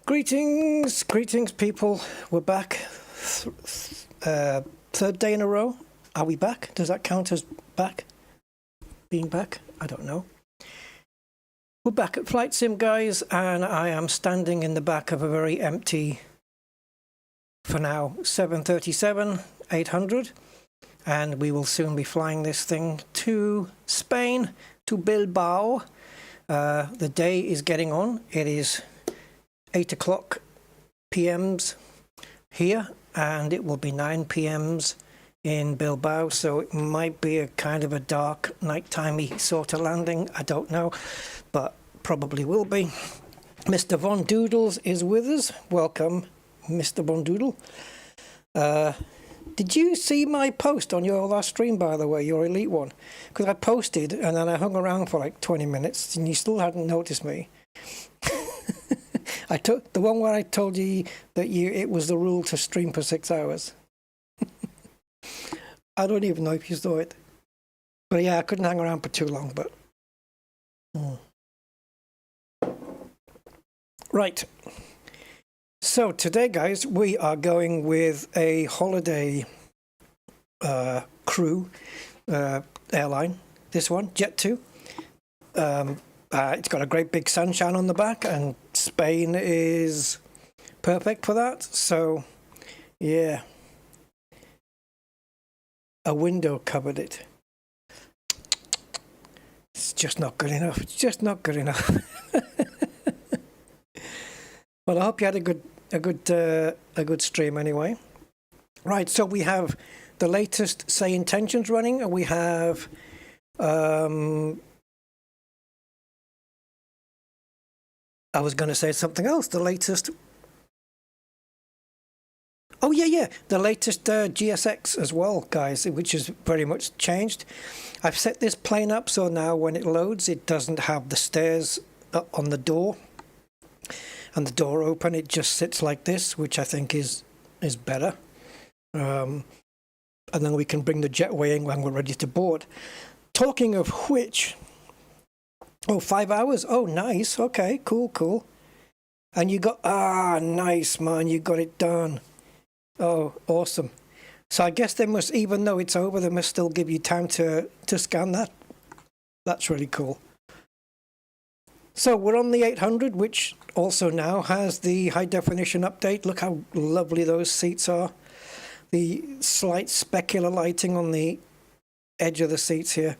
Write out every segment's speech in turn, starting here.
Greetings, people. We're back. Third day in a row. Are we back? Does that count as back? Being back? I don't know. We're back at Flight Sim, guys, and I am standing in the back of a very empty, for now, 737-800, and we will soon be flying this thing to Spain, to Bilbao. The day is getting on. It is 8 o'clock PMs here, and it will be 9 PMs in Bilbao, so it might be a kind of a dark, nightimey sort of landing. I don't know, but probably will be. Mr. Von Doodles is with us. Welcome, Mr. Von Doodle. Did you see my post on your last stream, by the way, your elite one? Because I posted and then I hung around for like 20 minutes and you still hadn't noticed me. I took the one where I told you that it was the rule to stream for 6 hours. I don't even know if you saw it. But yeah, I couldn't hang around for too long, but... Right. So today, guys, we are going with a holiday crew airline. This one, Jet2. It's got a great big sunshine on the back, and Spain is perfect for that. So, yeah. A window covered it. It's just not good enough. It's just not good enough. Well, I hope you had a good stream anyway. Right, so we have the latest Say Intentions running, and we have I was going to say something else. The latest. Oh yeah, the latest GSX as well, guys, which is very much changed. I've set this plane up so now when it loads, it doesn't have the stairs up on the door and the door open. It just sits like this, which I think is better. And then we can bring the jetway in when we're ready to board. Talking of which, 5 hours. Oh, nice. Okay, cool. And you got nice, man. You got it done. Oh, awesome. So I guess they must, even though it's over, they must still give you time to scan that. That's really cool. So we're on the 800, which also now has the high definition update. Look how lovely those seats are. The slight specular lighting on the edge of the seats here.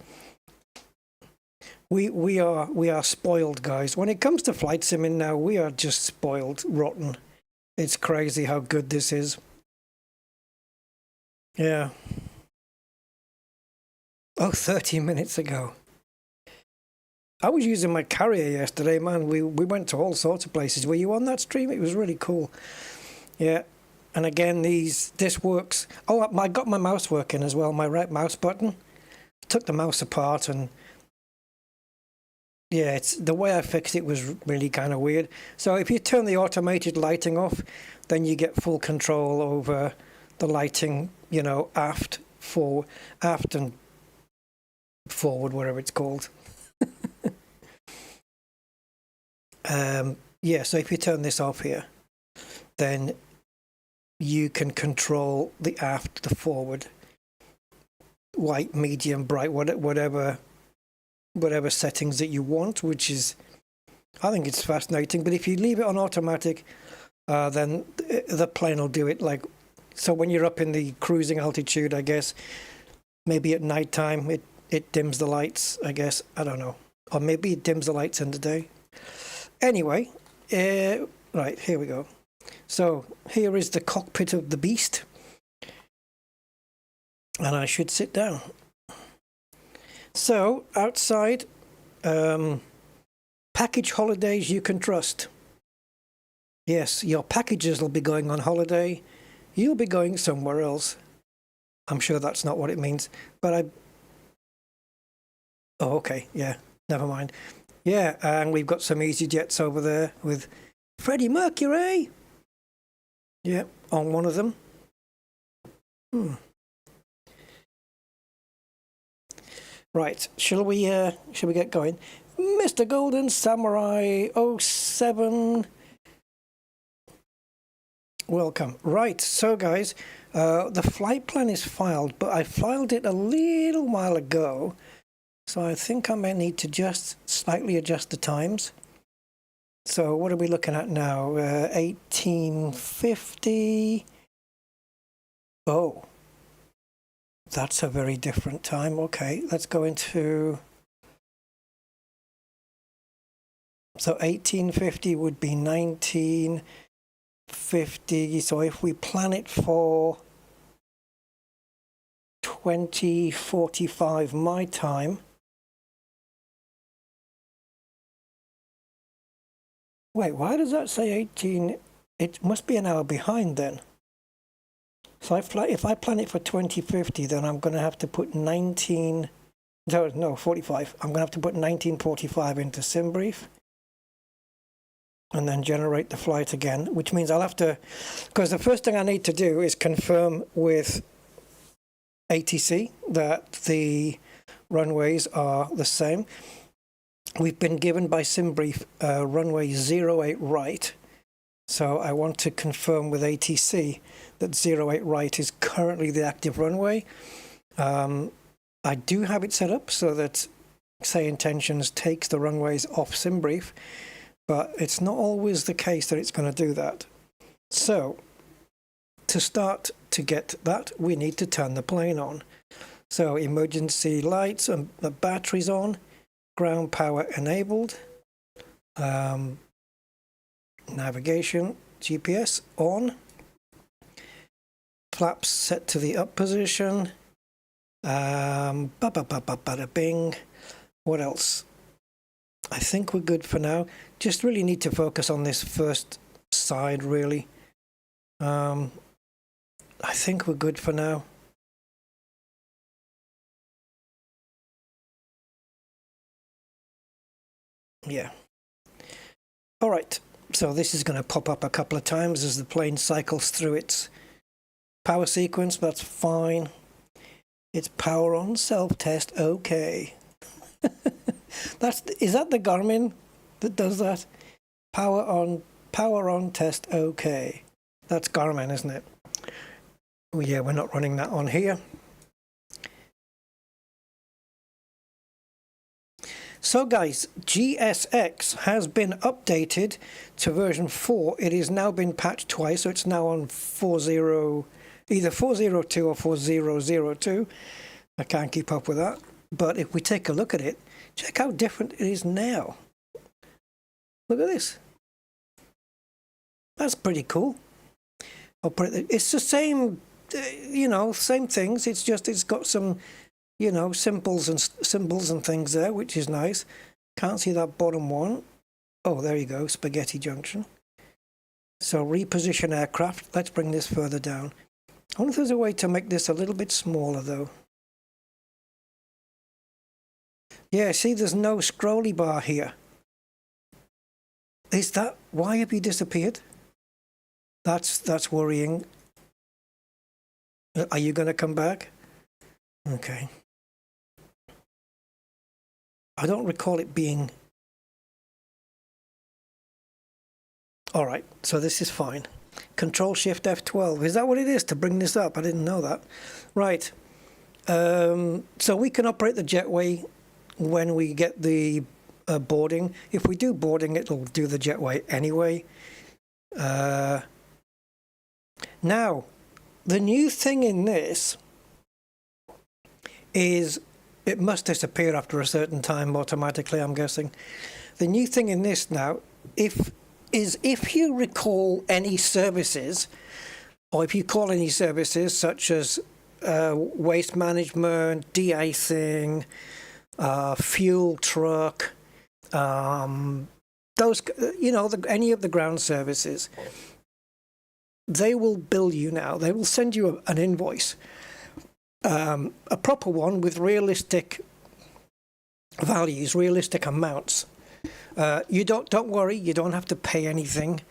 We are spoiled, guys. When it comes to flight simming now, we are just spoiled, rotten. It's crazy how good this is. Yeah. Oh, 30 minutes ago. I was using my carrier yesterday, man. We went to all sorts of places. Were you on that stream? It was really cool. Yeah. And again, this works. Oh, I got my mouse working as well, my right mouse button. Took the mouse apart and yeah, it's the way I fixed it was really kind of weird. So if you turn the automated lighting off, then you get full control over the lighting, you know, aft and forward, whatever it's called. Yeah, so if you turn this off here, then you can control the aft, the forward, white, medium, bright, whatever settings that you want, which is, I think it's fascinating. But if you leave it on automatic, then the plane will do it. Like, so when you're up in the cruising altitude, I guess, maybe at night time, it dims the lights, I guess. I don't know. Or maybe it dims the lights in the day. Anyway, right, here we go. So here is the cockpit of the beast. And I should sit down. So, outside, package holidays you can trust. Yes, your packages will be going on holiday. You'll be going somewhere else. I'm sure that's not what it means, but oh, okay, yeah, never mind. Yeah, and we've got some EasyJets over there with Freddie Mercury. Yeah, on one of them. Right, shall we get going? Mr. Golden Samurai 7. Welcome. Right, so guys, the flight plan is filed, but I filed it a little while ago, so I think I may need to just slightly adjust the times. So what are we looking at now? 1850. Oh, that's a very different time. Okay, let's go into... So 1850 would be 1950. So if we plan it for 2045 my time, wait, why does that say 18? It must be an hour behind then. So if I plan it for 2050, then I'm going to have to put 45. I'm going to have to put 1945 into SimBrief and then generate the flight again, which means I'll have to, because the first thing I need to do is confirm with ATC that the runways are the same. We've been given by SimBrief runway 08 right, so I want to confirm with ATC that 08 right is currently the active runway. I do have it set up so that Say Intentions takes the runways off SimBrief, but it's not always the case that it's going to do that. So to start to get that, we need to turn the plane on. So emergency lights and the batteries on, ground power enabled, navigation, GPS on, flaps set to the up position, bada bing. What else? I think we're good for now. Just really need to focus on this first side, really. I think we're good for now. Yeah. All right. So this is going to pop up a couple of times as the plane cycles through its power sequence. That's fine. It's power on self-test. Okay. Is that the Garmin that does that? Power on test. Okay. That's Garmin, isn't it? Oh, yeah, we're not running that on here. So guys, GSX has been updated to version 4. It has now been patched twice, so it's now on either 402 or 4002. I can't keep up with that. But if we take a look at it, check how different it is now. Look at this. That's pretty cool. It's the same, same things. It's just it's got some, symbols and things there, which is nice. Can't see that bottom one. Oh, there you go, spaghetti junction. So reposition aircraft. Let's bring this further down. I wonder if there's a way to make this a little bit smaller, though. Yeah, see, there's no scrolly bar here. Is that... Why have you disappeared? That's worrying. Are you going to come back? Okay. I don't recall it being... All right, so this is fine. Control-Shift F12. Is that what it is to bring this up? I didn't know that. Right. So we can operate the jetway when we get the boarding. If we do boarding, it'll do the jetway anyway. Now, the new thing in this is it must disappear after a certain time automatically, I'm guessing. The new thing in this now, if you recall any services, or if you call any services such as waste management, de-icing, fuel truck, those, any of the ground services, they will bill you now. They will send you an invoice, a proper one with realistic values, realistic amounts. You don't worry. You don't have to pay anything.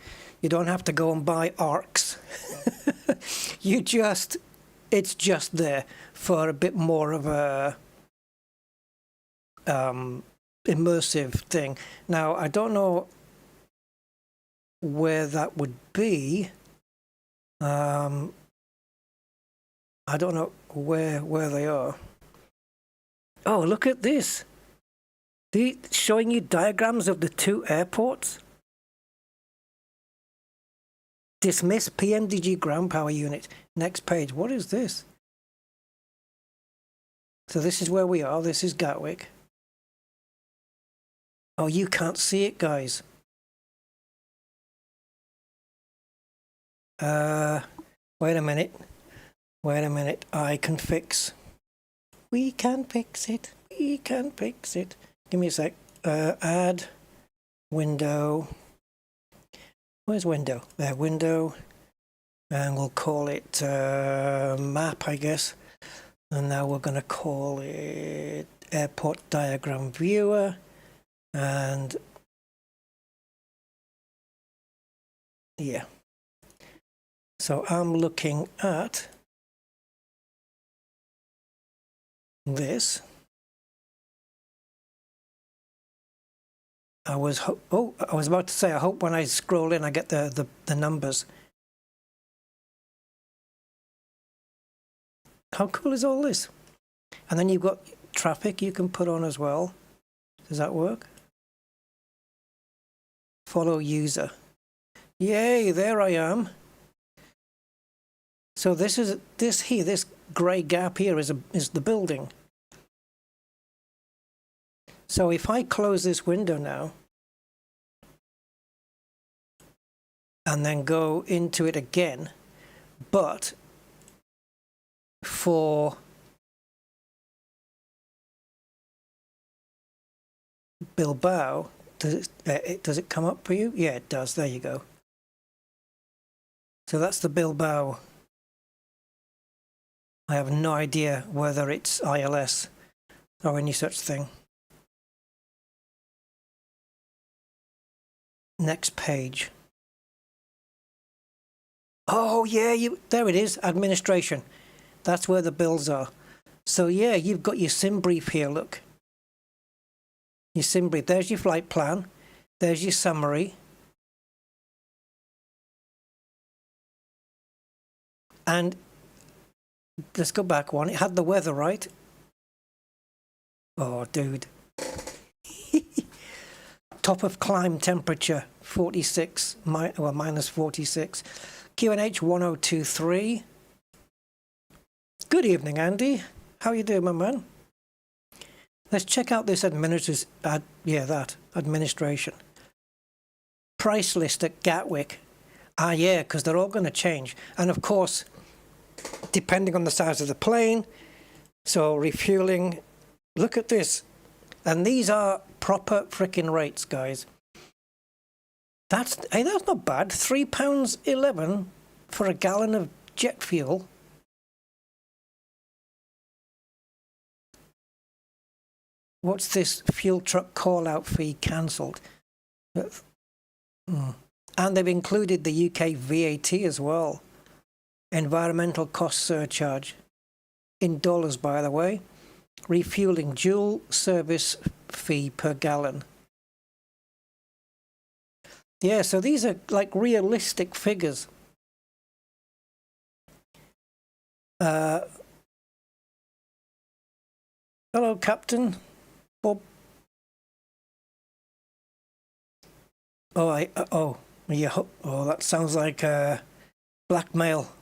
You don't have to go and buy ARCs. It's just there for a bit more of a immersive thing. Now, I don't know where that would be. I don't know where they are. Oh, look at this. Showing you diagrams of the two airports. Dismiss PMDG ground power unit. Next page. What is this? So this is where we are. This is Gatwick. Oh, you can't see it, guys. Wait a minute. Wait a minute. I can fix. We can fix it. We can fix it. Give me a sec. Add window. Where's window? There, window. And we'll call it map, I guess. And now we're going to call it airport diagram viewer. And yeah. So I'm looking at this. I was about to say, I hope when I scroll in I get the numbers. How cool is all this? And then you've got traffic you can put on as well. Does that work? Follow user. Yay, there I am. So this grey gap here is the building. So if I close this window now and then go into it again, but for Bilbao, does it come up for you? Yeah, it does. There you go. So that's the Bilbao. I have no idea whether it's ILS or any such thing. Next page. Oh yeah, there it is, administration. That's where the bills are. So yeah, you've got your sim brief here, look. Your sim brief, there's your flight plan, there's your summary. And let's go back one, it had the weather, right? Oh, dude. Top of climb temperature, 46, well, minus 46. QNH 1023. Good evening, Andy. How you doing, my man? Let's check out this administration. Price list at Gatwick. Ah, yeah, because they're all going to change. And of course, depending on the size of the plane, so refueling, look at this. And these are proper frickin' rates, guys. That's not bad. £3.11 for a gallon of jet fuel. What's this fuel truck call-out fee cancelled? And they've included the UK VAT as well. Environmental cost surcharge. In dollars, by the way. Refueling dual service fee per gallon. Yeah, so these are like realistic figures. Hello, Captain Bob. Oh, that sounds like blackmail.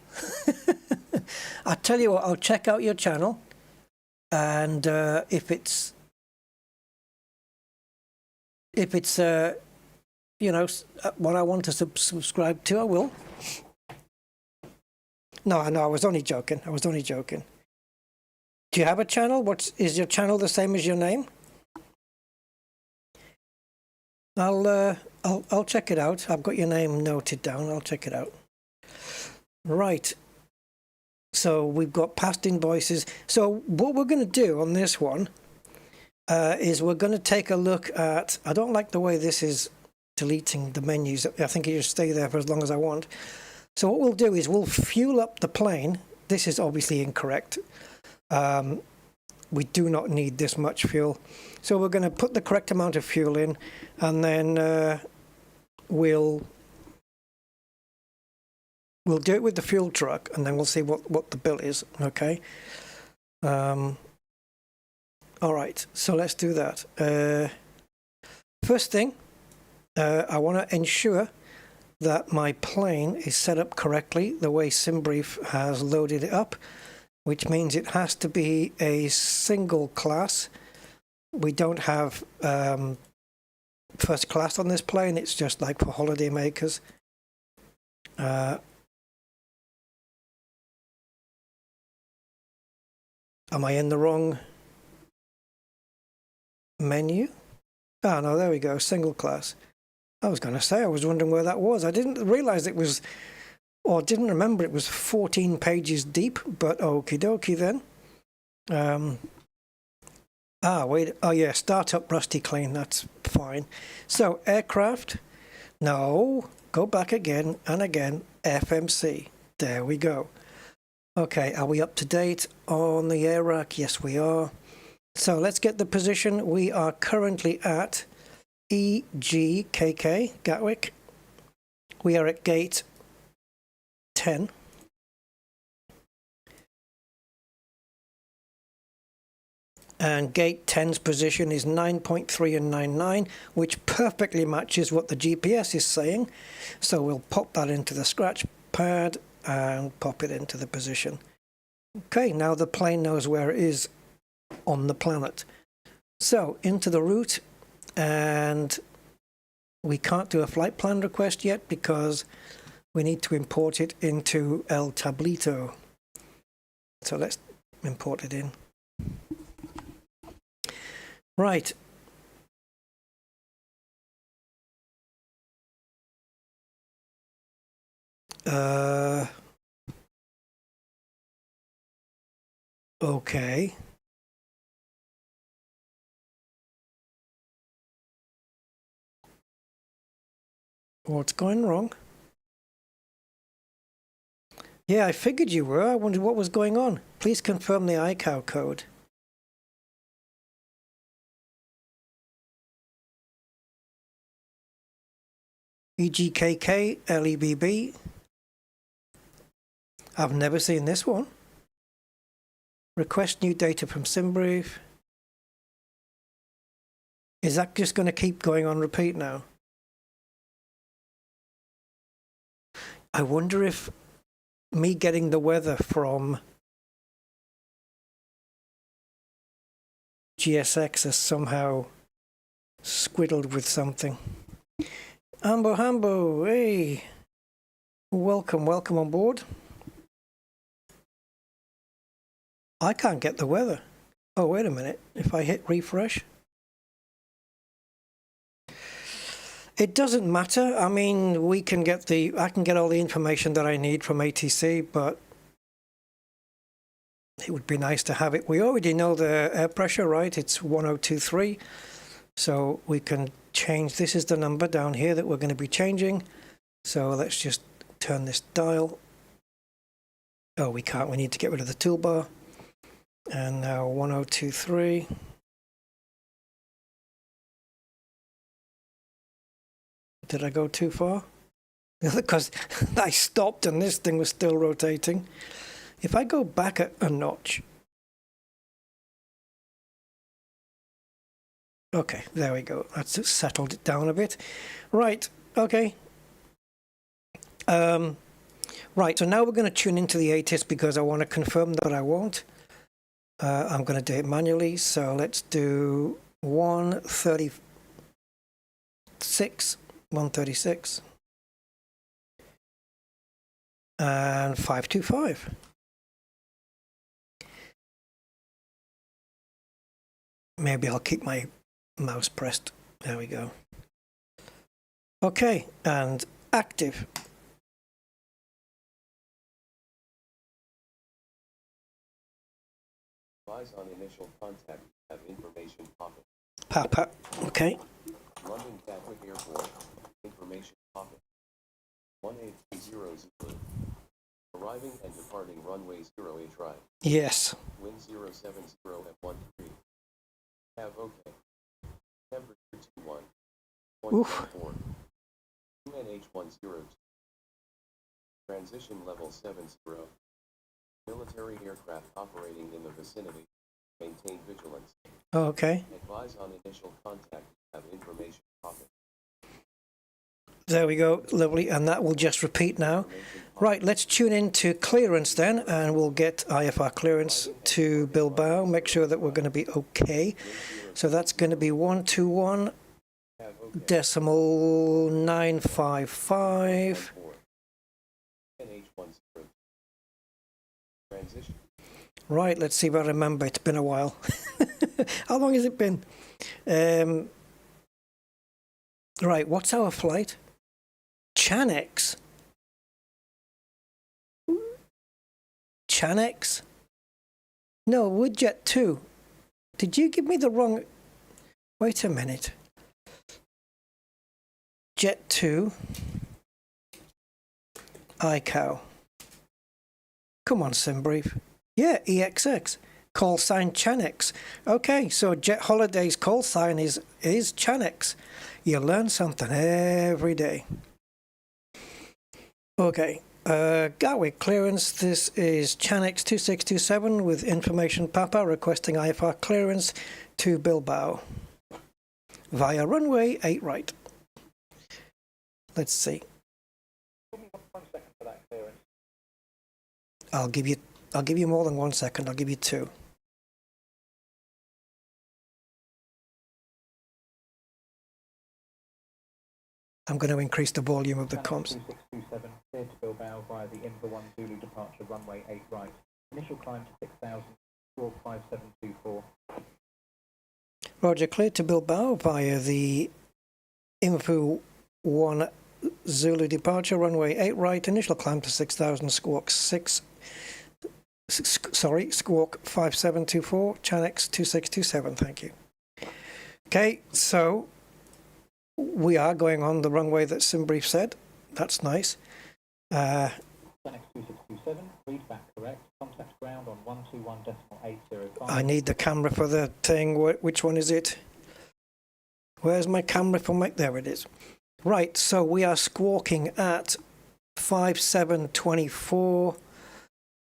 I tell you what, I'll check out your channel. And if it's you know, what I want to subscribe to, I will. No, I was only joking. Do you have a channel? Is your channel the same as your name? I'll check it out. I've got your name noted down. I'll check it out. Right. So we've got past invoices. So what we're going to do on this one is we're going to take a look at, I don't like the way this is deleting the menus. I think it should stay there for as long as I want. So what we'll do is we'll fuel up the plane. This is obviously incorrect. We do not need this much fuel. So we're going to put the correct amount of fuel in, and then we'll We'll do it with the fuel truck, and then we'll see what the bill is, okay? All right, so let's do that. First thing, I want to ensure that my plane is set up correctly the way SimBrief has loaded it up, which means it has to be a single class. We don't have first class on this plane, it's just like for holiday makers. Am I in the wrong menu? Ah, no, there we go, single class. I was going to say, I was wondering where that was. I didn't realize it was, or didn't remember it was 14 pages deep, but okie dokie then. Wait, oh yeah, startup Rusty Clean, that's fine. So, aircraft, no, go back again and again, FMC, there we go. Okay, are we up to date on the air rack? Yes, we are. So let's get the position. We are currently at EGKK, Gatwick. We are at gate 10. And gate 10's position is 9.3 and 9.9, which perfectly matches what the GPS is saying. So we'll pop that into the scratch pad and pop it into the position. Okay, now the plane knows where it is on the planet. So into the route, and we can't do a flight plan request yet because we need to import it into El Tablito. So let's import it in. Right. Okay. What's going wrong? Yeah, I figured you were. I wondered what was going on. Please confirm the iCow code. EGKK LEBB. I've never seen this one. Request new data from SimBrief. Is that just going to keep going on repeat now? I wonder if me getting the weather from GSX is somehow squiddled with something. Hambo, hey! Welcome on board. I can't get the weather. Oh, wait a minute. If I hit refresh. It doesn't matter. I mean, I can get all the information that I need from ATC, but it would be nice to have it. We already know the air pressure, right? It's 1023. So we can change. This is the number down here that we're going to be changing. So let's just turn this dial. Oh, we can't. We need to get rid of the toolbar. And now 1023. Did I go too far? Because I stopped and this thing was still rotating. If I go back a notch. Okay, there we go. That's settled it down a bit. Right, okay. Right, so now we're going to tune into the ATIS because I want to confirm that I won't. I'm going to do it manually, so let's do 136, and 525. Maybe I'll keep my mouse pressed. There we go. Okay, and active. Advise on initial contact. Have information popping. Papa. Okay. London Gatwick Airport. Information popping. 18300. Arriving and departing runway 08 right. Yes. Wind 070 at 13. Have okay. Temperature 21. 0.14. UNH 102. Transition level 70. Military aircraft operating in the vicinity. Maintain vigilance. Okay. Advise on initial contact. Have information pocket. There we go. Lovely. And that will just repeat now. Right, let's tune in to clearance then, and we'll get IFR clearance to Bilbao. Make sure that we're going to be okay. So that's going to be 121.955. Right, let's see if I remember. It's been a while. How long has it been? Right, what's our flight? Chanex. Chanex? No, Woodjet 2. Did you give me the wrong... Wait a minute. Jet 2. iCow. Come on, SimBrief. Yeah, EXX. Call sign Chanex. Okay, so Jet Holidays call sign is Chanex. You learn something every day. Okay, Gatwick clearance. This is Chanex 2627 with information Papa requesting IFR clearance to Bilbao via runway 8 right. Let's see. I'll give you more than 1 second. I'll give you 2. I'm going to increase the volume of the comms. 2627, clear to Bilbao via the Inver 1 Zulu departure runway 8 right. Initial climb to 6000, squawk 5724. Roger, clear to Bilbao via the Inver 1 Zulu departure runway 8 right. Initial climb to 6000, squawk 5724, Chanex 2627, thank you. Okay, so we are going on the runway that SimBrief said. That's nice. Chanex 2627, read back correct. Contact ground on 121.805. I need the camera for the thing. Which one is it? Where's my camera for my... There it is. Right, so we are squawking at 5724.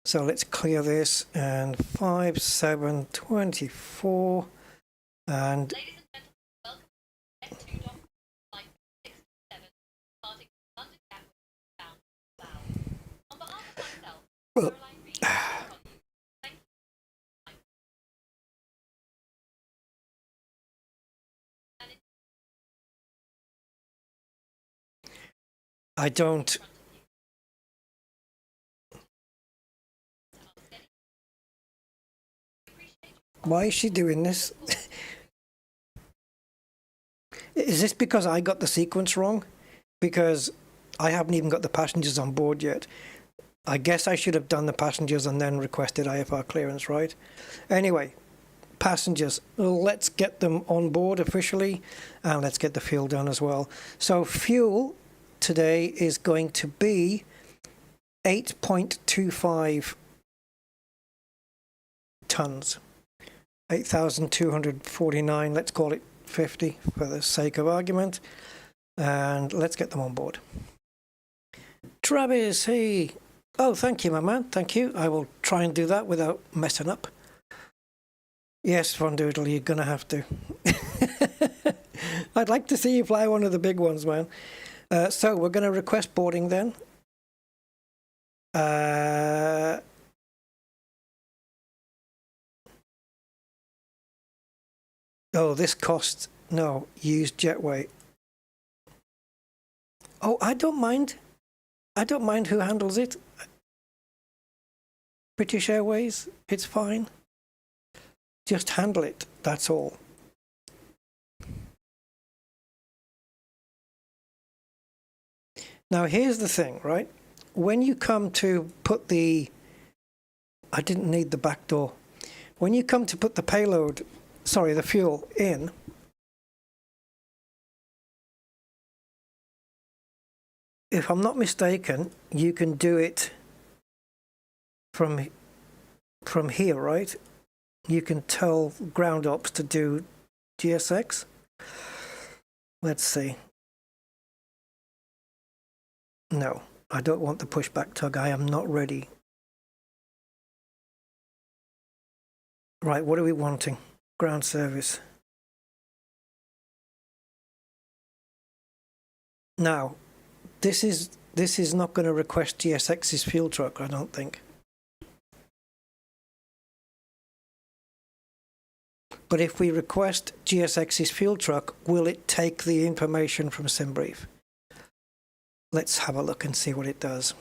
So let's clear this, and 5724, and Ladies and gentlemen, welcome to S2 Dock Flight 627, departing from London Gatwick bound to Bilbao. On behalf of myself, Caroline Reed, thank you. I don't... Why is she doing this? Is this because I got the sequence wrong? Because I haven't even got the passengers on board yet. I guess I should have done the passengers and then requested IFR clearance, right? Anyway, passengers, let's get them on board officially, and let's get the fuel done as well. So fuel today is going to be 8.25 tons. 8,249, let's call it 50 for the sake of argument, and let's get them on board. Travis, hey. Oh, thank you, my man, thank you. I will try and do that without messing up. Yes, Von Doodle, you're gonna have to. I'd like to see you fly one of the big ones, man. So we're gonna request boarding then. Oh, this costs... No, use Jetway. Oh, I don't mind. I don't mind who handles it. British Airways, it's fine. Just handle it, that's all. Now, here's the thing, right? When you come to put the... I didn't need the back door. When you come to put the payload... Sorry, the fuel in, if I'm not mistaken, you can do it from here, right? You can tell ground ops to do GSX. Let's see. No, I don't want the pushback tug. I am not ready. Right, what are we wanting? Ground service. Now, this is not going to request GSX's fuel truck, I don't think. But if we request GSX's fuel truck, will it take the information from SimBrief? Let's have a look and see what it does.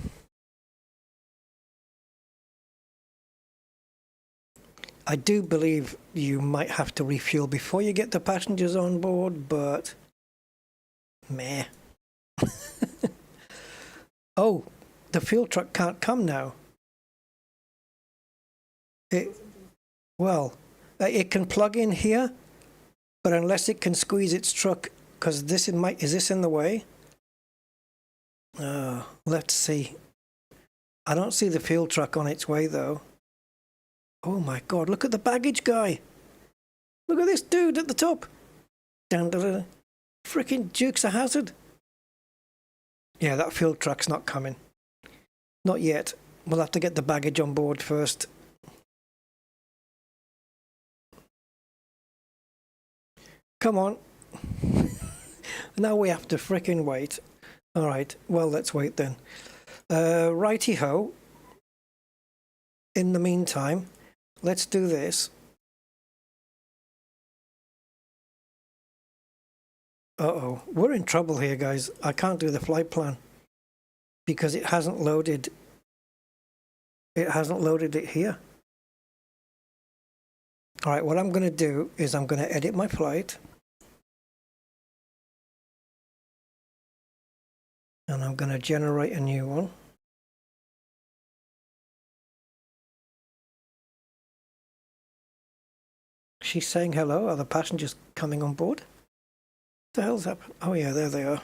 I do believe you might have to refuel before you get the passengers on board, but meh. Oh, the fuel truck can't come now. Well, it can plug in here, but unless it can squeeze its truck, because is this in the way? Let's see. I don't see the fuel truck on its way though. Oh my God, look at the baggage guy. Look at this dude at the top. Down to the freaking Dukes of Hazzard. Yeah, that fuel truck's not coming. Not yet. We'll have to get the baggage on board first. Come on. Now we have to frickin' wait. All right, well, let's wait then. Righty-ho. In the meantime, let's do this. Uh-oh, we're in trouble here, guys. I can't do the flight plan because it hasn't loaded. It hasn't loaded it here. All right, what I'm going to do is I'm going to edit my flight. And I'm going to generate a new one. She's saying hello. Are the passengers coming on board? What the hell's happened? Oh yeah, there they are.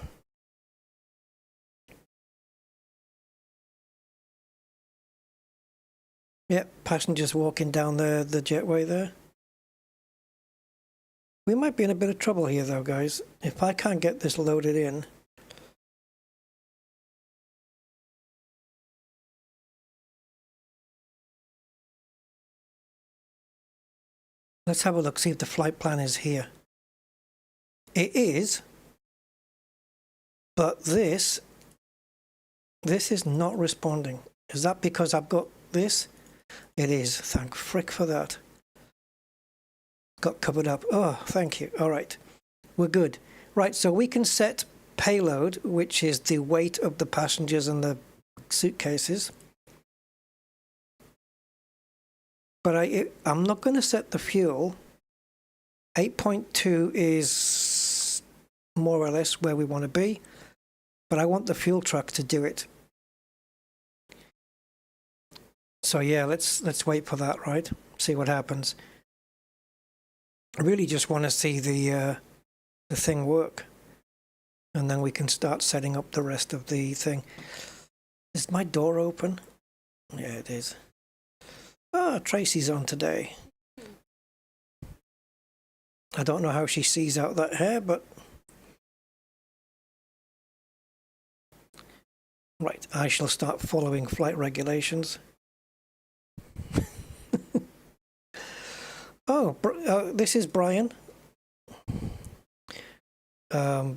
Yep, passengers walking down the jetway there. We might be in a bit of trouble here though, guys. If I can't get this loaded in. Let's have a look, see if the flight plan is here. It is, but this is not responding. Is that because I've got this? It is. Thank frick for that. Got covered up. Oh, thank you. All right. We're good. Right, so we can set payload, which is the weight of the passengers and the suitcases. But I'm not going to set the fuel. 8.2 is more or less where we want to be, but I want the fuel truck to do it. So yeah, let's wait for that, right? See what happens. I really just want to see the thing work, and then we can start setting up the rest of the thing. Is my door open? Yeah, it is. Ah, Tracy's on today. I don't know how she sees out that hair, but... Right, I shall start following flight regulations. Oh, this is Brian. I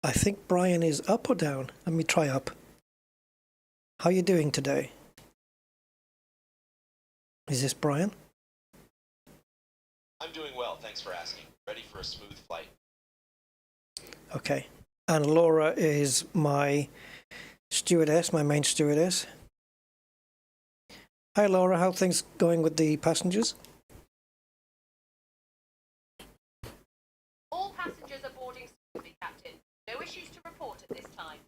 think Brian is up or down. Let me try up. How are you doing today? Is this Brian? I'm doing well, thanks for asking. Ready for a smooth flight. Okay. And Laura is my stewardess, my main stewardess. Hi Laura, how are things going with the passengers? All passengers are boarding smoothly, Captain. No issues to report at this time.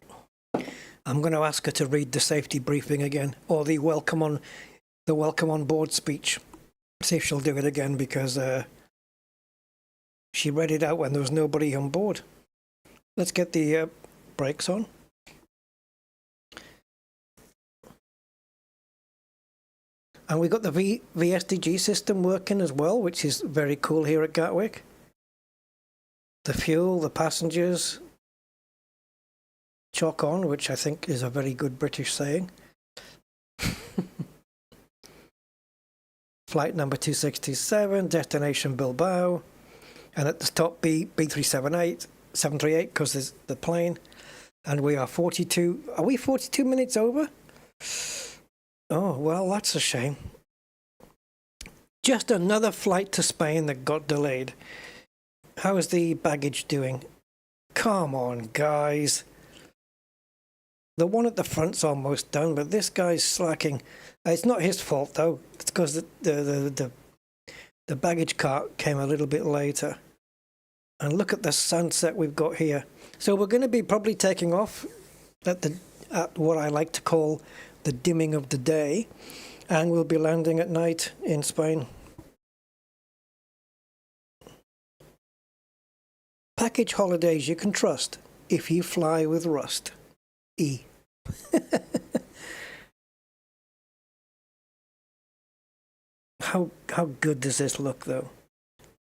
I'm going to ask her to read the safety briefing again, or the welcome on board speech. See if she'll do it again, because she read it out when there was nobody on board. Let's get the brakes on. And we've got the VSDG system working as well, which is very cool here at Gatwick. The fuel, the passengers, shock on, which I think is a very good British saying. Flight number 267, destination Bilbao, and at the top B378, 738, because there's the plane, and we are 42. Are we 42 minutes over? Oh, well, that's a shame. Just another flight to Spain that got delayed. How is the baggage doing? Come on, guys. The one at the front's almost done, but this guy's slacking. It's not his fault, though. It's because the baggage cart came a little bit later. And look at the sunset we've got here. So we're going to be probably taking off at what I like to call the dimming of the day. And we'll be landing at night in Spain. Package holidays you can trust if you fly with Rust. E. How good does this look, though?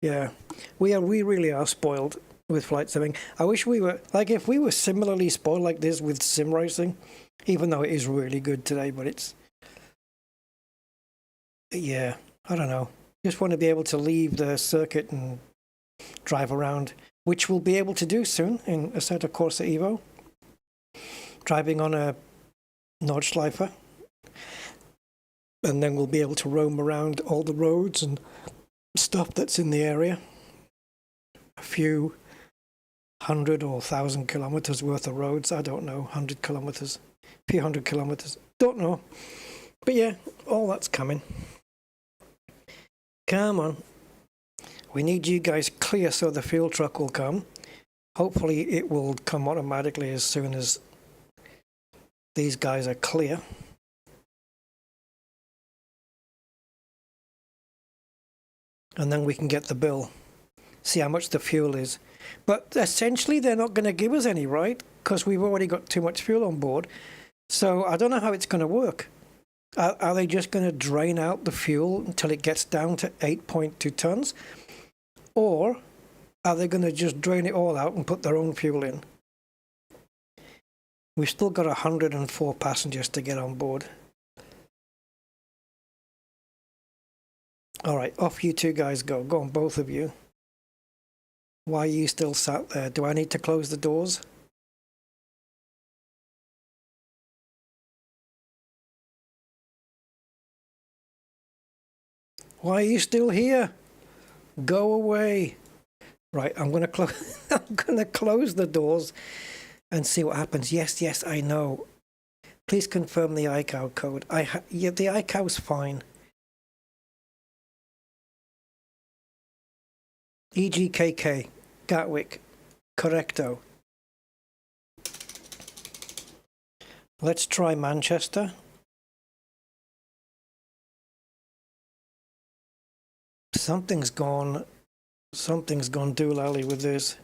Yeah, we really are spoiled with flight simming. I wish we were, like, if we were similarly spoiled like this with sim racing, even though it is really good today, but it's, yeah, I don't know. Just want to be able to leave the circuit and drive around, which we'll be able to do soon in Assetto Corsa Evo. Driving on a Nordschleifer. And then we'll be able to roam around all the roads and stuff that's in the area. A few 100 or 1,000 kilometers worth of roads. I don't know, 100 kilometers, a few hundred kilometers. Don't know. But yeah, all that's coming. Come on. We need you guys clear so the fuel truck will come. Hopefully it will come automatically as soon as these guys are clear. And then we can get the bill, see how much the fuel is. But essentially they're not going to give us any, right? Because we've already got too much fuel on board. So I don't know how it's going to work. Are they just going to drain out the fuel until it gets down to 8.2 tons? Or are they going to just drain it all out and put their own fuel in? We've still got 104 passengers to get on board. All right, off you two guys go. Go on, both of you. Why are you still sat there? Do I need to close the doors? Why are you still here? Go away. Right, I'm going to I'm going to close the doors and see what happens. Yes, I know. Please confirm the ICAO code. Yeah, the ICAO's fine. EGKK, Gatwick, correcto. Let's try Manchester. Something's gone doolally with this.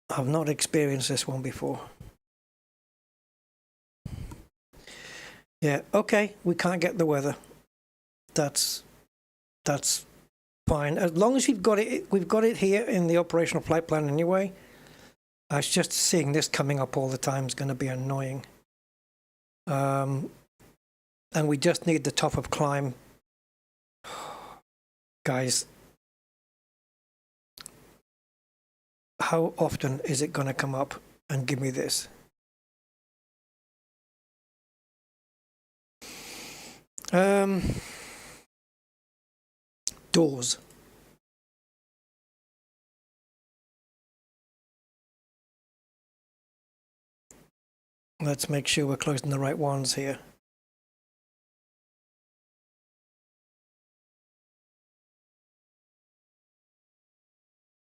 I've not experienced this one before. Yeah, okay, we can't get the weather. That's fine. As long as we've got it here in the operational flight plan anyway. It's just seeing this coming up all the time is going to be annoying. And we just need the top of climb. Guys, how often is it going to come up and give me this? Doors. Let's make sure we're closing the right ones here.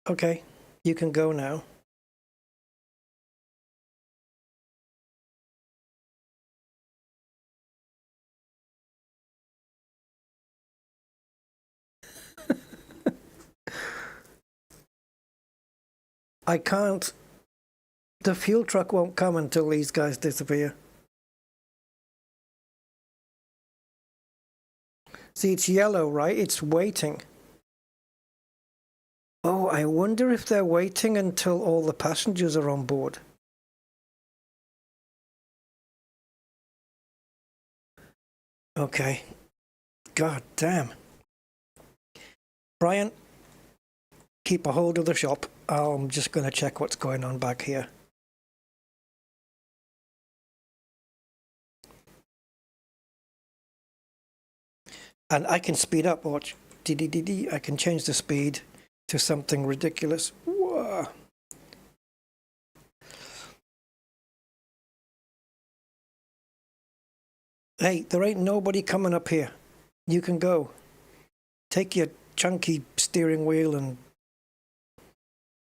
Okay, you can go now. I can't. The fuel truck won't come until these guys disappear. See, it's yellow, right? It's waiting. Oh, I wonder if they're waiting until all the passengers are on board. Okay. God damn. Brian, keep a hold of the shop. I'm just going to check what's going on back here. And I can speed up, watch. I can change the speed to something ridiculous. Whoa. Hey, there ain't nobody coming up here. You can go. Take your chunky steering wheel and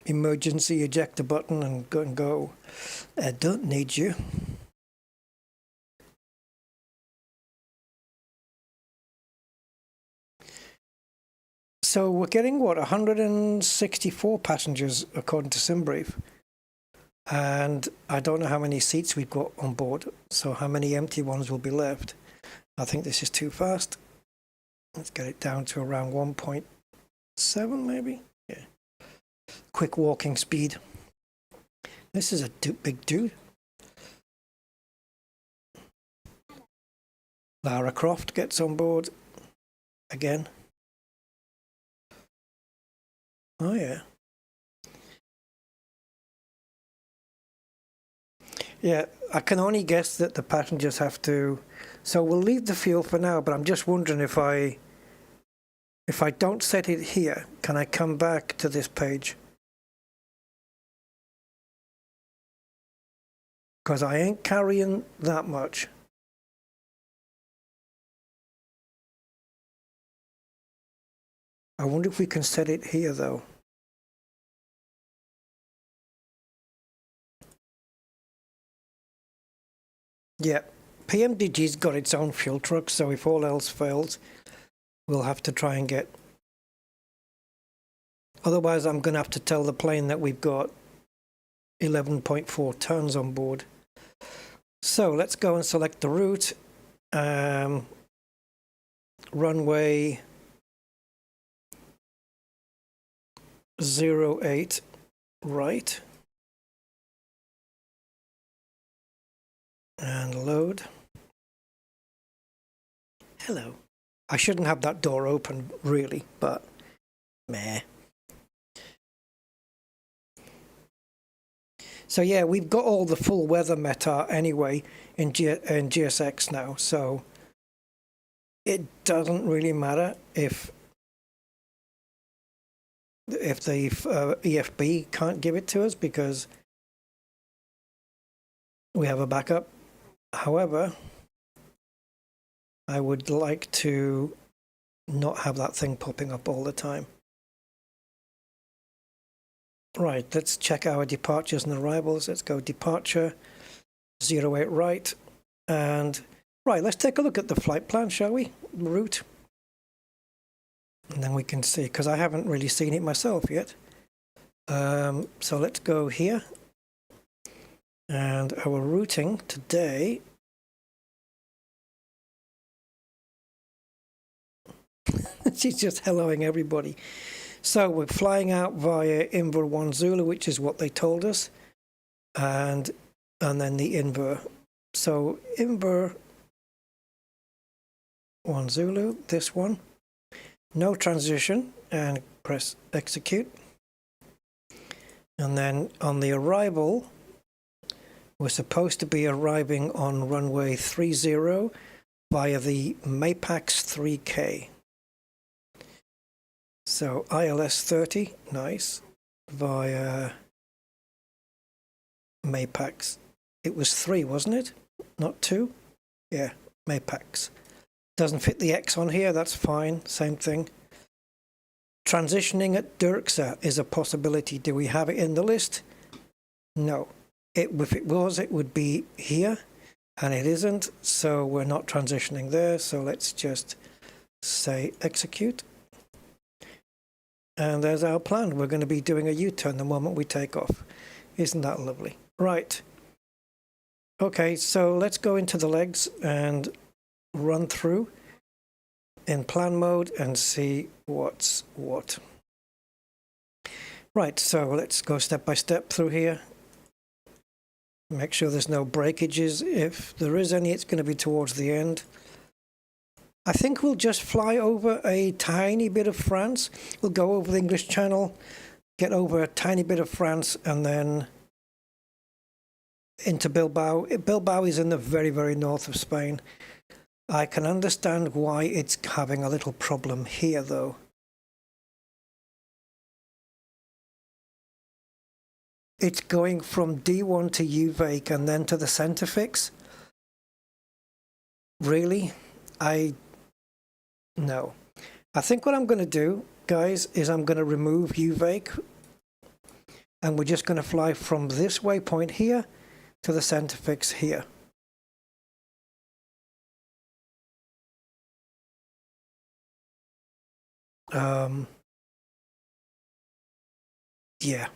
emergency ejector button and go. I don't need you. So we're getting, what, 164 passengers according to SimBrief. And I don't know how many seats we've got on board, so how many empty ones will be left. I think this is too fast. Let's get it down to around 1.7 maybe. Yeah. Quick walking speed. This is a big dude. Lara Croft gets on board again. Oh yeah. Yeah, I can only guess that the passengers have to. So we'll leave the fuel for now, but I'm just wondering if I don't set it here, can I come back to this page? Because I ain't carrying that much. I wonder if we can set it here though. Yeah, PMDG's got its own fuel truck, so if all else fails, we'll have to try and get... Otherwise, I'm going to have to tell the plane that we've got 11.4 tons on board. So let's go and select the route. Runway 08 right. And load. Hello. I shouldn't have that door open, really, but meh. So yeah, we've got all the full weather meta anyway in GSX now, so it doesn't really matter if the EFB can't give it to us because we have a backup. However, I would like to not have that thing popping up all the time. Right, let's check our departures and arrivals. Let's go departure 08 right. And right, let's take a look at the flight plan, shall we? Route. And then we can see, because I haven't really seen it myself yet. So let's go here. And our routing today she's just helloing everybody. So we're flying out via Inver 1 Zulu, which is what they told us, and then the Inver. So Inver 1 Zulu, this one, no transition, and press execute. And then on the arrival, we're supposed to be arriving on runway 30 via the Mapax 3K. So ILS 30, nice, via Mapax. It was 3, wasn't it? Not 2? Yeah, Mapax. Doesn't fit the X on here, that's fine, same thing. Transitioning at Dirkse is a possibility. Do we have it in the list? No. If it was, it would be here, and it isn't, so we're not transitioning there. So let's just say execute. And there's our plan. We're going to be doing a U-turn the moment we take off. Isn't that lovely? Right. Okay, so let's go into the legs and run through in plan mode and see what's what. Right, so let's go step by step through here. Make sure there's no breakages. If there is any, it's going to be towards the end. I think we'll just fly over a tiny bit of France. We'll go over the English Channel, get over a tiny bit of France, and then into Bilbao. Bilbao is in the very, very north of Spain. I can understand why it's having a little problem here, though. It's going from D1 to UVake and then to the center fix. Really? No. I think what I'm going to do, guys, is I'm going to remove UVake, and we're just going to fly from this waypoint here to the center fix here. Yeah.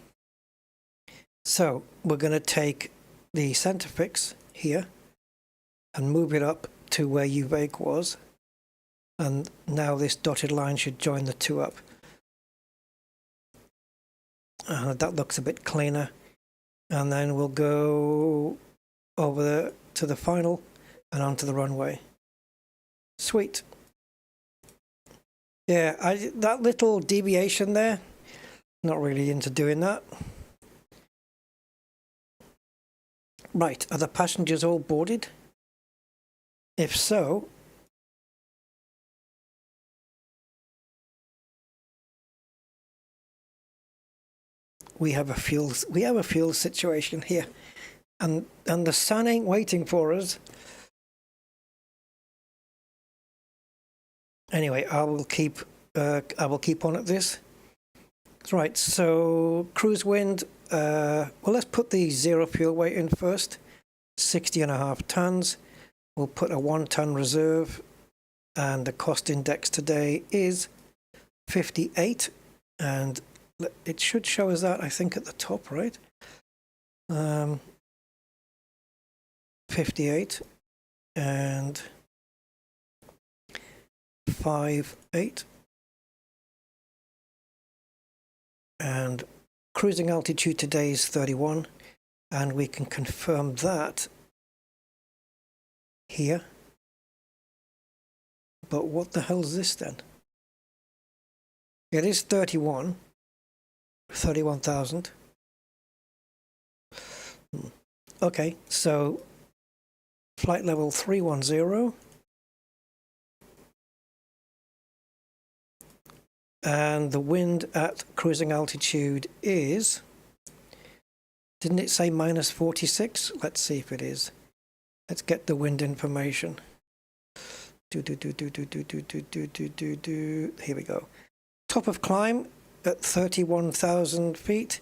So we're going to take the center fix here and move it up to where UVake was. And now this dotted line should join the two up. That looks a bit cleaner. And then we'll go over to the final and onto the runway. Sweet. Yeah, that little deviation there, not really into doing that. Right, are the passengers all boarded? If so, we have a fuel situation here, and the sun ain't waiting for us. Anyway, I will keep on at this. Right, so cruise wind. Well, let's put the zero fuel weight in first. 60.5 tons. We'll put a 1 ton reserve, and the cost index today is 58, and it should show us that, I think, at the top, right? 58 and 58, and cruising altitude today is 31, and we can confirm that here. But what the hell is this then? It is 31,000. Okay, so flight level 310. And the wind at cruising altitude is, didn't it say minus 46? Let's see if it is. Let's get the wind information. Here we go. Top of climb at 31,000 feet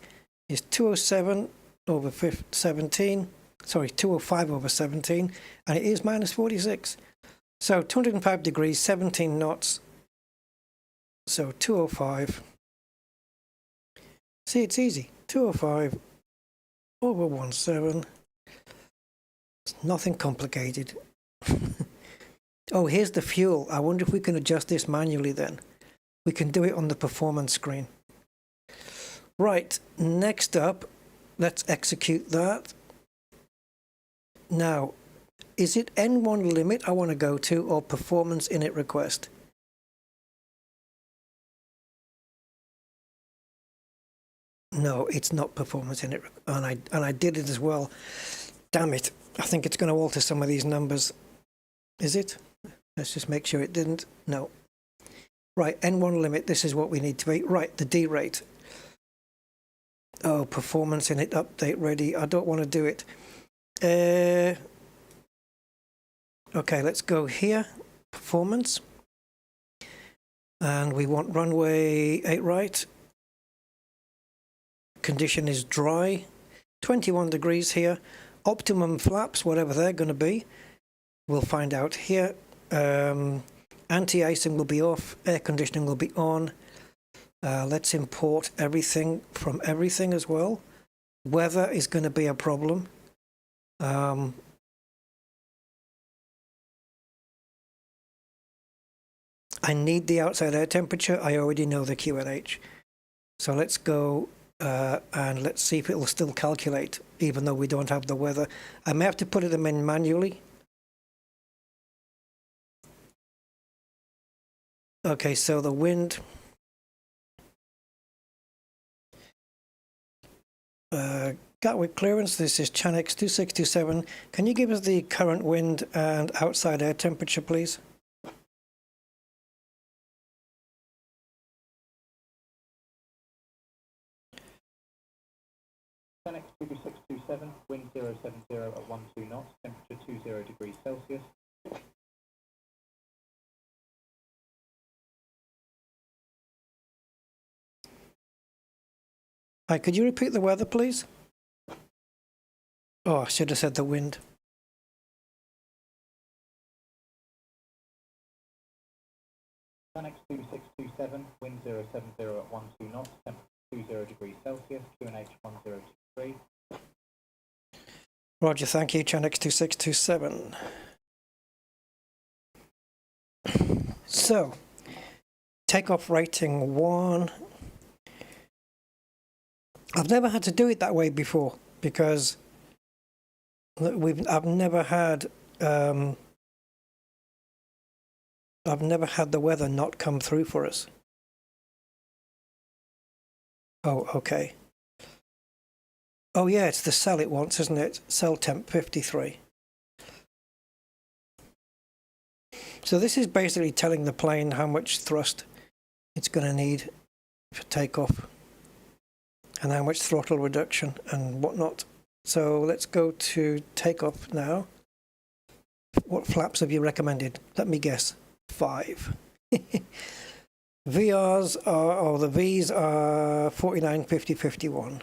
is 207 over 17. Sorry, 205 over 17, and it is minus 46. So 205 degrees, 17 knots. So 205. See, it's easy. 205 over 17. It's nothing complicated. Oh, here's the fuel. I wonder if we can adjust this manually then. We can do it on the performance screen. Right, next up, let's execute that. Now, is it N1 limit I want to go to, or performance init request? No, it's not performance init, and I did it as well. Damn it! I think it's going to alter some of these numbers. Is it? Let's just make sure it didn't. No. Right, N1 limit. This is what we need to be. Right, the D rate. Oh, performance init update ready. I don't want to do it. Okay, let's go here. Performance. And we want runway 8 right. Condition is dry. 21 degrees here. Optimum flaps, whatever they're going to be. We'll find out here. Anti-icing will be off. Air conditioning will be on. Let's import everything from everything as well. Weather is going to be a problem. I need the outside air temperature. I already know the QNH. So let's go and let's see if it will still calculate, even though we don't have the weather. I may have to put them in manually. Okay, so the wind. Gatwick clearance, this is Chanex 2627. Can you give us the current wind and outside air temperature, please? Fanatec 2627, wind 070 at 12 knots, temperature 20 degrees Celsius. Hi, could you repeat the weather, please? Oh, I should have said the wind. Fanatec 2627, wind 070 at 12 knots, temperature 20 degrees Celsius, QNH 1023. Roger, thank you, Chanex 2627. So, takeoff rating 1. I've never had to do it that way before because I've never had the weather not come through for us. Oh, okay. Oh yeah, it's the cell it wants, isn't it? Cell temp 53. So this is basically telling the plane how much thrust it's going to need for takeoff and how much throttle reduction and whatnot. So let's go to takeoff now. What flaps have you recommended? Let me guess. 5. VRs are, or the Vs are 49, 50, 51.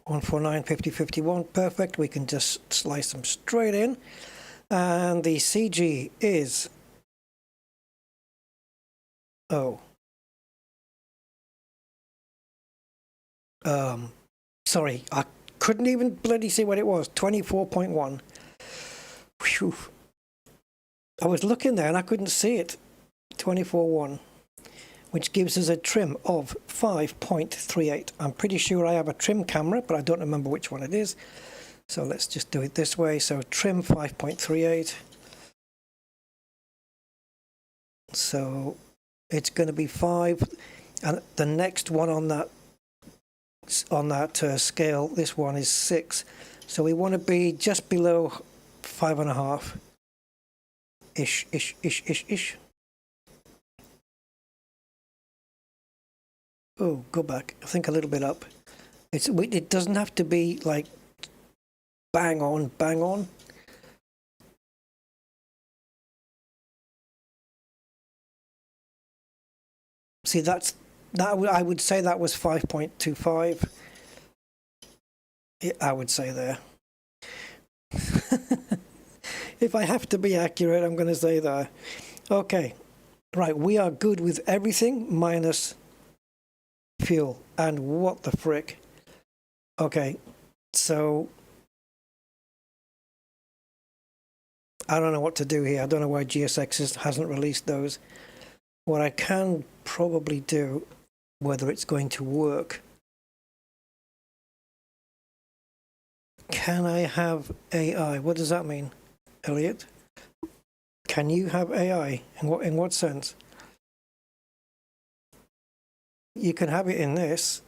One 49, 50, 51. Perfect. We can just slice them straight in. And the CG is... Oh. Sorry, I couldn't even bloody see what it was. 24.1. Whew. I was looking there and I couldn't see it. 24.1, which gives us a trim of 5.38. I'm pretty sure I have a trim camera, but I don't remember which one it is. So let's just do it this way. So trim 5.38. So it's going to be 5, and the next one on that scale, this one is 6. So we want to be just below 5.5 ish. Oh, go back. I think a little bit up. It doesn't have to be like bang on. See, that I would say that was 5.25. I would say there. If I have to be accurate, I'm going to say there. Okay, right, we are good with everything minus fuel. And what the frick? Okay, so I don't know what to do here. I don't know why GSX hasn't released those. What I can probably do, whether it's going to work, can I have AI? What does that mean, Elliot? Can you have AI? In what sense? You can have it in this.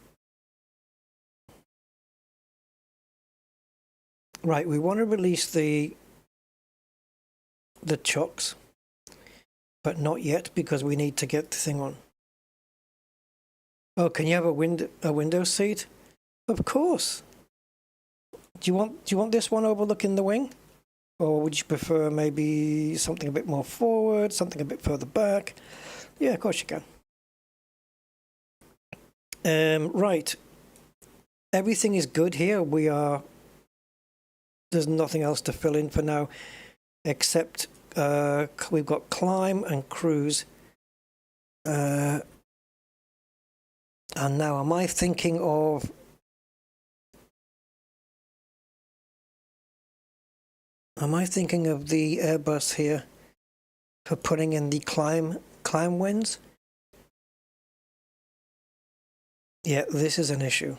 Right, we want to release the chocks, but not yet because we need to get the thing on. Oh, can you have a window seat? Of course. Do you want this one overlooking the wing? Or would you prefer maybe something a bit more forward, something a bit further back? Yeah, of course you can. Right. Everything is good here. There's nothing else to fill in for now, except we've got climb and cruise. And now, am I thinking of... Am I thinking of the Airbus here for putting in the climb winds? Yeah, this is an issue.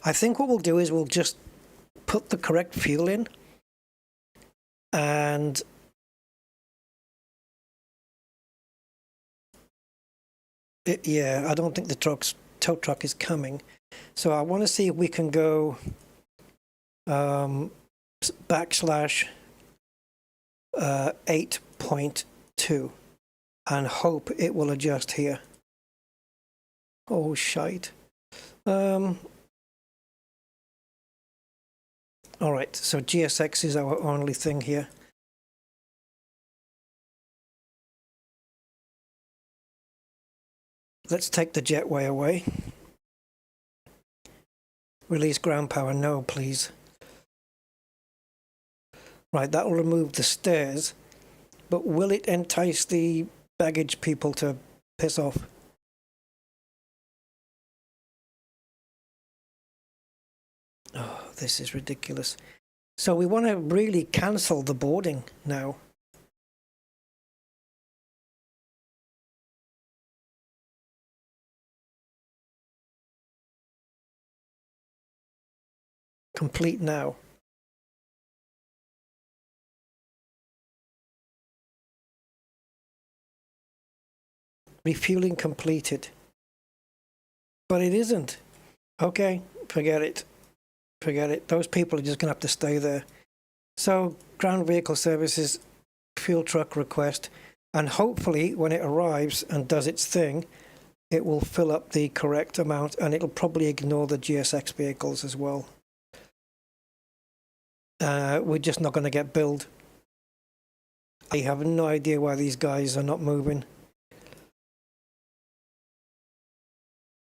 I think what we'll do is we'll just put the correct fuel in And yeah, I don't think the tow truck is coming. So I want to see if we can go backslash 8.2 and hope it will adjust here. Oh, shite. All right, so GSX is our only thing here. Let's take the jetway away. Release ground power, no, please. Right, that will remove the stairs, but will it entice the baggage people to piss off? Oh, this is ridiculous. So we want to really cancel the boarding now. Complete now. Refueling completed. But it isn't. Okay, forget it. Forget it. Those people are just going to have to stay there. So, ground vehicle services, fuel truck request, and hopefully when it arrives and does its thing, it will fill up the correct amount, and it'll probably ignore the GSX vehicles as well. We're just not going to get billed. I have no idea why these guys are not moving.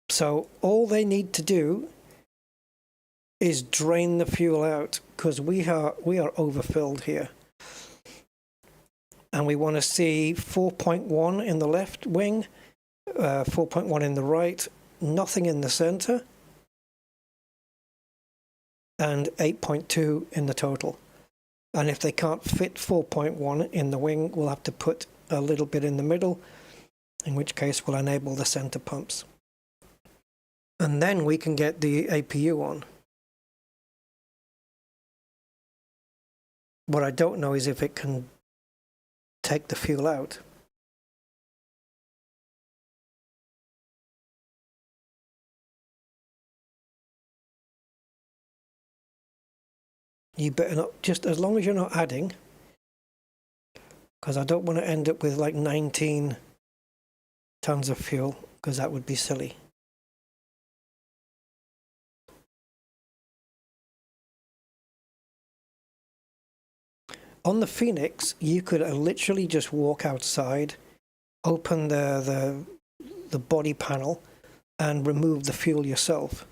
So all they need to do is drain the fuel out, because we are overfilled here. And we want to see 4.1 in the left wing, 4.1 in the right, nothing in the center, and 8.2 in the total. And if they can't fit 4.1 in the wing, we'll have to put a little bit in the middle, in which case we'll enable the center pumps. And then we can get the APU on. What I don't know is if it can take the fuel out. You better not, just as long as you're not adding, because I don't want to end up with like 19 tons of fuel, because that would be silly. On the Phoenix, you could literally just walk outside, open the body panel, and remove the fuel yourself.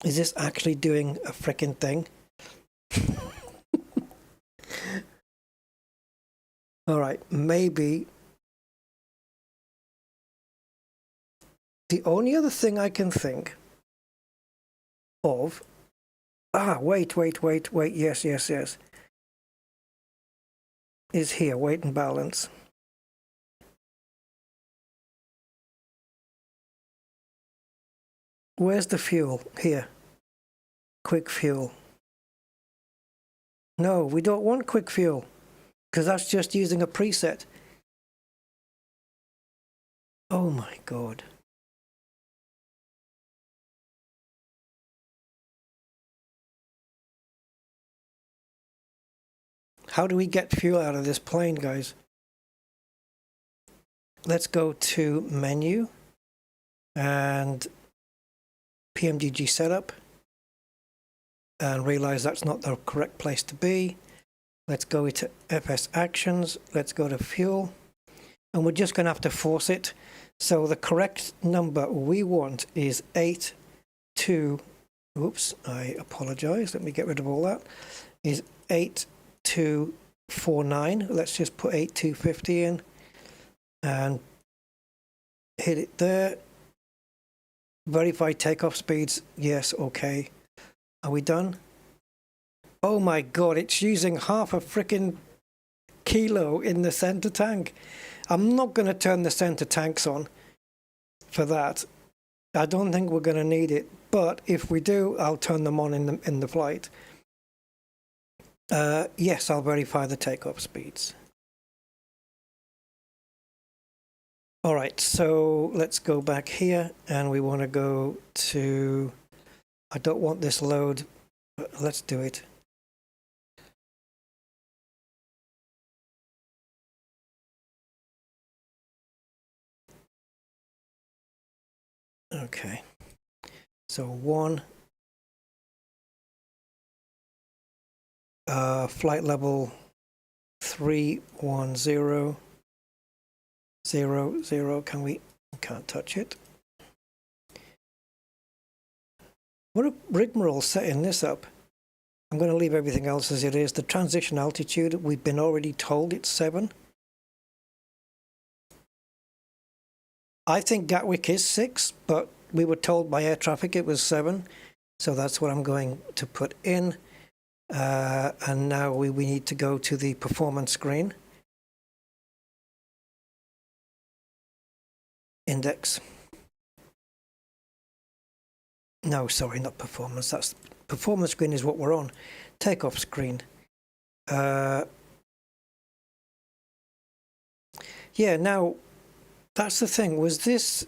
Is this actually doing a frickin' thing? All right, maybe. The only other thing I can think of... wait, yes. Is here, weight and balance. Where's the fuel? Here. Quick fuel. No, we don't want quick fuel, because that's just using a preset. Oh my God. How do we get fuel out of this plane, guys? Let's go to menu and PMDG setup and realize that's not the correct place to be. Let's go to FS actions. Let's go to fuel, and we're just going to have to force it. So the correct number we want is 82. Oops, I apologize. Let me get rid of all that. Is 8249. Let's just put 8250 in and hit it there. Verify takeoff speeds. Yes, okay. Are we done? Oh my God, it's using half a frickin' kilo in the center tank. I'm not going to turn the center tanks on for that. I don't think we're going to need it, but if we do, I'll turn them on in the flight. Yes, I'll verify the takeoff speeds. All right, so let's go back here, and we want to go to, I don't want this load, but let's do it. Okay, so one, flight level 310. 0, we can't touch it. What a rigmarole setting this up. I'm going to leave everything else as it is. The transition altitude, we've been already told it's 7. I think Gatwick is 6, but we were told by air traffic it was 7. So that's what I'm going to put in. And now we need to go to the performance screen. Index. No, sorry, not performance. That's performance screen is what we're on. Takeoff screen. Yeah, now that's the thing. Was this?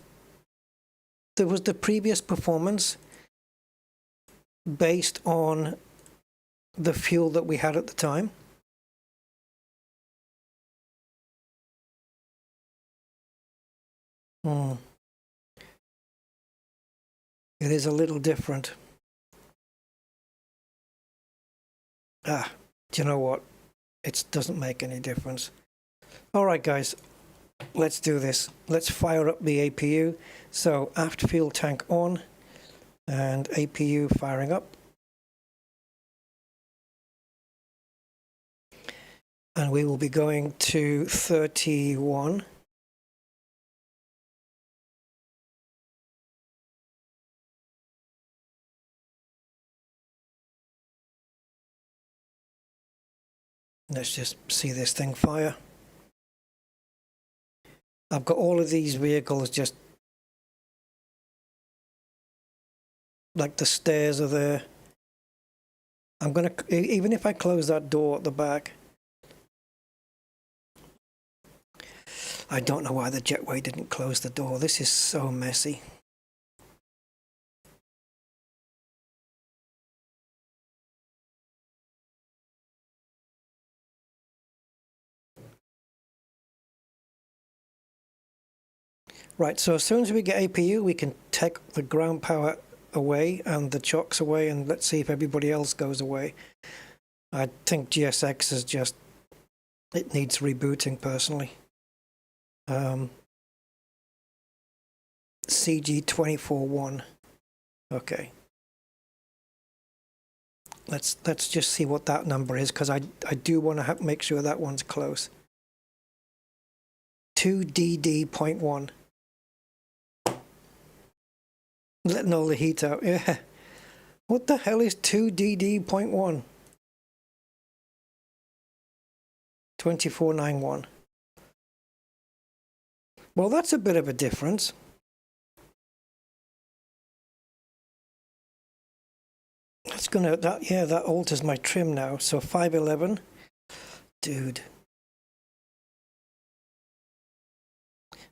There was the previous performance based on the fuel that we had at the time. It is a little different. Do you know what? It doesn't make any difference. All right, guys, let's do this. Let's fire up the APU. So aft fuel tank on and APU firing up. And we will be going to 31. Let's just see this thing fire. I've got all of these vehicles just like the stairs are there. I'm going to, even if I close that door at the back, I don't know why the jetway didn't close the door. This is so messy. Right, so as soon as we get APU, we can take the ground power away and the chocks away, and let's see if everybody else goes away. I think GSX is just, it needs rebooting personally. CG241. Okay. Let's just see what that number is, because I do want to make sure that one's close. 2DD.1. Letting all the heat out. Yeah. What the hell is 2DD.1? 2491. Well, that's a bit of a difference. That's gonna, that alters my trim now. So 511. Dude.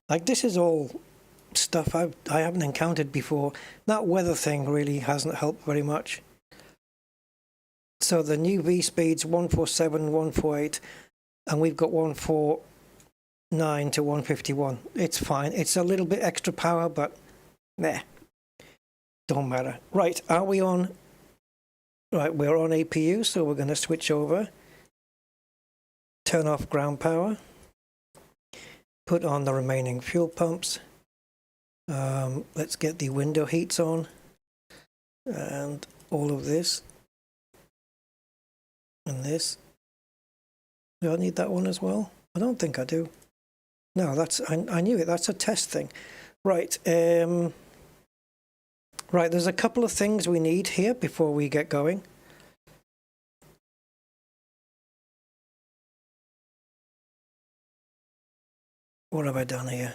Like, this is all stuff I haven't encountered before. That weather thing really hasn't helped very much. So the new V speeds 147, 148, and we've got 149 to 151. It's fine. It's a little bit extra power, but nah, don't matter. Right, are we on? Right, we're on APU, so we're going to switch over. Turn off ground power. Put on the remaining fuel pumps. Let's get the window heats on and all of this and this. Do I need that one as well? I don't think I do. No, that's I knew it. That's a test thing. Right. Right. There's a couple of things we need here before we get going. What have I done here?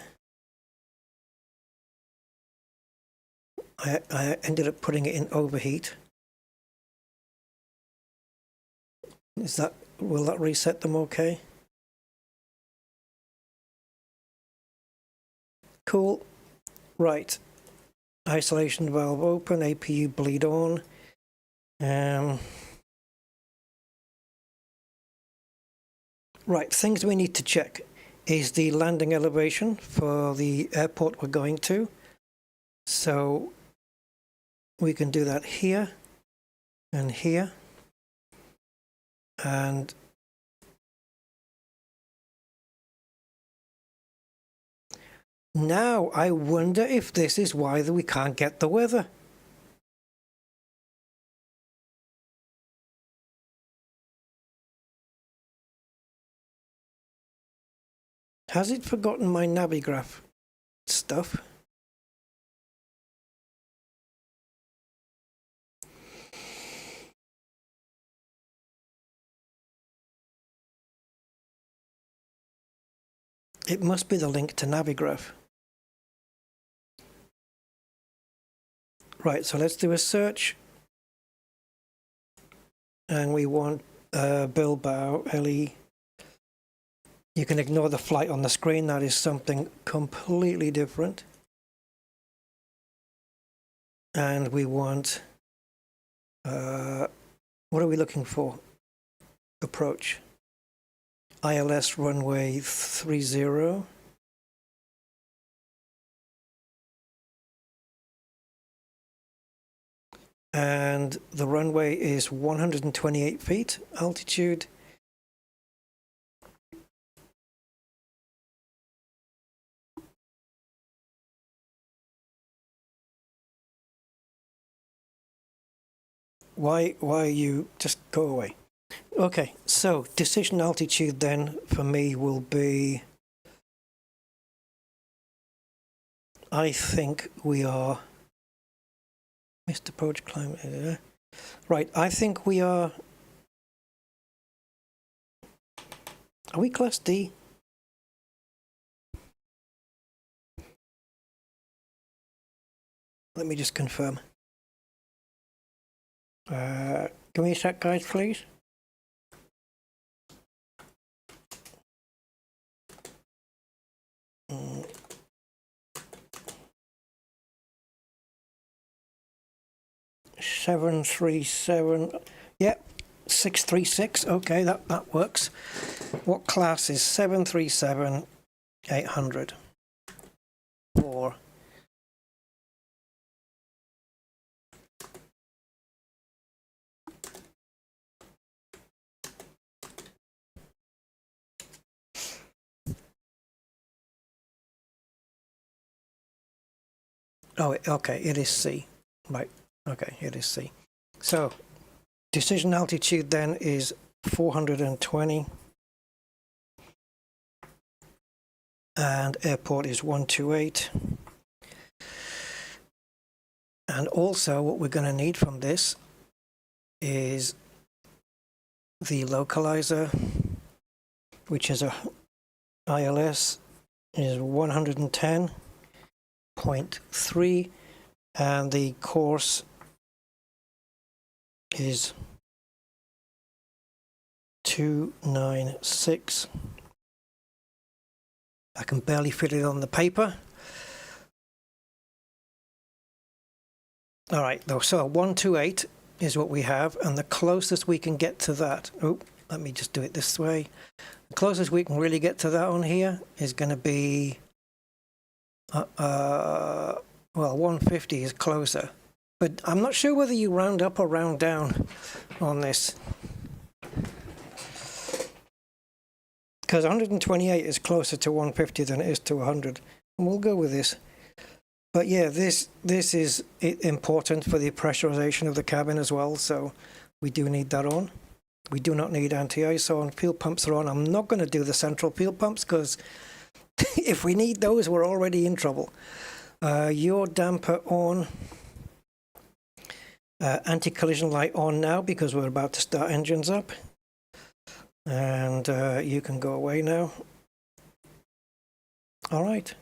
I ended up putting it in overheat. Will that reset them okay? Cool. Right. Isolation valve open, APU bleed on. Right, things we need to check is the landing elevation for the airport we're going to. So we can do that here and here. And now I wonder if this is why we can't get the weather. Has it forgotten my Navigraph stuff? It must be the link to Navigraph. Right, so let's do a search. And we want Bilbao, LE. You can ignore the flight on the screen. That is something completely different. And we want, what are we looking for? Approach. ILS runway 30. And the runway is 128 feet altitude. Why you just go away? Okay, so decision altitude then for me will be, I think we are, missed approach climb, right, I think we are we class D? Let me just confirm. Give me a sec, guys, please. Mm. 737. Yep, 636. Okay, that works. What class is 737 800? 4. Oh, okay, it is C. Right, okay, it is C. So, decision altitude then is 420. And airport is 128. And also what we're going to need from this is the localizer, which is a ILS is 110.3, and the course is 296. I can barely fit it on the paper. All right, though, so 128 is what we have, and the closest we can get to that, let me just do it this way. The closest we can really get to that on here is going to be, well, 150 is closer. But I'm not sure whether you round up or round down on this. Because 128 is closer to 150 than it is to 100. And we'll go with this. But yeah, this is important for the pressurization of the cabin as well. So we do need that on. We do not need anti-ice on. Fuel pumps are on. I'm not going to do the central fuel pumps because if we need those, we're already in trouble. Yaw damper on. Anti-collision light on now because we're about to start engines up. And you can go away now. All right.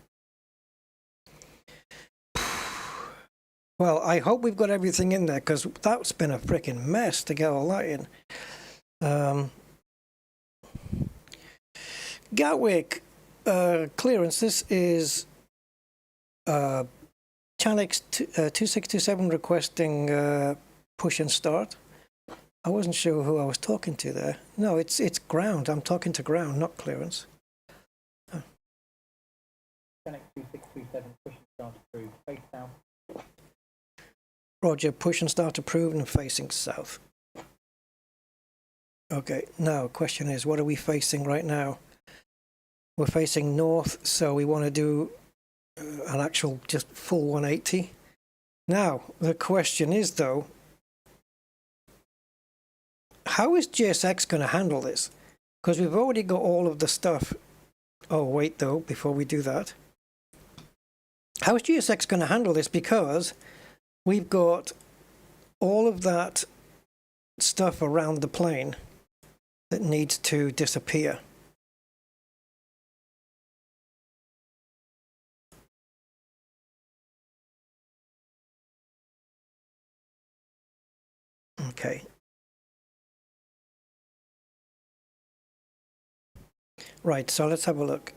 Well, I hope we've got everything in there, because that's been a freaking mess to get all that in. Gatwick clearance. This is Chanix 2627 requesting push and start. I wasn't sure who I was talking to there. No, it's ground. I'm talking to ground, not clearance. Chanix 2627, push and start approved, face south. Roger, push and start approved and facing south. Okay, now question is, what are we facing right now? We're facing north, so we want to do an actual just full 180. Now, the question is though, how is GSX going to handle this? Because we've already got all of the stuff. Oh, wait though, before we do that. How is GSX going to handle this? Because we've got all of that stuff around the plane that needs to disappear. Okay. Right, so let's have a look.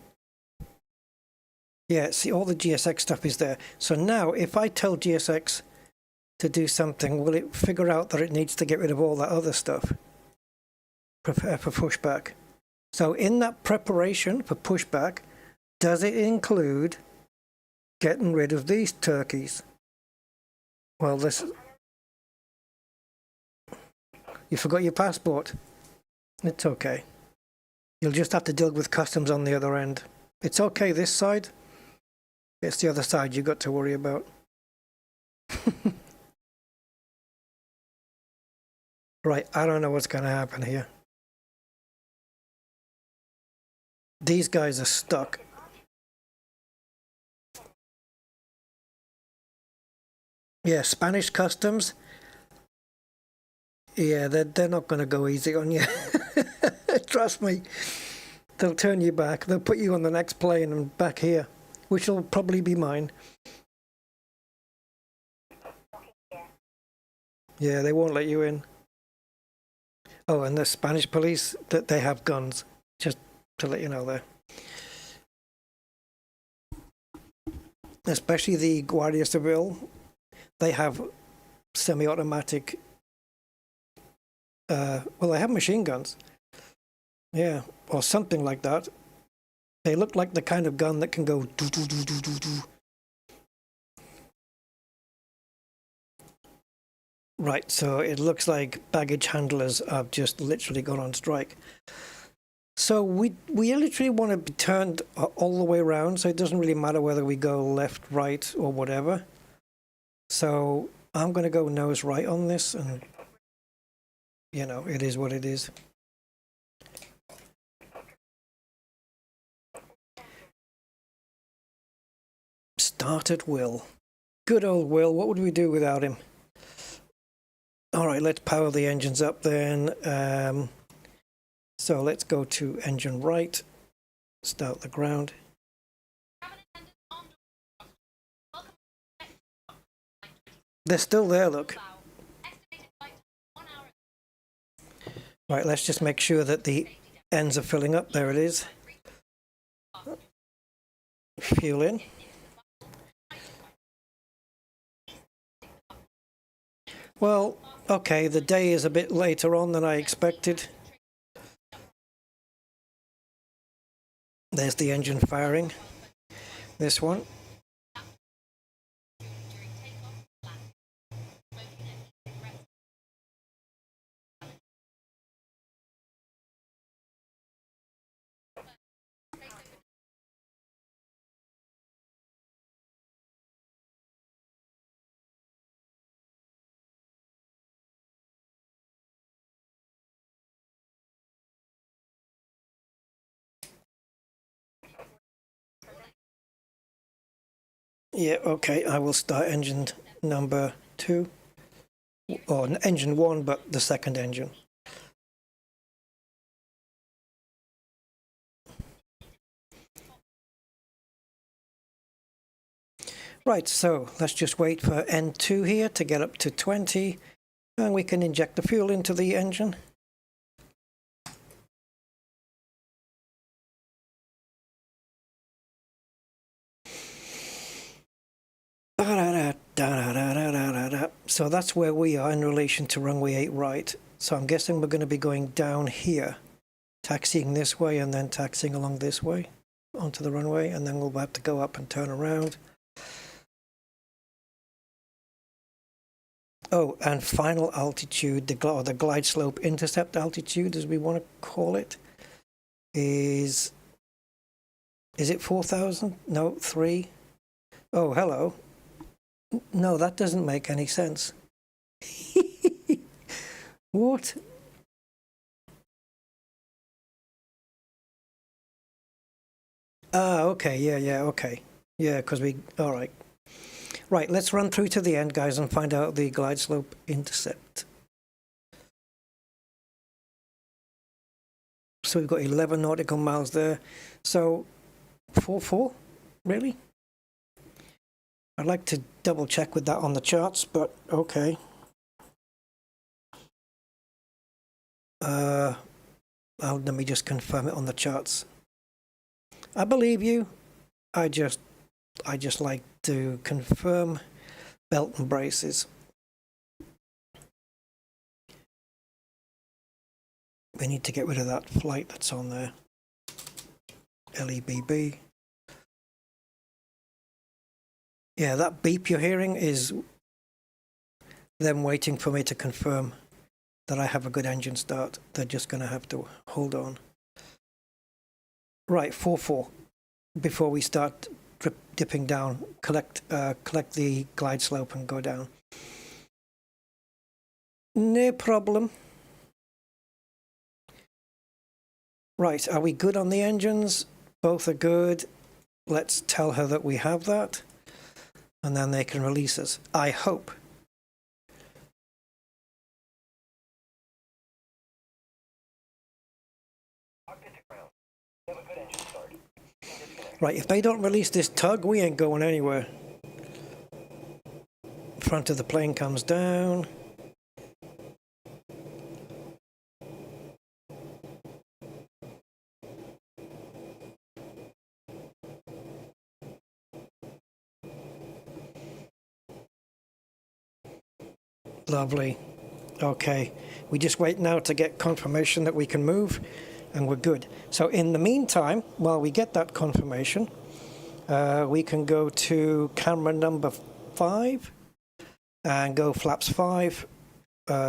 Yeah, see, all the GSX stuff is there. So now, if I tell GSX to do something, will it figure out that it needs to get rid of all that other stuff? Prepare for pushback. So in that preparation for pushback, does it include getting rid of these turkeys? Well, this... You forgot your passport. It's okay. You'll just have to deal with customs on the other end. It's okay this side. It's the other side you've got to worry about. Right, I don't know what's going to happen here. These guys are stuck. Yeah, Spanish customs. Yeah, they're not going to go easy on you. Trust me. They'll turn you back. They'll put you on the next plane and back here, which will probably be mine. Yeah, they won't let you in. Oh, and the Spanish police, that they have guns, just to let you know there. Especially the Guardia Civil, they have semi-automatic, well, they have machine guns. Yeah, or something like that. They look like the kind of gun that can go do do do do do do. Right, so it looks like baggage handlers have just literally gone on strike. So we literally want to be turned all the way around, so it doesn't really matter whether we go left, right, or whatever. So I'm going to go nose right on this, and you know, it is what it is. Start at Will. Good old Will, what would we do without him? All right, let's power the engines up then. So let's go to engine right, start the ground. They're still there, look. Right, let's just make sure that the ends are filling up. There it is. Fuel in. Well, okay, the day is a bit later on than I expected. There's the engine firing. This one. Yeah, okay, I will start engine number 2, or engine 1, but the second engine. Right, so let's just wait for N2 here to get up to 20, and we can inject the fuel into the engine. So that's where we are in relation to runway 8 right. So I'm guessing we're going to be going down here, taxiing this way and then taxiing along this way onto the runway, and then we'll have to go up and turn around. Oh, and final altitude, the glide slope intercept altitude, as we want to call it, is it 4,000? No, 3. Oh, hello. No, that doesn't make any sense. What? Ah, okay, yeah, okay. Yeah, because all right. Right, let's run through to the end, guys, and find out the glide slope intercept. So we've got 11 nautical miles there. So 4.4, really? I'd like to double check with that on the charts, but okay. Let me just confirm it on the charts. I believe you. I just like to confirm belt and braces. We need to get rid of that flight that's on there. LEBB. Yeah, that beep you're hearing is them waiting for me to confirm that I have a good engine start. They're just going to have to hold on. Right, 4.4. Before we start dipping down, collect the glide slope and go down. No problem. Right, are we good on the engines? Both are good. Let's tell her that we have that, and then they can release us. I hope. Right, if they don't release this tug, we ain't going anywhere. Front of the plane comes down. Lovely. Okay, we just wait now to get confirmation that we can move, and we're good. So in the meantime, while we get that confirmation, we can go to camera number 5 and go flaps 5.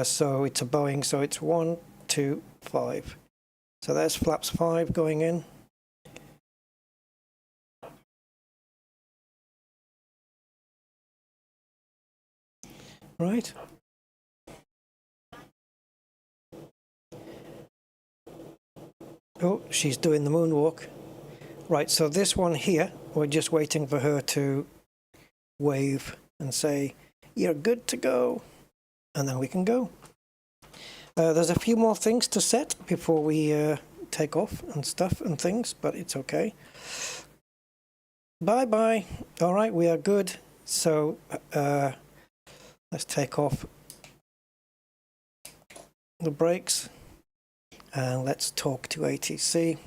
So it's a Boeing, so it's 1, 2, 5. So there's flaps 5 going in. Right. Oh, she's doing the moonwalk. Right, so this one here, we're just waiting for her to wave and say, "You're good to go," and then we can go. There's a few more things to set before we take off and stuff and things, but it's okay. Bye-bye. All right, we are good. So let's take off the brakes. And let's talk to ATC.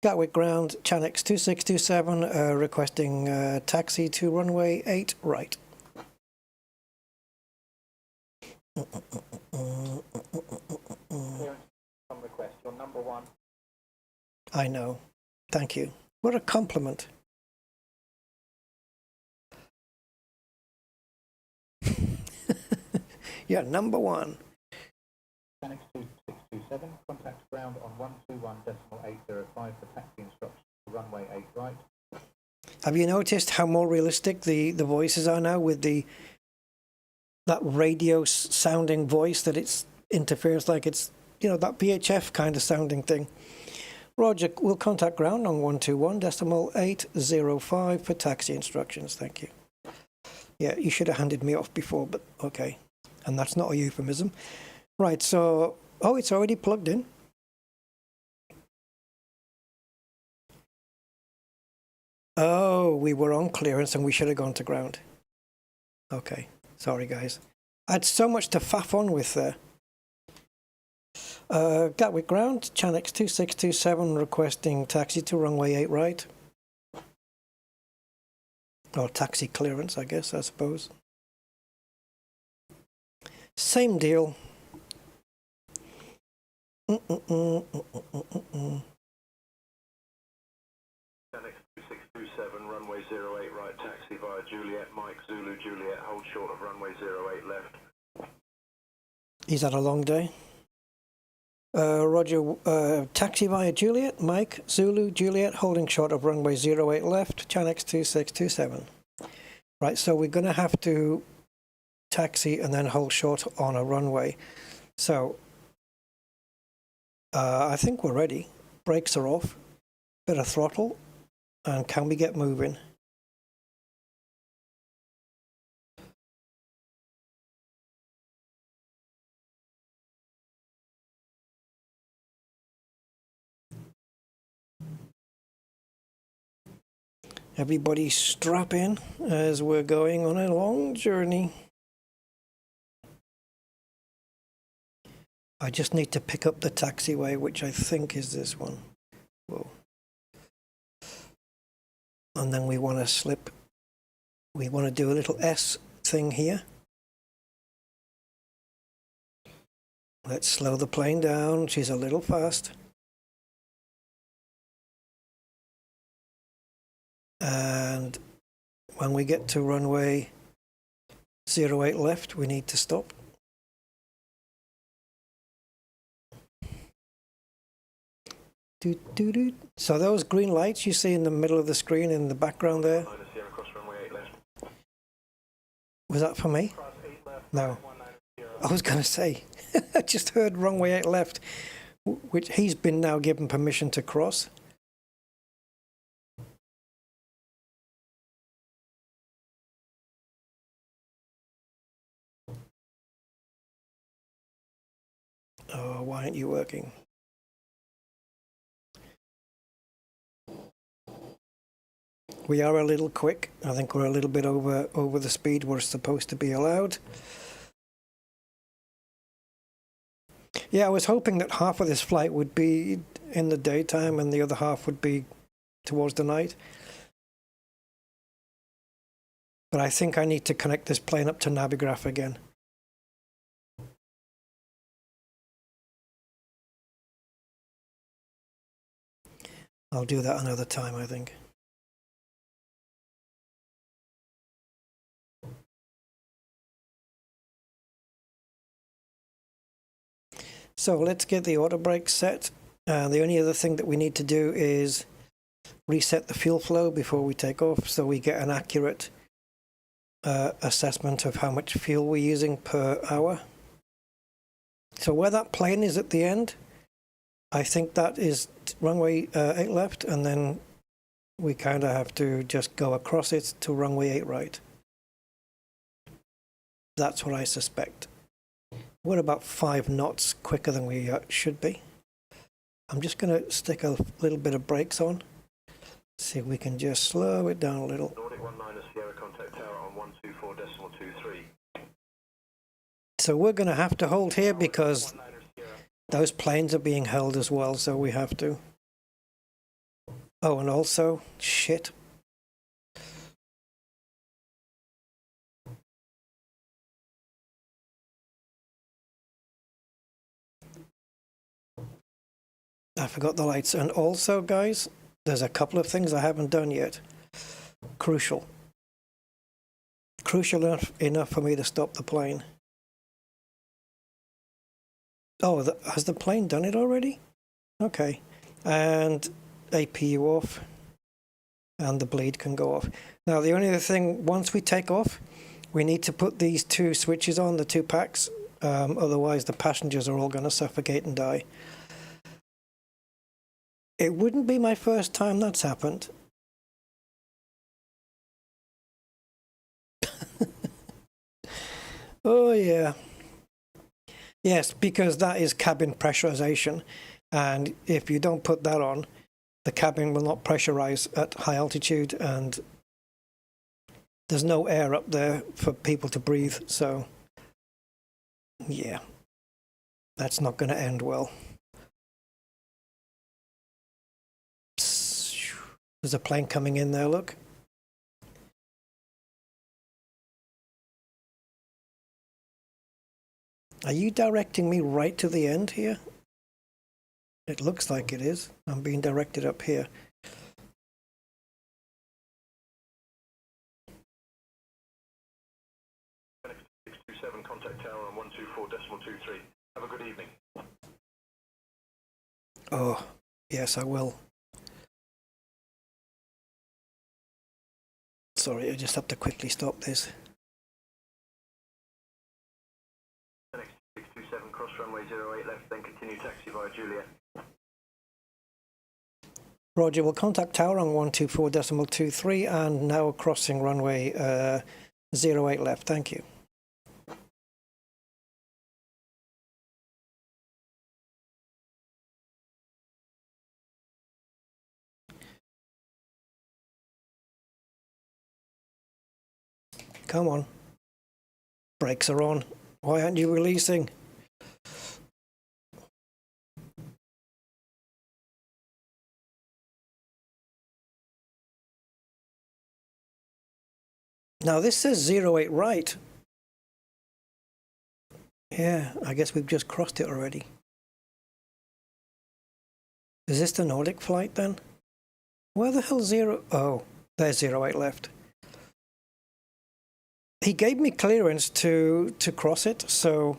Gatwick ground, Chanex 2627, requesting taxi to runway 8 right. On request, you're number 1. I know. Thank you. What a compliment. Yeah, number 1. Chanex 2627, contact ground on 121.805 for taxi instructions to runway 8 right. Have you noticed how more realistic the voices are now with that radio sounding voice, that it interferes like it's, you know, that VHF kind of sounding thing? Roger, we'll contact ground on 121.805 for taxi instructions. Thank you. Yeah, you should have handed me off before, but okay. And that's not a euphemism. Right, so, oh, it's already plugged in. Oh, we were on clearance and we should have gone to ground. Okay, sorry guys. I had so much to faff on with there. Gatwick ground, Chanex 2627 requesting taxi to runway 8 right. Or taxi clearance, I guess, I suppose. Same deal. Chanex 2627, runway 08 right, taxi via Juliet, Mike, Zulu, Juliet, hold short of runway 08 left. He's had a long day. Roger, taxi via Juliet, Mike, Zulu, Juliet, holding short of runway 08 left, Chanex 2627. Right, so we're going to have to taxi and then hold short on a runway. So, I think we're ready. Brakes are off, bit of throttle, and can we get moving? Everybody strap in as we're going on a long journey. I just need to pick up the taxiway, which I think is this one. Whoa. And then we want to slip. We want to do a little S thing here. Let's slow the plane down. She's a little fast. And when we get to runway 08 left, we need to stop. So those green lights you see in the middle of the screen in the background there, was that for me? No. I was going to say, I just heard runway 8 left, which he's been now given permission to cross. Oh, why aren't you working? We are a little quick. I think we're a little bit over the speed we're supposed to be allowed. Yeah, I was hoping that half of this flight would be in the daytime and the other half would be towards the night. But I think I need to connect this plane up to Navigraph again. I'll do that another time, I think. So let's get the auto brake set. The only other thing that we need to do is reset the fuel flow before we take off so we get an accurate assessment of how much fuel we're using per hour. So where that plane is at the end, I think that is runway 8 left, and then we kind of have to just go across it to runway 8 right. That's what I suspect. We're about 5 knots quicker than we should be. I'm just going to stick a little bit of brakes on. See if we can just slow it down a little. Nordic 19 Sierra, contact tower on 124.23. So we're going to have to hold here because those planes are being held as well, so we have to. Oh, and also, shit. I forgot the lights. And also, guys, there's a couple of things I haven't done yet. Crucial. Crucial enough for me to stop the plane. Oh, has the plane done it already? Okay. And APU off. And the bleed can go off. Now, the only other thing, once we take off, we need to put these 2 switches on, the 2 packs. Otherwise, the passengers are all going to suffocate and die. It wouldn't be my first time that's happened. Oh, yeah. Yes, because that is cabin pressurization. And if you don't put that on, the cabin will not pressurize at high altitude, and there's no air up there for people to breathe. So, yeah, that's not going to end well. There's a plane coming in there, look. Are you directing me right to the end here? It looks like it is. I'm being directed up here. Connect 627, contact tower on 124.23. Have a good evening. Oh, yes, I will. Sorry, I just have to quickly stop this. Connect 627, cross runway 08 left, then continue taxi via Juliet. Roger, we'll contact tower on 124.23 and now crossing runway 08 left. Thank you. Come on. Brakes are on. Why aren't you releasing? Now this says 08 right. Yeah, I guess we've just crossed it already. Is this the Nordic flight then? Where the hell zero? Oh, there's 08 left. He gave me clearance to cross it, so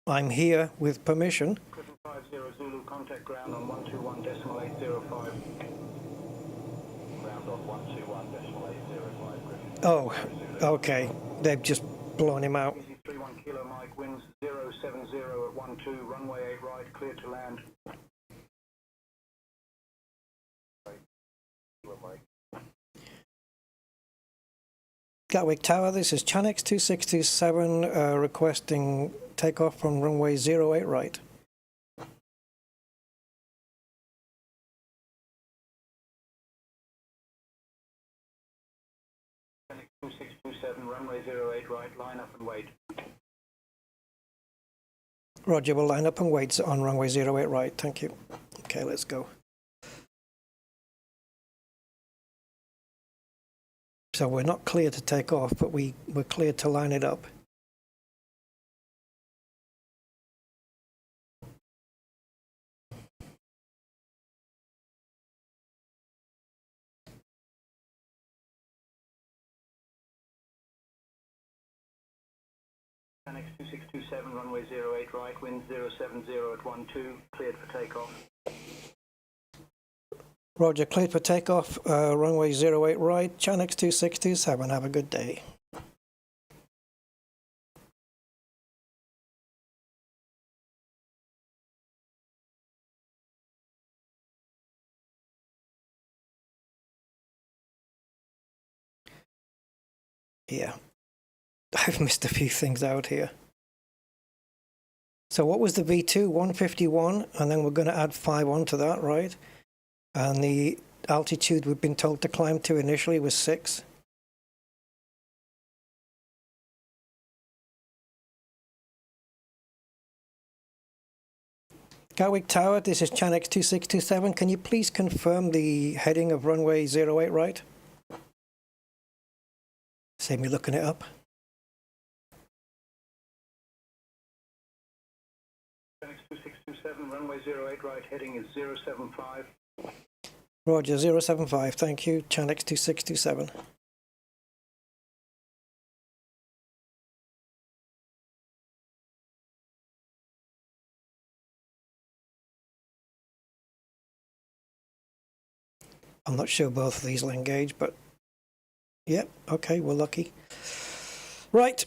I'm here with permission. 50 Zulu, contact ground on 121.805. Ground on 121.805. Oh, okay. They've just blown him out. Easy 31 kilo Mike, winds 070 at 12, runway 8 right, clear to land. Gatwick Tower, this is Chanex 2627 requesting takeoff from runway 08 right. Connect 2627, runway 08 right, line up and wait. Roger, we'll line up and wait on runway 08 right. Thank you. Okay, let's go. So we're not clear to take off, but we're clear to line it up. Annex 2627, runway 08 right, wind 070 at 12, cleared for takeoff. Roger, cleared for takeoff, runway 08 right, Chanex 2627, have a good day. Yeah, I've missed a few things out here. So what was the V2? 151, and then we're going to add 5 onto that, right? And the altitude we've been told to climb to initially was 6. Gatwick Tower, this is Chanex 2627. Can you please confirm the heading of runway 08 right? Save me looking it up. Annex 2627, runway 08 right, heading is 075. Roger, 075, thank you. Chanex 2627. I'm not sure both of these will engage, but yep, okay, we're lucky. Right.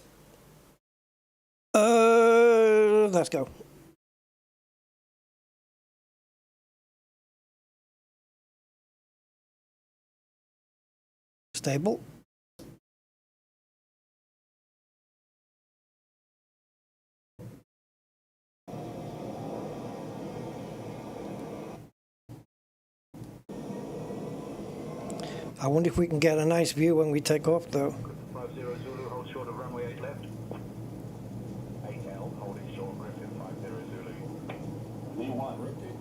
Let's go. Stable. I wonder if we can get a nice view when we take off, though. 50 Zulu, hold short of runway 8 left. 8L, holding short, Griffin 50 Zulu. V1, repeat.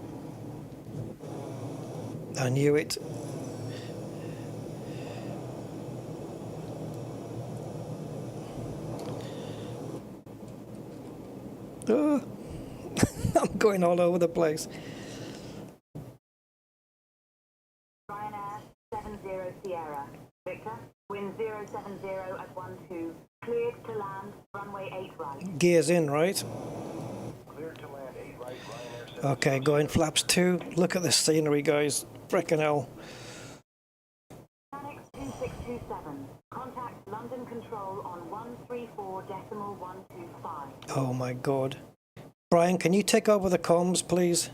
I knew it. Oh. I'm going all over the place. Ryanair 70 Sierra. Victor, wind 070 at 12, cleared to land, runway 8 right. Gears in, right? Cleared to land 8 right, Ryanair 70. Okay, going flaps 2. Look at the scenery, guys. Frickin' hell. Fanatec 2627. Contact London Control on 134.125. Oh my god. Brian, can you take over the comms, please?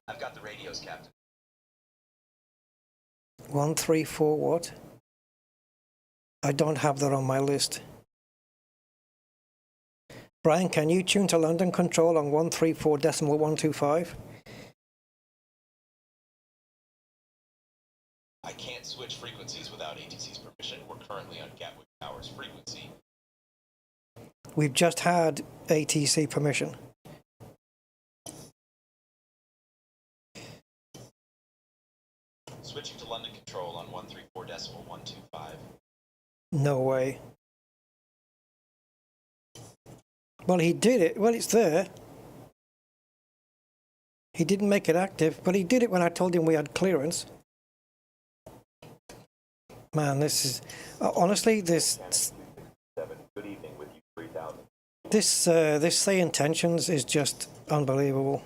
I've got the radios, Captain. 134 what? I don't have that on my list. Brian, can you tune to London Control on 134.125? I can't switch frequencies without ATC's permission. We're currently on Gatwick Tower's frequency. We've just had ATC permission. Switching to London Control on 134.125. No way. Well, he did it. Well, it's there. He didn't make it active, but he did it when I told him we had clearance. Man, this is... honestly, this say intentions is just unbelievable.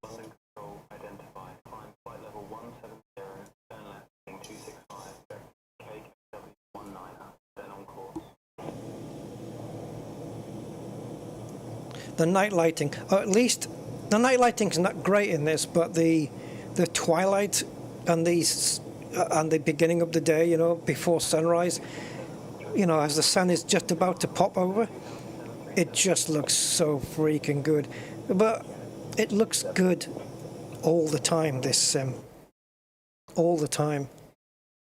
London Control identified. Climb flight level 170, turn left, heading 265, KW19, then on course. The night lighting, or at least the night lighting's not great in this, but the twilight and the beginning of the day, you know, before sunrise, you know, as the sun is just about to pop over, it just looks so freaking good. But it looks good all the time, this sim. All the time.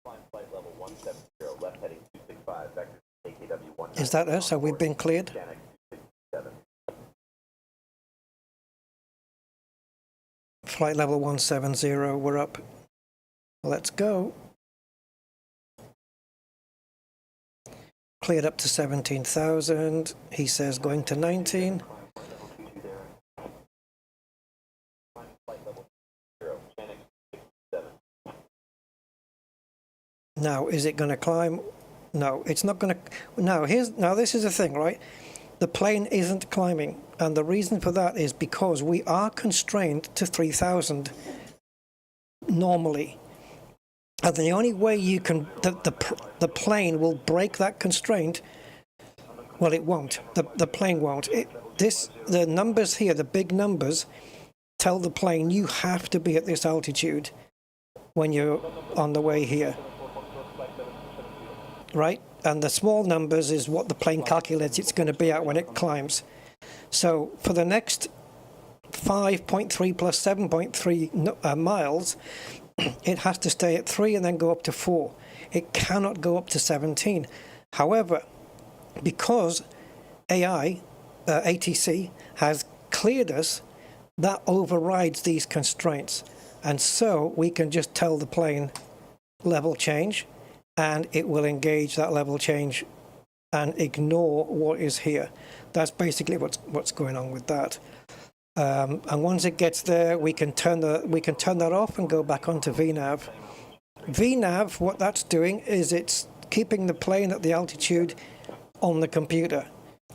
Flight level 170, left heading 265, vector KW19. Is that us? Have we been cleared? Flight level 170, we're up. Let's go. Cleared up to 17,000. He says going to 19. Now, is it going to climb? No, it's not going to. Now, this is the thing, right? The plane isn't climbing, and the reason for that is because we are constrained to 3,000 normally. And the only way you can, the plane will break that constraint. Well, it won't. The plane won't. The numbers here, the big numbers, tell the plane you have to be at this altitude when you're on the way here, right? And the small numbers is what the plane calculates it's going to be at when it climbs. So for the next 5.3 plus 7.3 miles, it has to stay at 3 and then go up to 4. It cannot go up to 17. However, because ATC has cleared us, that overrides these constraints. And so we can just tell the plane level change, and it will engage that level change and ignore what is here. That's basically what's going on with that. And once it gets there, we can turn that off and go back onto VNAV. VNAV, what that's doing is it's keeping the plane at the altitude on the computer.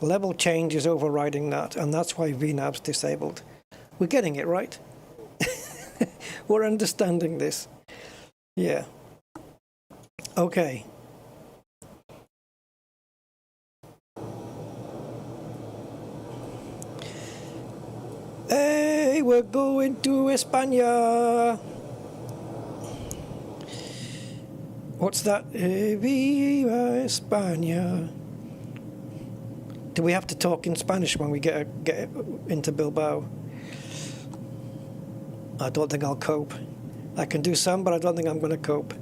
Level change is overriding that, and that's why VNAV's disabled. We're getting it right. We're understanding this. Yeah. Okay. Hey, we're going to España. What's that? Viva España. Do we have to talk in Spanish when we get into Bilbao? I don't think I'll cope. I can do some, but I don't think I'm going to cope.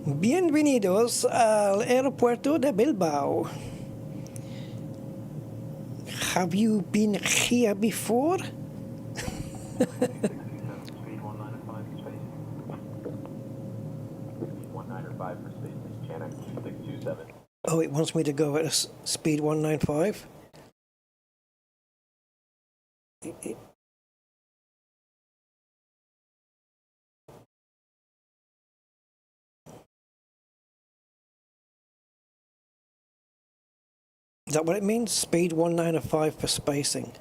Bienvenidos al aeropuerto de Bilbao. Have you been here before? Speed 1905 for space. 1905 for space, Channel 627. Oh, it wants me to go at a speed 195. Is that what it means? Speed 195 for spacing.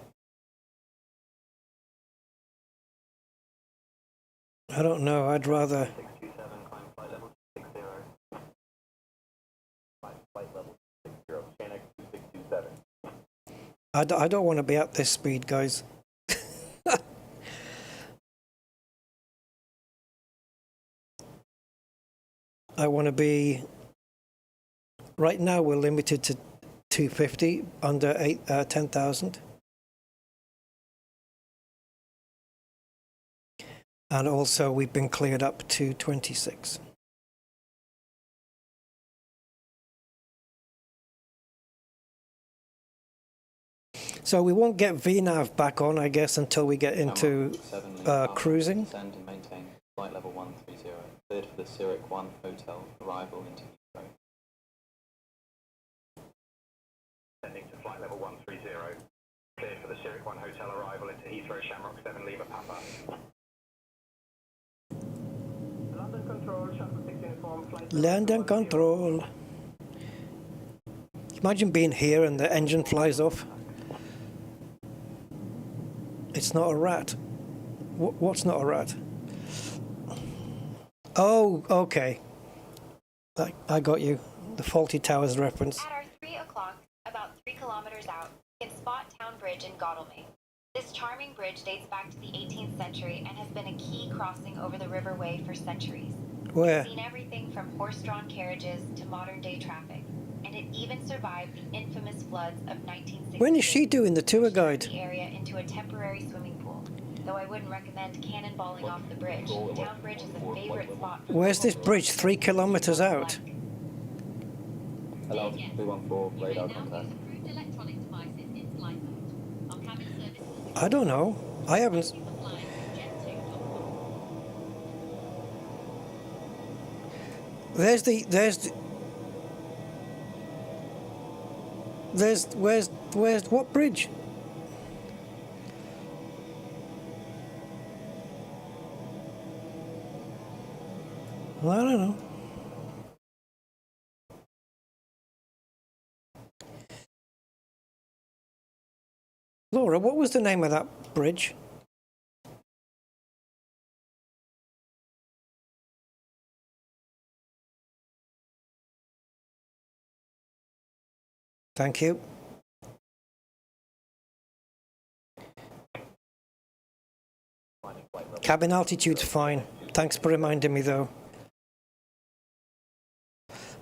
I don't know. I'd rather. 627, climb flight level 60. Flight level 60, Channel 627. I don't want to be at this speed, guys. I want to be. Right now, we're limited to 250 under 10,000. And also, we've been cleared up to 26. So we won't get VNAV back on, I guess, until we get into cruising. Descend and maintain flight level 130. Cleared for the Zurich 1 hotel arrival into Heathrow. Descending to flight level 130. Cleared for the Zurich 1 hotel arrival into Heathrow, Shamrock 7 Lima Papa. London Control, Shuttle 6 inform, flight London Control. Imagine being here and the engine flies off. It's not a rat. What's not a rat? Oh, okay. I got you. The Faulty Towers reference. At our 3 o'clock, about 3 kilometers out, we can spot Town Bridge in Godalming. This charming bridge dates back to the 18th century and has been a key crossing over the riverway for centuries. Where? It's seen everything from horse-drawn carriages to modern-day traffic, and it even survived the infamous floods of 1960. When is she doing the tour guide? The area into a temporary swimming pool. Though I wouldn't recommend cannonballing off the bridge. Town Bridge is a favorite spot. Where's this bridge? 3 kilometers out. Hello, 314, radar contact. Improved electronic devices in flight mode. Our cabin service is I don't know. I haven't. flying Where's what bridge? Well, I don't know. Laura, what was the name of that bridge? Thank you. Cabin altitude's fine. Thanks for reminding me, though.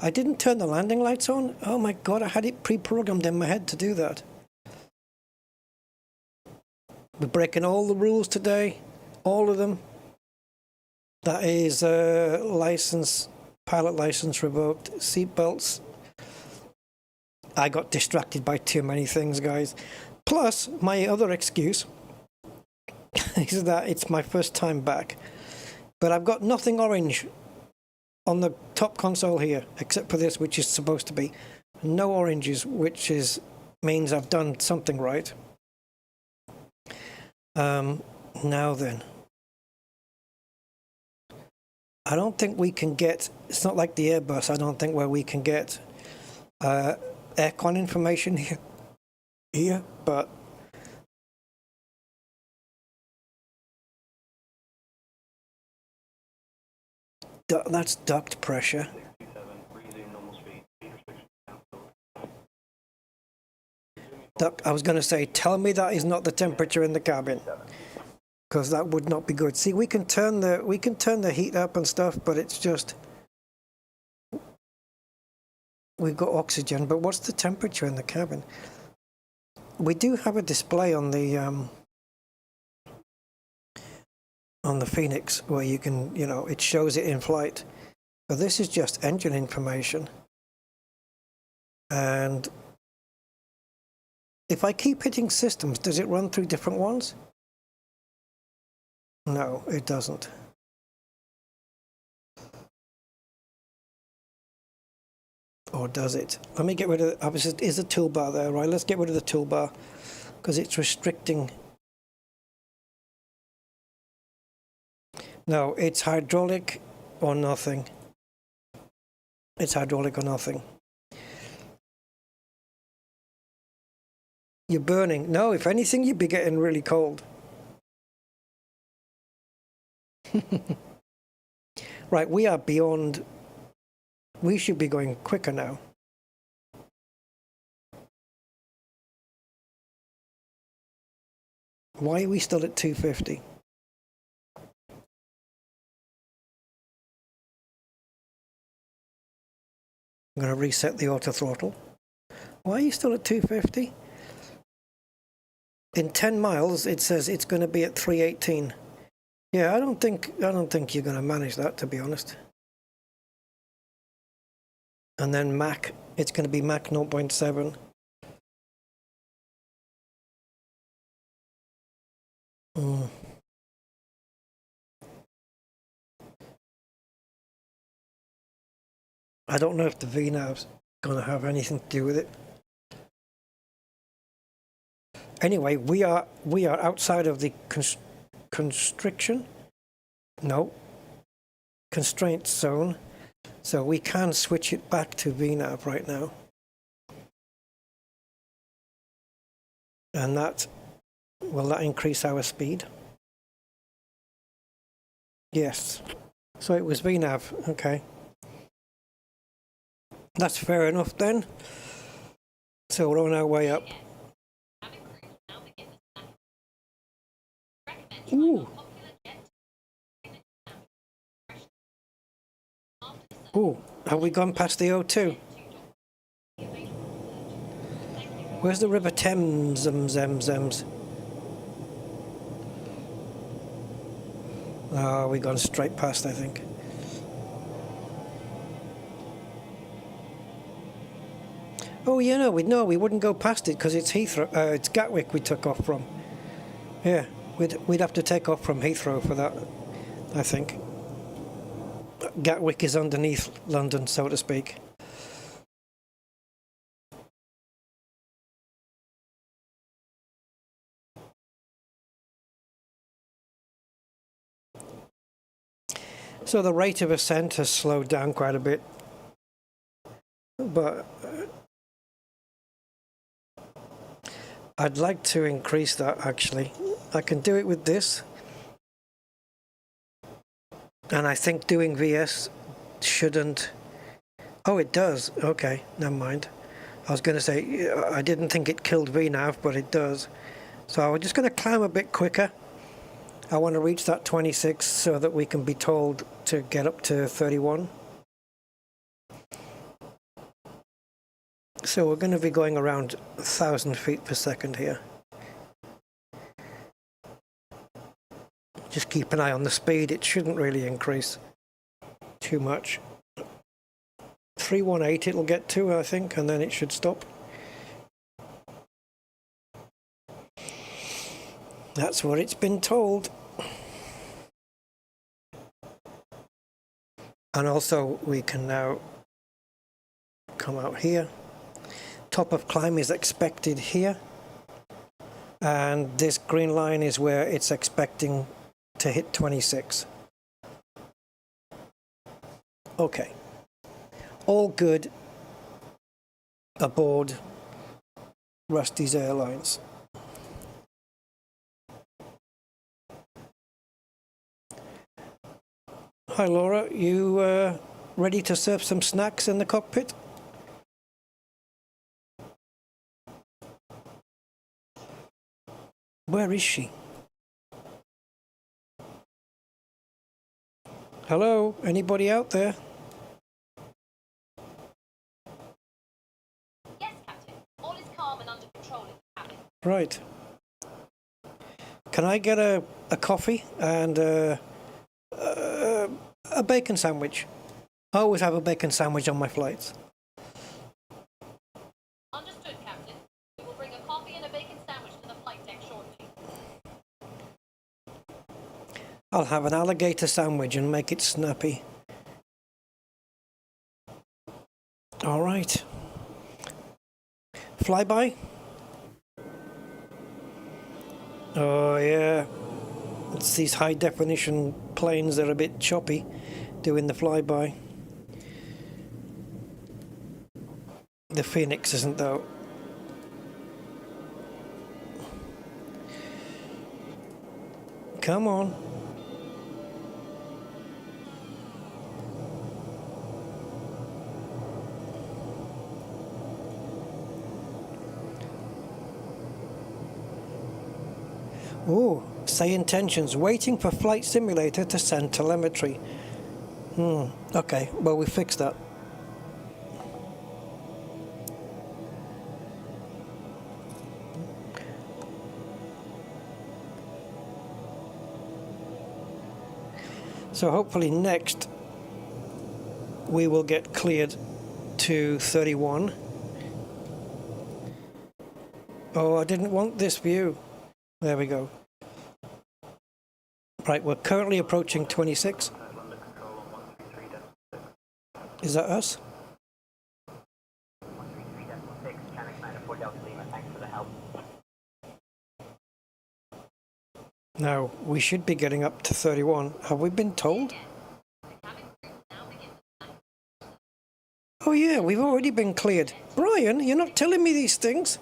I didn't turn the landing lights on. Oh my god, I had it pre-programmed in my head to do that. We're breaking all the rules today. All of them. That is license, pilot license revoked, seatbelts. I got distracted by too many things, guys. Plus, my other excuse is that it's my first time back. But I've got nothing orange on the top console here, except for this, which is supposed to be. No oranges, which means I've done something right. Now then. I don't think we can get, it's not like the Airbus, I don't think, where we can get aircon information here, but that's duct pressure. 627, resume normal speed, speed restriction cancelled. I was going to say, tell me that is not the temperature in the cabin, because that would not be good. See, we can turn the heat up and stuff, but it's just we've got oxygen, but what's the temperature in the cabin? We do have a display on the Phoenix where you can, you know, it shows it in flight. But this is just engine information. And if I keep hitting systems, does it run through different ones? No, it doesn't. Or does it? Let me get rid of, obviously, is a toolbar there, right? Let's get rid of the toolbar because it's restricting. No, it's hydraulic or nothing. It's hydraulic or nothing. You're burning. No, if anything, you'd be getting really cold. Right, we are beyond. We should be going quicker now. Why are we still at 250? I'm going to reset the auto throttle. Why are you still at 250? In 10 miles, it says it's going to be at 318. Yeah, I don't think you're going to manage that, to be honest. And then Mach, it's going to be Mach 0.7. I don't know if the VNav's going to have anything to do with it. Anyway, we are outside of the constriction. No. Constraint zone. So we can switch it back to VNav right now. And that, will that increase our speed? Yes. So it was VNav, okay. That's fair enough then. So we're on our way up. Ooh. Ooh, have we gone past the O2? Where's the River Thames? Oh, we've gone straight past, I think. Oh, yeah, no, we wouldn't go past it because it's Heathrow. It's Gatwick we took off from. Yeah, we'd have to take off from Heathrow for that, I think. Gatwick is underneath London, so to speak. So the rate of ascent has slowed down quite a bit, but I'd like to increase that actually. I can do it with this. And I think doing VS shouldn't... Oh, it does. Okay, never mind. I was going to say, I didn't think it killed VNav, but it does. So we're just going to climb a bit quicker. I want to reach that 26 so that we can be told to get up to 31. So we're going to be going around 1,000 feet per second here. Just keep an eye on the speed. It shouldn't really increase too much. 318 it'll get to, I think, and then it should stop. That's what it's been told. And also we can now come out here. Top of climb is expected here. And this green line is where it's expecting to hit 26. Okay. All good aboard Rusty's Airlines. Hi Laura, you ready to serve some snacks in the cockpit? Where is she? Hello, anybody out there? Right. Can I get a coffee and a bacon sandwich? I always have a bacon sandwich on my flights. Understood, Captain. We will bring a coffee and a bacon sandwich to the flight deck shortly. I'll have an alligator sandwich and make it snappy. All right. Flyby? Oh yeah, it's these high definition planes that are a bit choppy doing the flyby. The Phoenix isn't though. Come on. Oh, say intentions. Waiting for flight simulator to send telemetry. Okay, well we fixed that. So hopefully next we will get cleared to 31. Oh, I didn't want this view. There we go. Right, we're currently approaching 26. Is that us? 133.6, Channel 94 Delta Lima, thanks for the help. Now, we should be getting up to 31. Have we been told? Oh yeah, we've already been cleared. Brian, you're not telling me these things.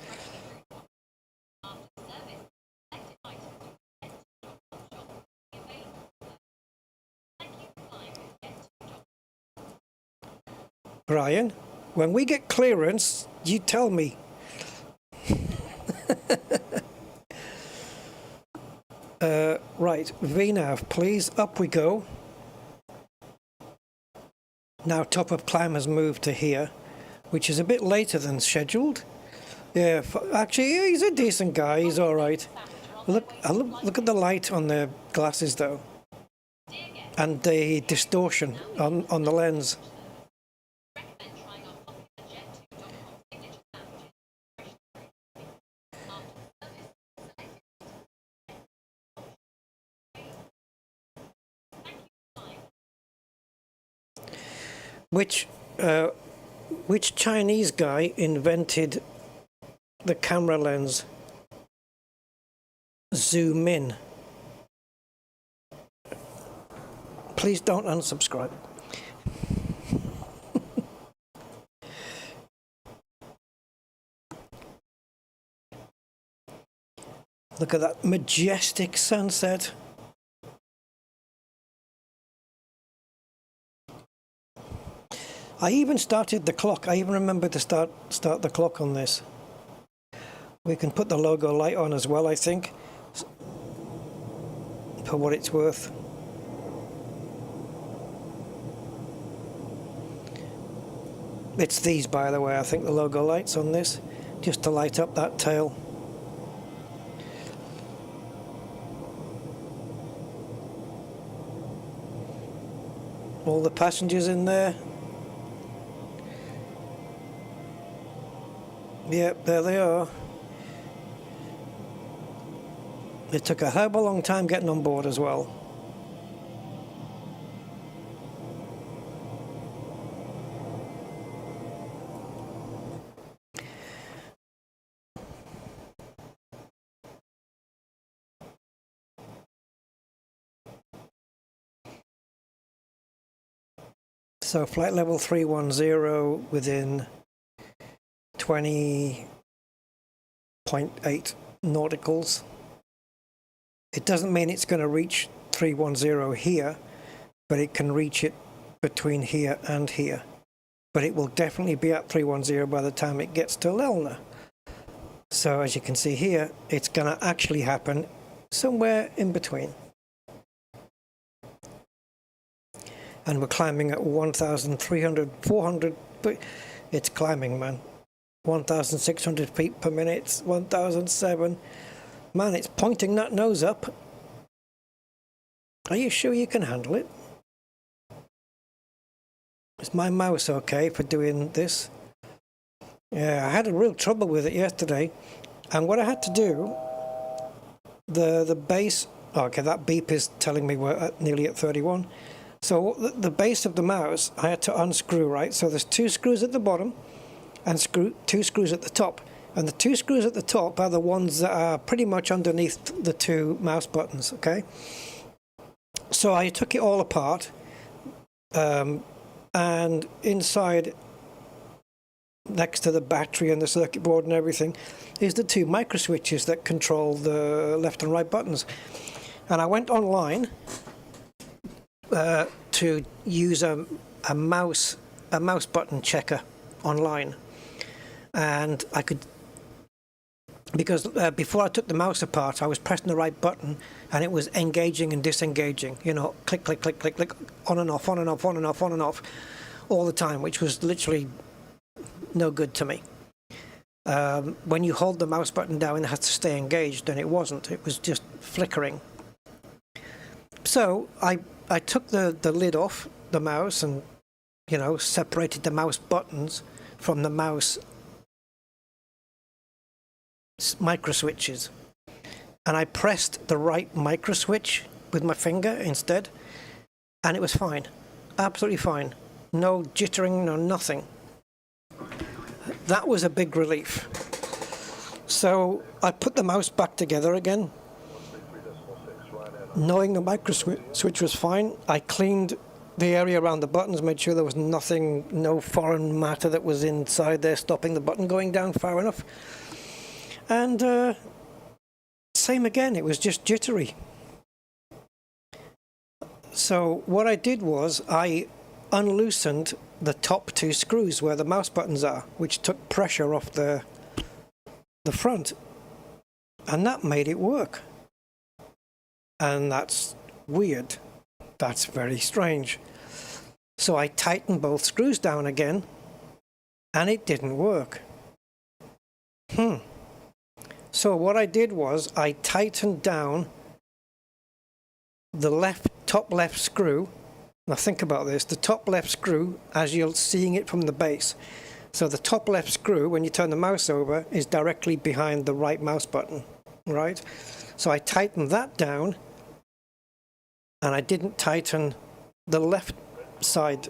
Brian, when we get clearance, you tell me. Right, VNAV, please, up we go. Now top of climb has moved to here, which is a bit later than scheduled. Yeah, actually, he's a decent guy, he's alright. Look at the light on the glasses though. And the distortion on the lens. Which Chinese guy invented the camera lens? Zoom in. Please don't unsubscribe. Look at that majestic sunset. I even started the clock. I even remember to start the clock on this. We can put the logo light on as well, I think, for what it's worth. It's these, by the way, I think the logo lights on this, just to light up that tail. All the passengers in there. Yep, there they are. It took a hell of a long time getting on board as well. So flight level 310 within 20.8 nauticals. It doesn't mean it's going to reach 310 here, but it can reach it between here and here. But it will definitely be at 310 by the time it gets to Lelna. So as you can see here, it's going to actually happen somewhere in between. And we're climbing at 1,300, 400, but it's climbing, man. 1,600 feet per minute, 1,007. Man, it's pointing that nose up. Are you sure you can handle it? Is my mouse okay for doing this? Yeah, I had a real trouble with it yesterday. And what I had to do, the base, okay, that beep is telling me we're nearly at 31. So the base of the mouse, I had to unscrew, right? So there's 2 screws at the bottom and 2 screws at the top. And the 2 screws at the top are the ones that are pretty much underneath the 2 mouse buttons, okay? So I took it all apart, and inside, next to the battery and the circuit board and everything, is the 2 micro switches that control the left and right buttons. And I went online to use a mouse button checker online, and I could, because before I took the mouse apart, I was pressing the right button and it was engaging and disengaging, you know, click, click, click, click, click, on and off, on and off, on and off, on and off, all the time, which was literally no good to me. When you hold the mouse button down, it has to stay engaged, and it wasn't. It was just flickering. So I took the lid off the mouse and, you know, separated the mouse buttons from the mouse micro switches, and I pressed the right micro switch with my finger instead, and it was fine, absolutely fine, no jittering, no nothing. That was a big relief. So I put the mouse back together again, knowing the micro switch was fine. I cleaned the area around the buttons, made sure there was nothing, no foreign matter that was inside there stopping the button going down far enough. And same again, it was just jittery. So what I did was I unloosened the top 2 screws where the mouse buttons are, which took pressure off the front, and that made it work. And that's weird. That's very strange. So I tightened both screws down again, and it didn't work. So what I did was I tightened down the top left screw. Now think about this, the top left screw, as you're seeing it from the base. So the top left screw, when you turn the mouse over, is directly behind the right mouse button, right? So I tightened that down, and I didn't tighten the left side,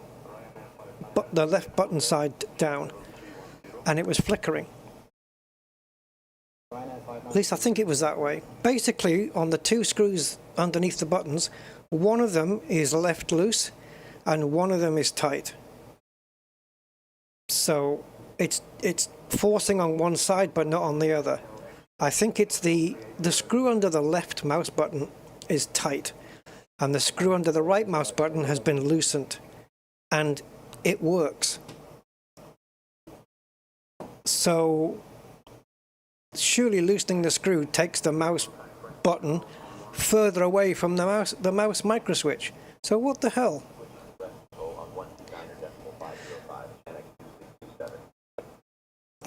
but the left button side down, and it was flickering. At least I think it was that way. Basically, on the 2 screws underneath the buttons, one of them is left loose and one of them is tight. So it's forcing on one side but not on the other. I think it's the screw under the left mouse button is tight, and the screw under the right mouse button has been loosened, and it works. So surely loosening the screw takes the mouse button further away from the mouse micro switch. So what the hell?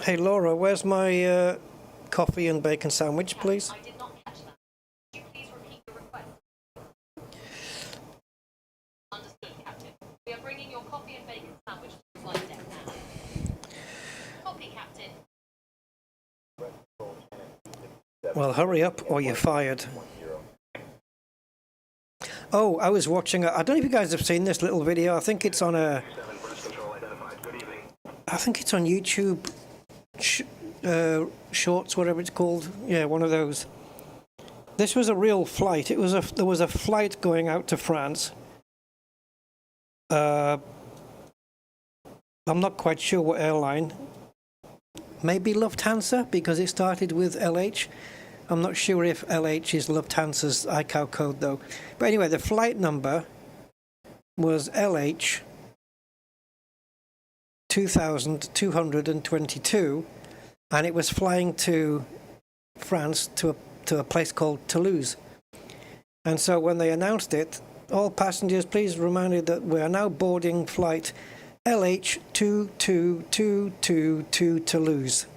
Hey Laura, where's my coffee and bacon sandwich, please? I did not catch that. Could you please repeat your request? Understood, Captain. We are bringing your coffee and bacon sandwich to the flight deck now. Copy, Captain. Well, hurry up or you're fired. Oh, I was watching, I don't know if you guys have seen this little video. I think it's on YouTube Shorts, whatever it's called. Yeah, one of those. This was a real flight. There was a flight going out to France. I'm not quite sure what airline. Maybe Lufthansa, because it started with LH. I'm not sure if LH is Lufthansa's ICAO code, though. But anyway, the flight number was LH 2222, and it was flying to France to a place called Toulouse. And so when they announced it, all passengers, please reminded that we are now boarding flight LH22222 Toulouse.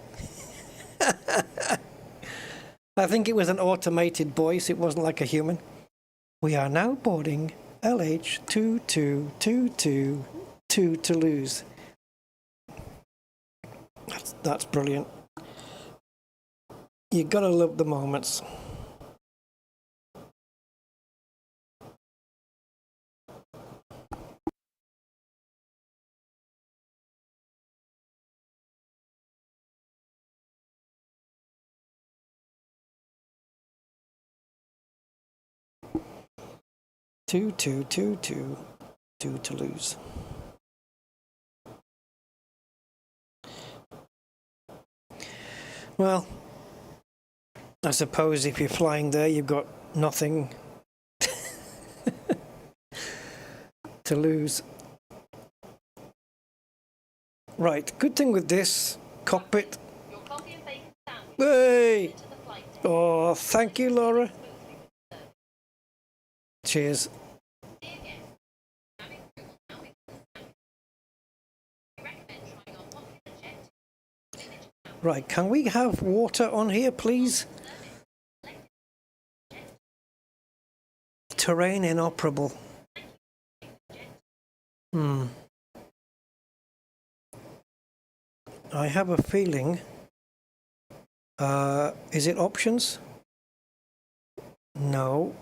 I think it was an automated voice, it wasn't like a human. We are now boarding LH2222 Toulouse. That's brilliant. You gotta love the moments. Two to lose. Well, I suppose if you're flying there, you've got nothing to lose. Right, good thing with this cockpit. Your coffee and bacon sandwich. Hey! To the flight deck. Oh, thank you, Laura. Cheers. Dear guests, having food will now be we recommend trying our popular jet signature sandwich. Right, can we have water on here, please? Terrain inoperable. I have a feeling. Is it options? No.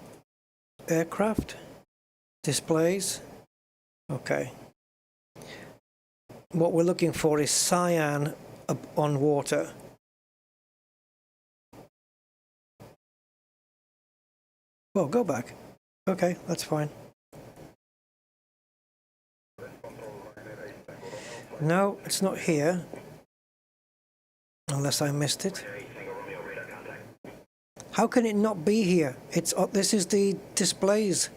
Aircraft? Displays? Okay. What we're looking for is cyan on water. Well, go back. Okay, that's fine. No, it's not here. Unless I missed it. How can it not be here? It's this is the displays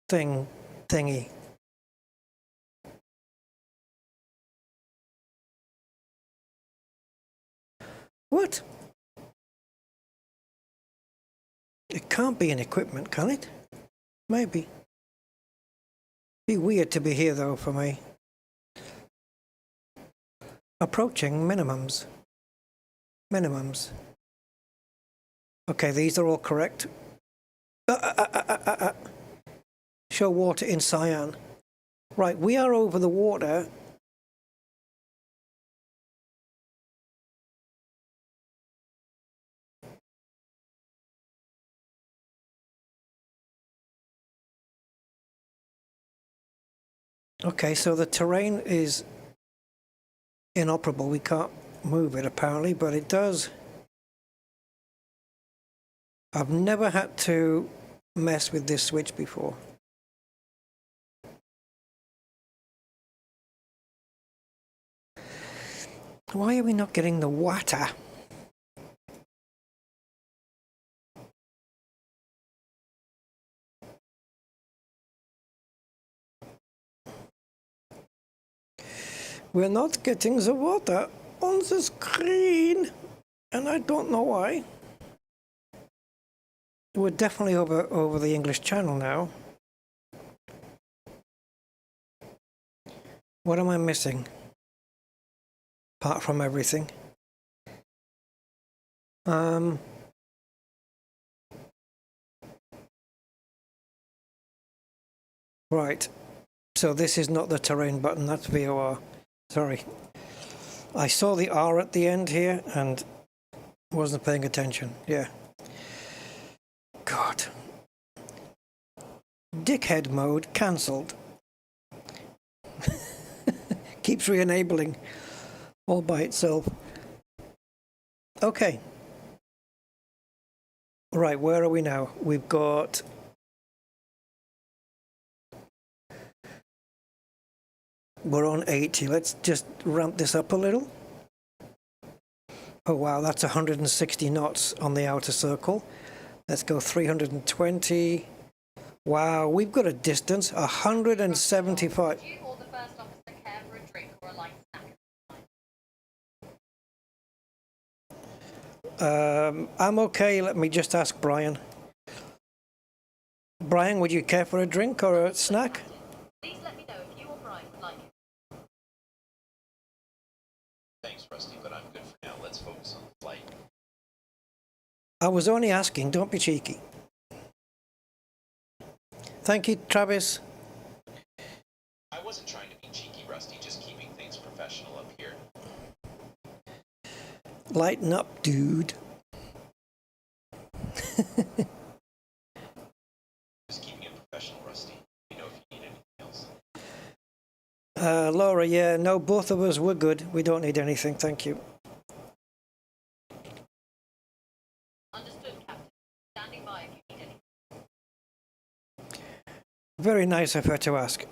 thingy. What? It can't be in equipment, can it? Maybe. Be weird to be here though for me. Approaching minimums. Minimums. Okay, these are all correct. Show water in cyan. Right, we are over the water. Okay, so the terrain is inoperable. We can't move it apparently, but it does. I've never had to mess with this switch before. Why are we not getting the water? We're not getting the water on the screen, and I don't know why. We're definitely over the English channel now. What am I missing? Apart from everything. Right. So this is not the terrain button, that's VOR. Sorry. I saw the R at the end here and wasn't paying attention. Yeah. God. Dickhead mode cancelled. Keeps re-enabling all by itself. Okay. Right, where are we now? We've got... We're on 80. Let's just ramp this up a little. Oh wow, that's 160 knots on the outer circle. Let's go 320. Wow, we've got a distance, 175. Do you or the first officer care for a drink or a light snack? I'm okay, let me just ask Brian. Brian, would you care for a drink or a snack? Please let me know if you or Brian would like rusty, but I'm good for now. Let's focus on the flight. I was only asking, don't be cheeky. Thank you, Travis. I wasn't trying to be cheeky, Rusty, just keeping things professional up here. Lighten up, dude. Just keeping it professional, Rusty. You know if you need anything else. Laura, yeah, no, both of us were good. We don't need anything, thank you. Understood, Captain. Standing by if you need anything. Very nice of her to ask.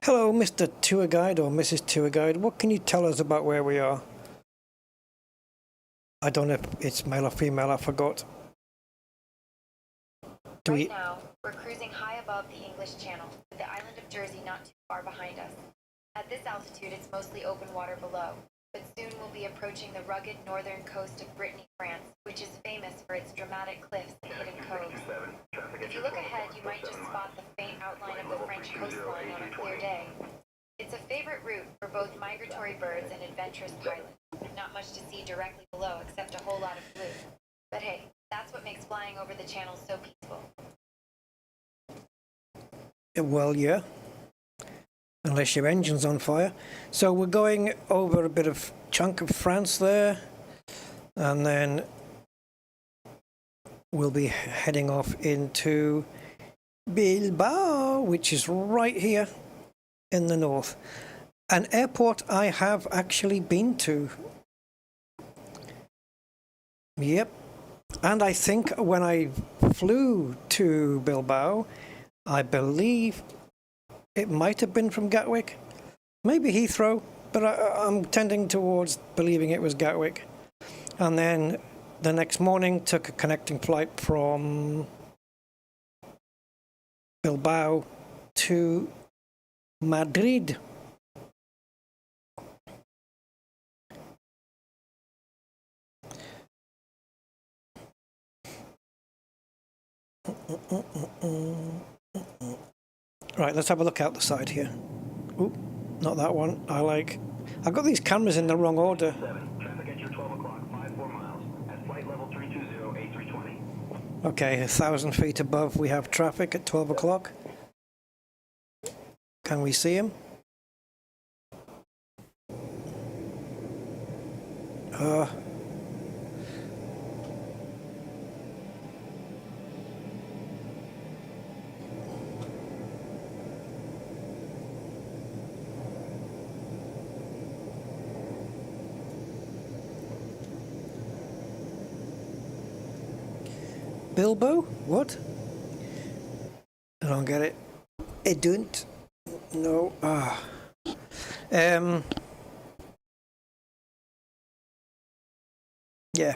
Hello, Mr. Tour Guide or Mrs. Tour Guide. What can you tell us about where we are? I don't know if it's male or female, I forgot. Right now, we're cruising high above the English Channel, with the island of Jersey not too far behind us. At this altitude, it's mostly open water below, but soon we'll be approaching the rugged northern coast of Brittany, France, which is famous for its dramatic cliffs and hidden coves. If you look ahead, you might just spot the faint outline of the French coastline on a clear day. It's a favorite route for both migratory birds and adventurous pilots. Not much to see directly below except a whole lot of blue. But hey, that's what makes flying over the channel so peaceful. Well, yeah. Unless your engine's on fire. So we're going over a bit of chunk of France there. And then we'll be heading off into Bilbao, which is right here in the north. An airport I have actually been to. Yep. And I think when I flew to Bilbao, I believe it might have been from Gatwick. Maybe Heathrow, but I'm tending towards believing it was Gatwick. And then the next morning took a connecting flight from Bilbao to Madrid. Right, let's have a look out the side here. Ooh, not that one. I've got these cameras in the wrong order. Traffic at your 12 o'clock, 54 miles. At flight level 320, A320. Okay, 1,000 feet above we have traffic at 12 o'clock. Can we see him? Bilbo? What? I don't get it. I don't. No. Yeah.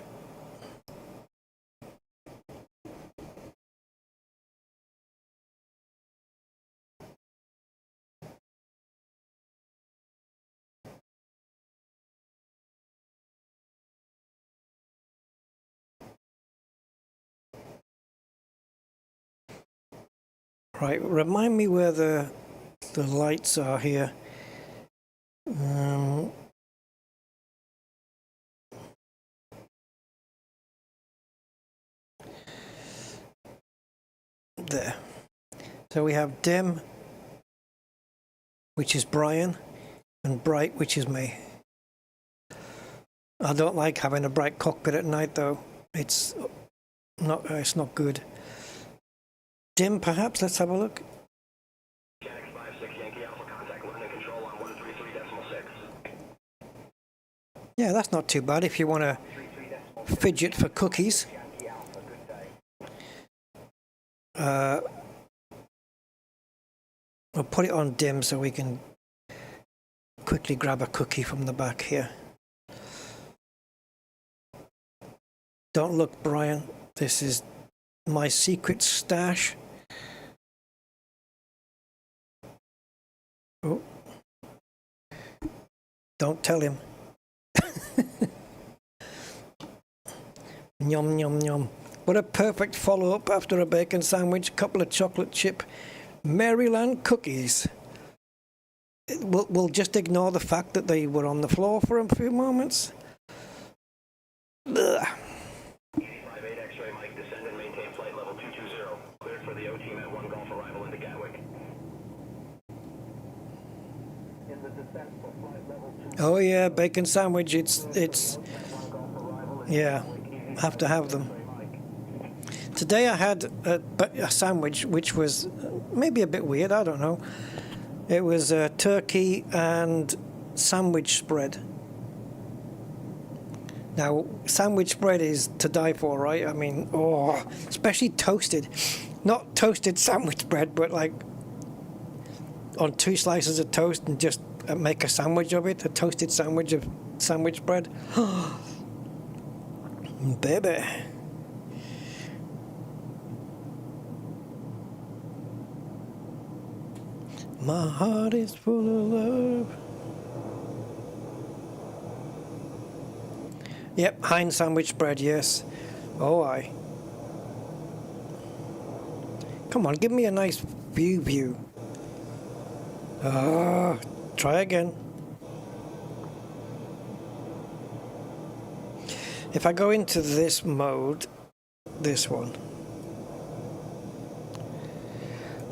Right, remind me where the lights are here. There. So we have dim, which is Brian, and bright, which is me. I don't like having a bright cockpit at night, though. It's not good. Dim, perhaps. Let's have a look. Yeah, that's not too bad if you want to fidget for cookies. We'll put it on dim so we can quickly grab a cookie from the back here. Don't look, Brian. This is my secret stash. Oh. Don't tell him. Yum, yum, yum. What a perfect follow-up after a bacon sandwich, couple of chocolate chip Maryland cookies. We'll just ignore the fact that they were on the floor for a few moments. Ugh. 58 X-ray Mike, descend and maintain flight level 220. Cleared for the O team at 1 Golf arrival into Gatwick. In the descent for flight level 220. Oh yeah, bacon sandwich. It's yeah, have to have them. Today I had a sandwich which was maybe a bit weird. I don't know. It was turkey and sandwich spread. Now, sandwich spread is to die for, right? I mean, oh, especially toasted. Not toasted sandwich bread, but like on 2 slices of toast and just make a sandwich of it, a toasted sandwich of sandwich bread. Baby. My heart is full of love. Yep, Heinz sandwich bread, yes. Oh, aye. Come on, give me a nice view. Try again. If I go into this mode, this one,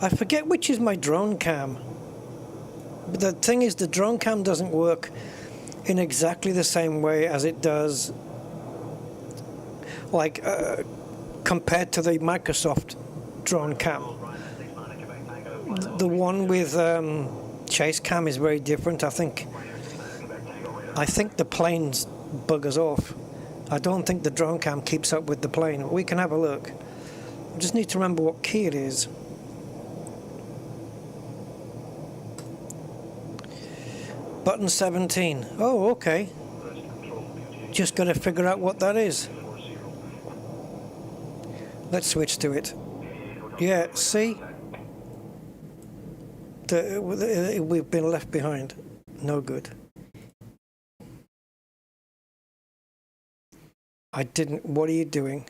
I forget which is my drone cam. But the thing is, the drone cam doesn't work in exactly the same way as it does, like, compared to the Microsoft drone cam. The one with Chase Cam is very different. I think the plane's buggers off. I don't think the drone cam keeps up with the plane. We can have a look. I just need to remember what key it is. Button 17. Oh, okay. Just got to figure out what that is. Let's switch to it. Yeah, see? We've been left behind. No good. I didn't. What are you doing?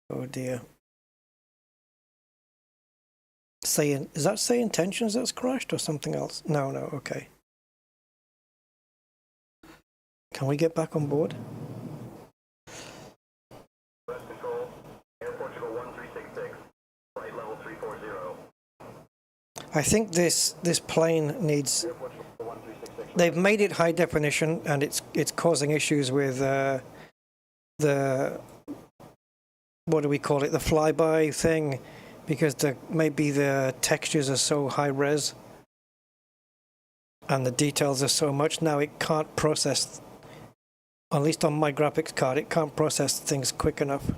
Oh dear. Is that say intentions that's crashed or something else? No, okay. Can we get back on board? West Control, Air Portugal 1366, flight level 340. I think this plane needs. Air Portugal 1366. They've made it high definition, and it's causing issues with the, what do we call it, the flyby thing, because maybe the textures are so high res and the details are so much now it can't process, at least on my graphics card, it can't process things quick enough.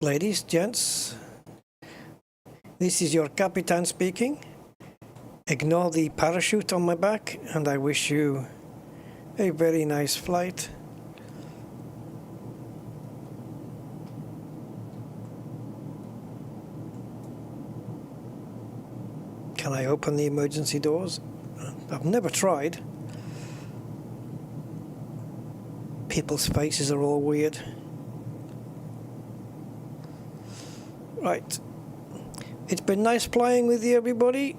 Ladies, gents, this is your Capitan speaking. Ignore the parachute on my back, and I wish you a very nice flight. Can I open the emergency doors? I've never tried. People's faces are all weird. Right. It's been nice flying with you, everybody.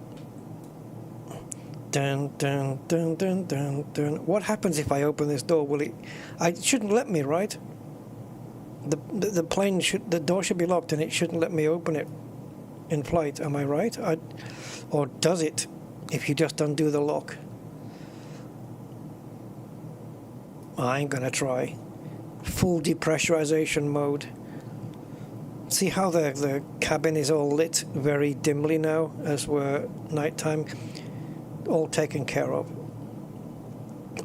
Dun, dun, dun, dun, dun, dun. What happens if I open this door? Will it? It shouldn't let me, right? The plane should, the door should be locked, and it shouldn't let me open it in flight. Am I right? Or does it? If you just undo the lock. I ain't gonna try. Full depressurization mode. See how the cabin is all lit very dimly now as we're nighttime? All taken care of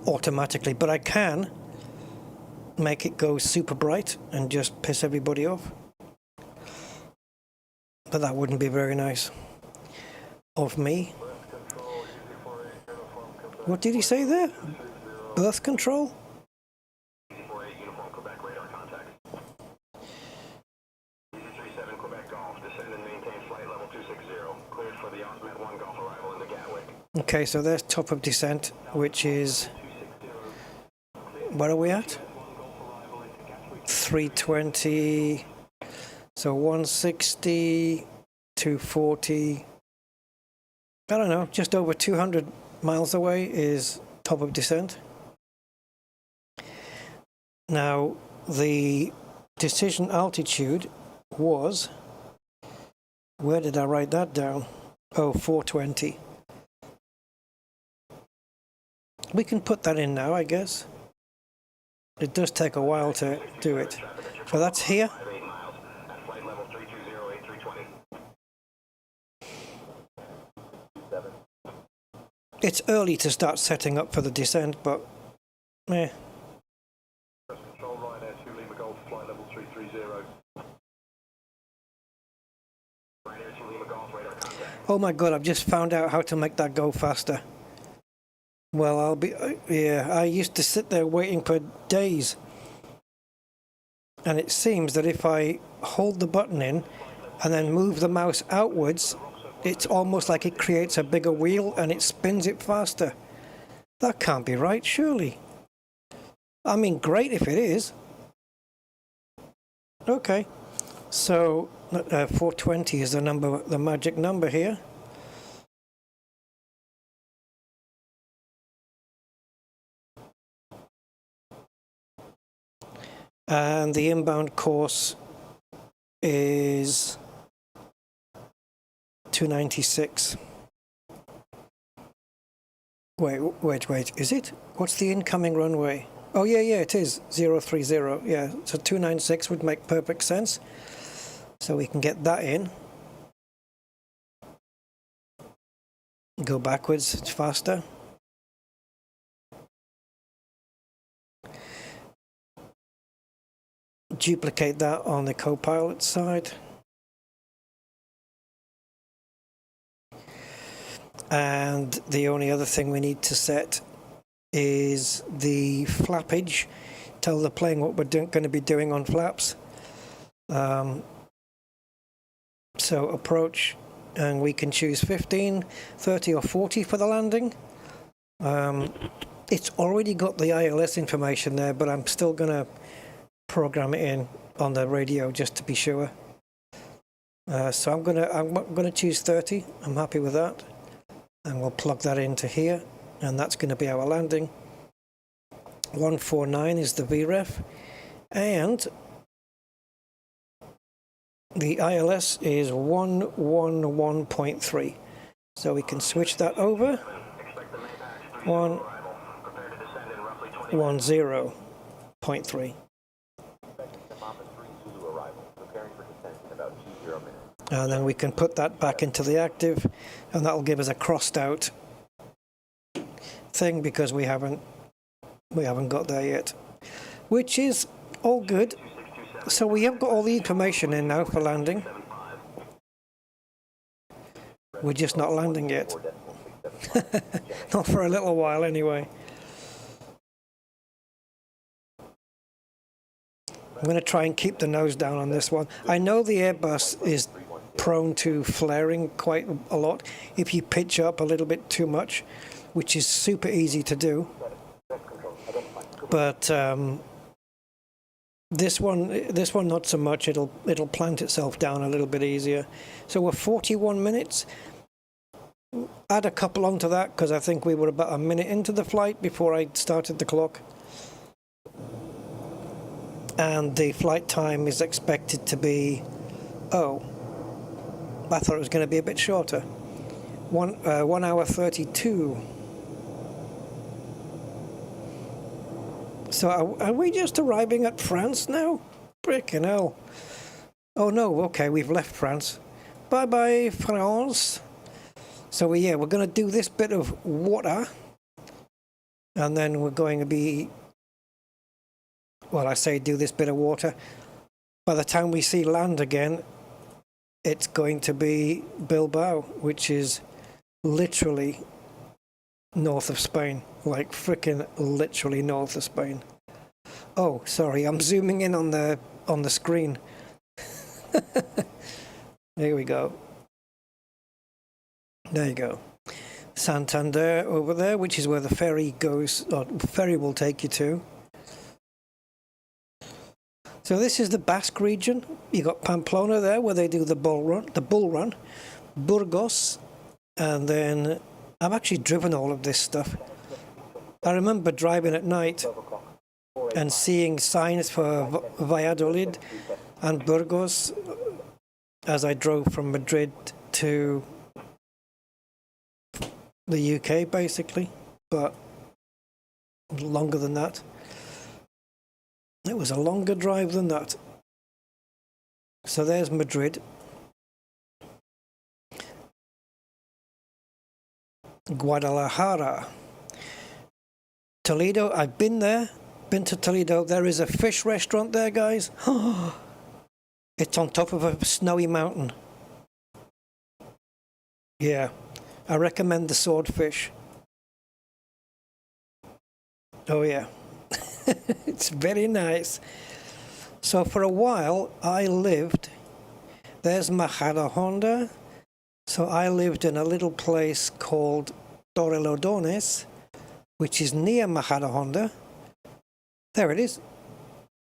automatically, but I can make it go super bright and just piss everybody off. But that wouldn't be very nice of me. What did he say there? Birth control? Okay, so there's top of descent, which is Where are we at? 320. So 160, 240. I don't know, just over 200 miles away is top of descent. Now, the decision altitude was, where did I write that down? Oh, 420. We can put that in now, I guess. It does take a while to do it. So that's here. It's early to start setting up for the descent, but eh. Control Ryanair 2 Lima Golf, flight level 330. Ryanair 2 Lima Golf, radar contact. Oh my god, I've just found out how to make that go faster. Well, I'll be... yeah, I used to sit there waiting for days. And it seems that if I hold the button in and then move the mouse outwards, it's almost like it creates a bigger wheel and it spins it faster. That can't be right, surely. I mean, great if it is. Okay, so 420 is the number, the magic number here. And the inbound course is 296. Wait, is it? What's the incoming runway? Oh yeah, it is 030. Yeah, so 296 would make perfect sense. So we can get that in. Go backwards, it's faster. Duplicate that on the co-pilot side. And the only other thing we need to set is the flappage. Tell the plane what we're going to be doing on flaps. So approach, and we can choose 15, 30 or 40 for the landing. It's already got the ILS information there, but I'm still going to program it in on the radio just to be sure. So I'm gonna choose 30. I'm happy with that, and we'll plug that into here, and that's going to be our landing. 149 is the VREF, and the ILS is 111.3. So we can switch that over. 110.3. And then we can put that back into the active, and that'll give us a crossed out thing because we haven't got there yet, which is all good. So we have got all the information in now for landing. We're just not landing yet. Not for a little while anyway. I'm going to try and keep the nose down on this one. I know the Airbus is prone to flaring quite a lot if you pitch up a little bit too much, which is super easy to do. But this one not so much. It'll plant itself down a little bit easier. So we're 41 minutes. Add a couple onto that because I think we were about a minute into the flight before I started the clock. And the flight time is expected to be, I thought it was going to be a bit shorter. 1 hour 32. So are we just arriving at France now? Frickin' hell. Oh no, okay, we've left France. Bye-bye, France. So we're going to do this bit of water. And then we're going to be... Well, I say do this bit of water. By the time we see land again, it's going to be Bilbao, which is literally north of Spain. Like frickin' literally north of Spain. Oh, sorry, I'm zooming in on the screen. There we go. There you go. Santander over there, which is where the ferry goes, or ferry will take you to. So this is the Basque region. You got Pamplona there, where they do the bull run, Burgos, and then I've actually driven all of this stuff. I remember driving at night and seeing signs for Valladolid and Burgos as I drove from Madrid to the UK, basically, but longer than that. It was a longer drive than that. So there's Madrid. Guadalajara. Toledo, I've been there. Been to Toledo. There is a fish restaurant there, guys. It's on top of a snowy mountain. Yeah, I recommend the swordfish. Oh yeah. It's very nice. So for a while I lived, there's Majadahonda. So I lived in a little place called Torrelodones, which is near Majadahonda. There it is.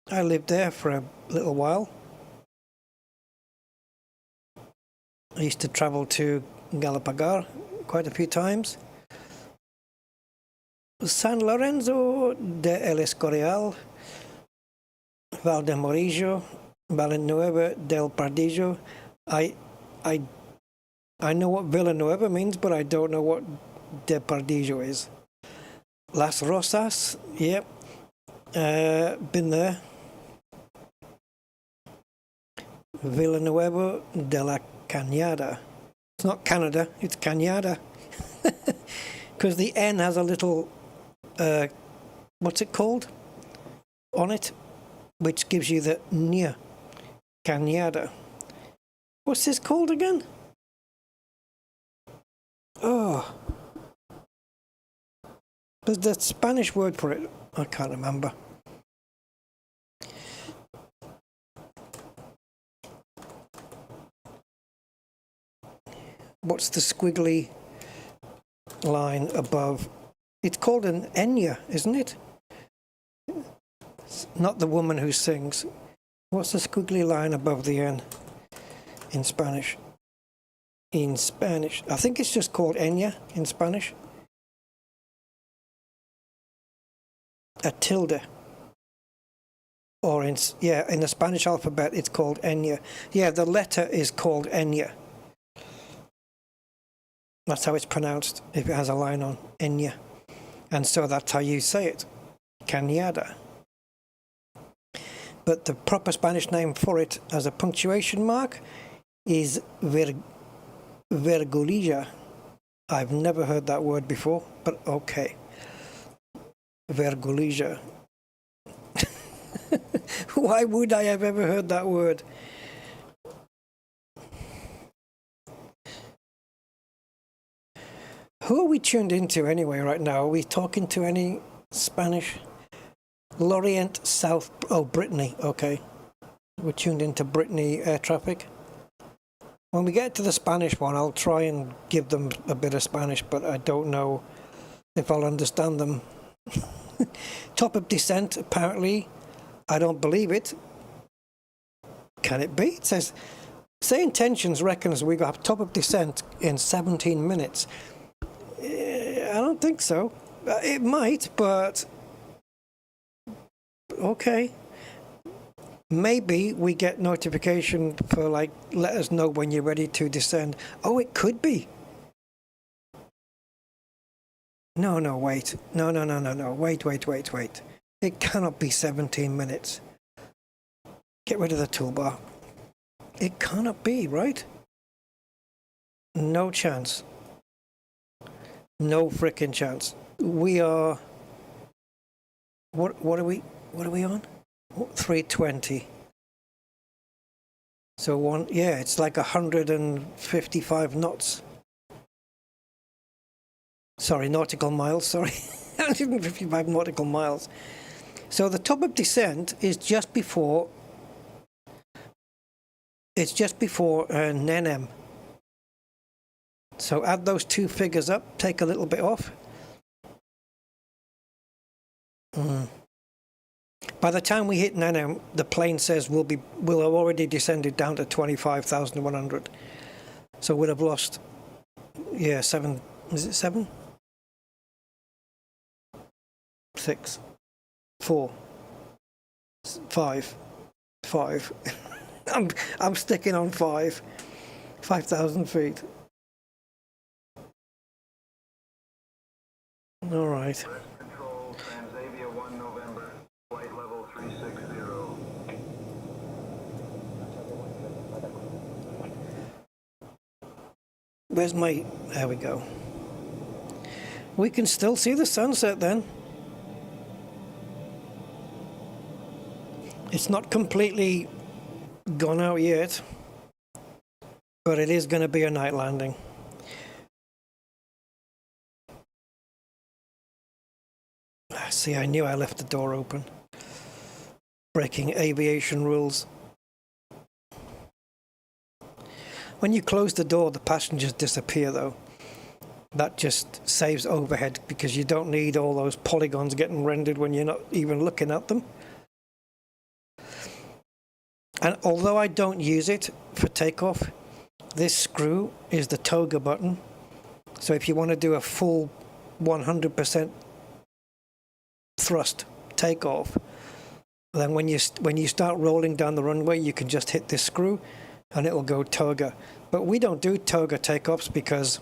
I lived there for a little while. I used to travel to Galapagar quite a few times. San Lorenzo de El Escorial, Valdemorillo, Villanueva del Pardillo. I know what Villanueva means, but I don't know what de Pardillo is. Las Rosas, yep, been there. Villanueva de la Cañada. It's not Canada, it's Cañada. Because the N has a little, what's it called? On it, which gives you the Nya. Cañada. What's this called again? Oh. There's the Spanish word for it. I can't remember. What's the squiggly line above? It's called an Enya, isn't it? It's not the woman who sings. What's the squiggly line above the N in Spanish? In Spanish, I think it's just called Enya in Spanish. A tilde. Or in the Spanish alphabet it's called Enya. Yeah, the letter is called Enya. That's how it's pronounced if it has a line on, Enya. And so that's how you say it, Cañada. But the proper Spanish name for it as a punctuation mark is Vergulilla. I've never heard that word before, but okay. Vergulilla. Why would I have ever heard that word? Who are we tuned into anyway right now? Are we talking to any Spanish? Lorient South... Oh, Brittany. Okay. We're tuned into Brittany air traffic. When we get to the Spanish one, I'll try and give them a bit of Spanish, but I don't know if I'll understand them. Top of descent, apparently. I don't believe it. Can it be? It says... Say Intentions reckons we got top of descent in 17 minutes. I don't think so. It might, but okay. Maybe we get notification for like, let us know when you're ready to descend. Oh, it could be. No, wait. No. Wait. It cannot be 17 minutes. Get rid of the toolbar. It cannot be, right? No chance. No frickin' chance. We are... What are we on? 320. So it's like 155 knots. Sorry, nautical miles, sorry. 155 nautical miles. So the top of descent is just before... It's just before Nenem. So add those two figures up, take a little bit off. By the time we hit Nano, the plane says we'll have already descended down to 25,100. So we'd have lost, yeah, 7. Is it 7? 6, 4, 5, 5. I'm sticking on 5,000 feet. All right. Control, Transavia 1 November, flight level 360. Where's my... There we go. We can still see the sunset then. It's not completely gone out yet, but it is going to be a night landing. See, I knew I left the door open. Breaking aviation rules. When you close the door, the passengers disappear though. That just saves overhead because you don't need all those polygons getting rendered when you're not even looking at them. And although I don't use it for takeoff, this screw is the toga button. So if you want to do a full 100% thrust takeoff, then when you start rolling down the runway, you can just hit this screw and it'll go toga. But we don't do toga takeoffs because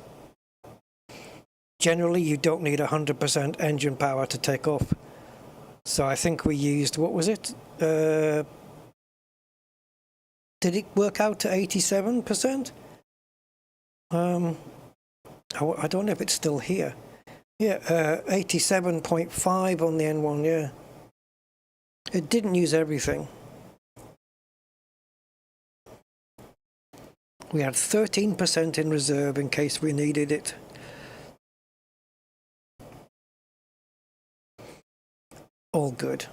generally you don't need 100% engine power to take off. So I think we used, what was it? Did it work out to 87%? I don't know if it's still here. Yeah, 87.5 on the N1, yeah. It didn't use everything. We had 13% in reserve in case we needed it. All good.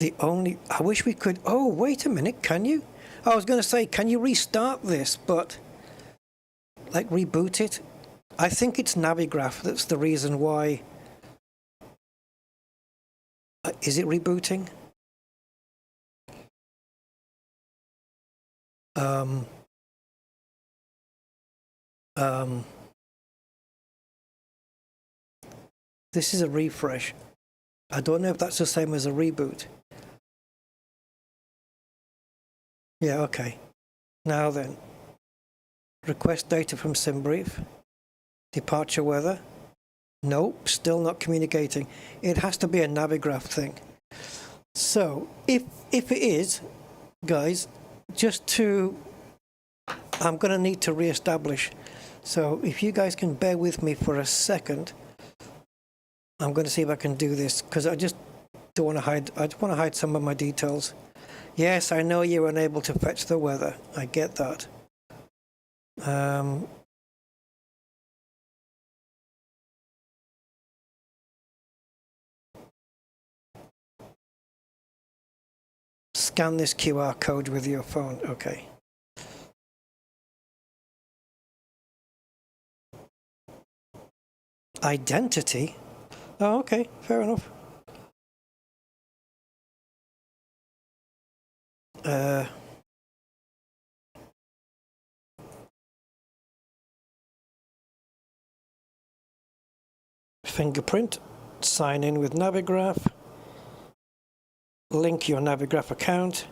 I wish we could, oh, wait a minute, can you? I was going to say, can you restart this, but, like, reboot it? I think it's Navigraph that's the reason why. Is it rebooting? This is a refresh. I don't know if that's the same as a reboot. Yeah, okay. Now then, request data from SimBrief. Departure weather. Nope, still not communicating. It has to be a Navigraph thing. So, if it is, guys, I'm going to need to re-establish. So, if you guys can bear with me for a second, I'm going to see if I can do this, because I just don't want to hide. I just want to hide some of my details. Yes, I know you're unable to fetch the weather. I get that. Scan this QR code with your phone. Okay. Identity? Oh, okay. Fair enough. Fingerprint. Sign in with Navigraph. Link your Navigraph account.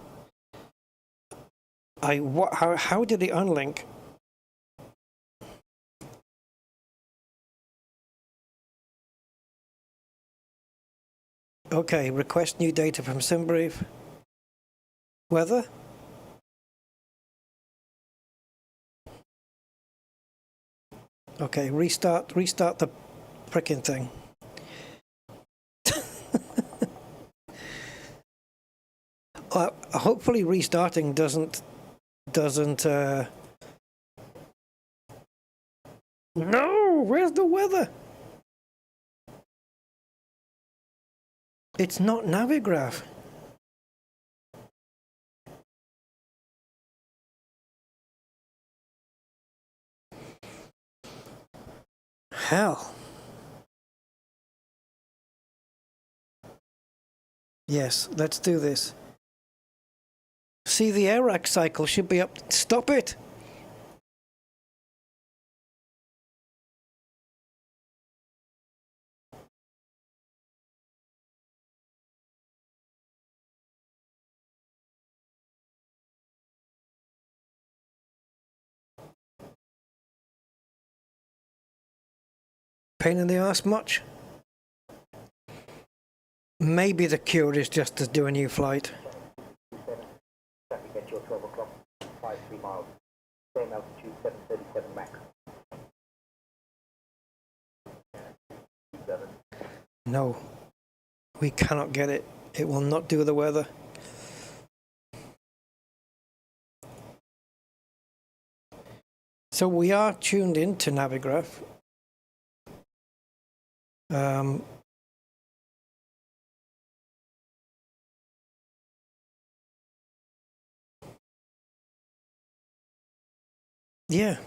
How did it unlink? Okay, request new data from SimBrief. Weather? Okay, restart the frickin' thing. Hopefully restarting doesn't No, where's the weather? It's not Navigraph. Hell. Yes, let's do this. See, the air rack cycle should be up. Stop it! Pain in the arse much? Maybe the cure is just to do a new flight. Traffic at your 12 o'clock, 53 miles. Same altitude, 737 max. No, we cannot get it. It will not do the weather. So we are tuned in to Navigraph. Yeah.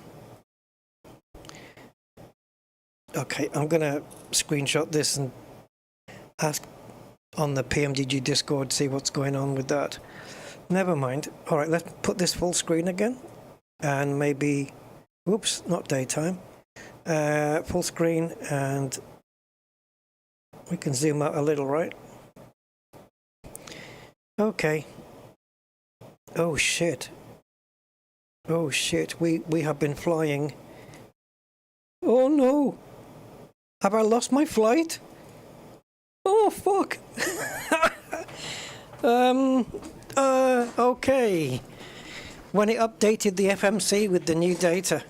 Okay, I'm gonna screenshot this and ask on the PMDG Discord, see what's going on with that. Never mind. All right, let's put this full screen again, and maybe, whoops, not daytime. Full screen, and we can zoom out a little, right? Okay. Oh shit. Oh shit, we have been flying. Oh no! Have I lost my flight? Oh fuck! Okay. When it updated the FMC with the new data.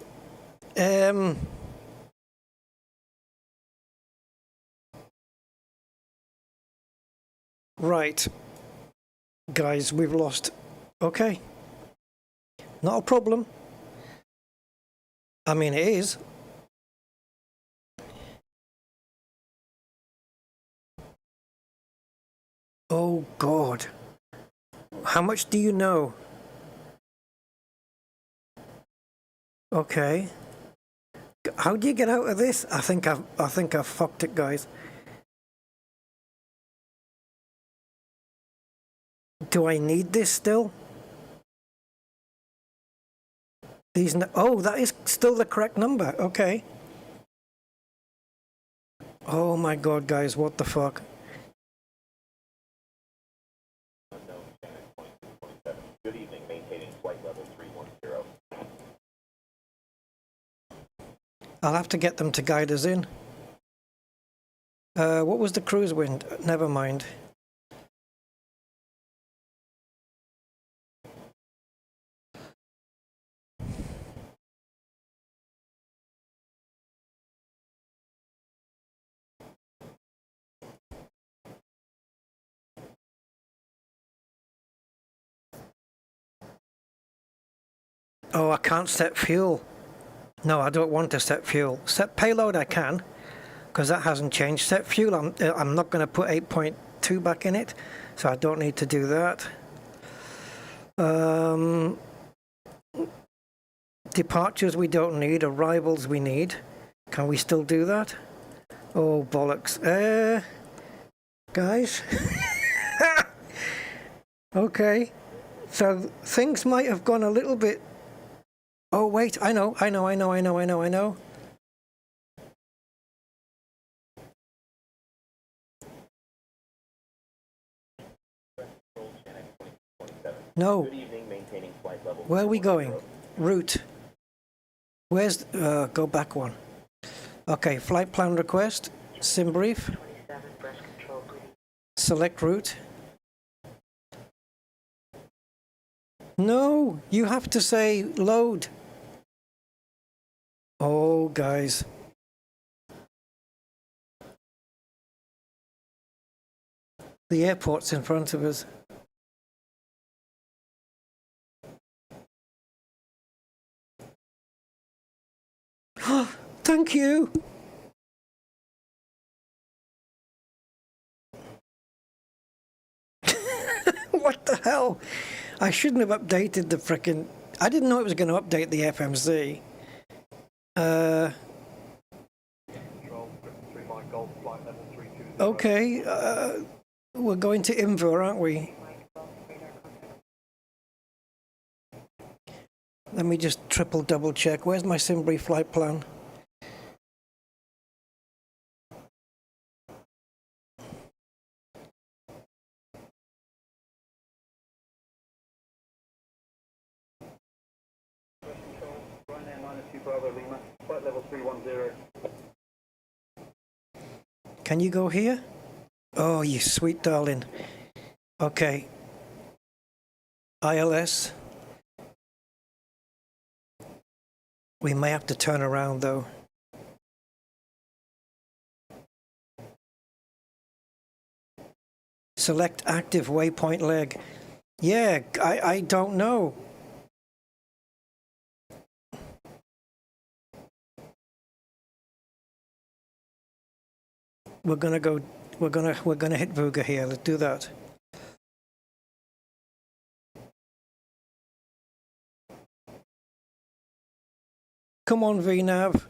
Right. Guys, we've lost. Okay. Not a problem. I mean, it is. Oh, God. How much do you know? Okay. How do you get out of this? I think I've fucked it, guys. Do I need this still? These oh, that is still the correct number. Okay. Oh my God, guys, what the fuck? Good evening, maintaining flight level 310. I'll have to get them to guide us in. What was the cruise wind? Never mind. Oh, I can't set fuel. No, I don't want to set fuel. Set payload I can, because that hasn't changed. Set fuel, I'm not going to put 8.2 back in it, so I don't need to do that. Departures we don't need, arrivals we need. Can we still do that? Oh, bollocks. Guys? Okay. So things might have gone a little bit... Oh, wait, I know. No. Good evening, maintaining flight level. Where are we going? Route. Where's... go back one. Okay, flight plan request. Sim brief. Select route. No, you have to say load. Oh, guys. The airport's in front of us. Thank you. What the hell? I shouldn't have updated the frickin'... I didn't know it was going to update the FMC. Okay. We're going to Inver, aren't we? Let me just triple double check. Where's my Simbury flight plan? Can you go here? Oh, you sweet darling. Okay. ILS. We may have to turn around though. Select active waypoint leg. Yeah, I don't know. We're gonna hit Vuga here. Let's do that. Come on, VNav.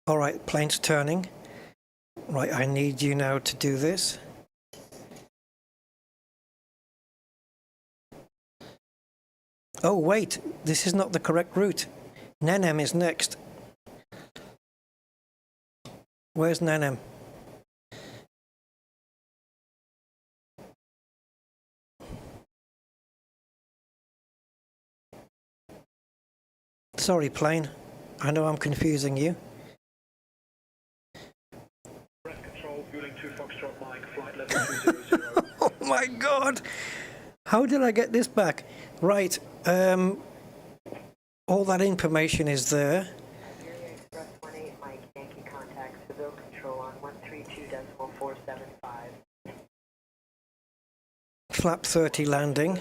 All right, plane's turning. Right, I need you now to do this. Oh, wait, this is not the correct route. Nenem is next. Where's Nenem? Sorry, plane. I know I'm confusing you. Control, fueling 2 Foxtrot Mike, flight level 200. Oh my God! How did I get this back? Right, all that information is there. Nigeria Express 18 Mike, Yankee contact, civil control on 132.475. Flap 30 landing.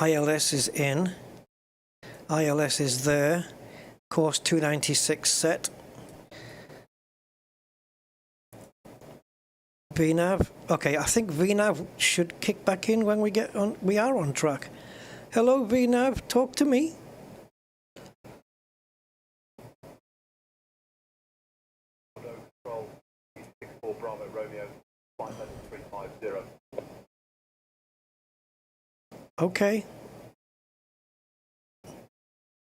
ILS is in. ILS is there. Course 296 set. VNav. Okay, I think VNav should kick back in when we get on. We are on track. Hello, VNav. Talk to me. Control, 64 Bravo Romeo, flight level 350. Okay.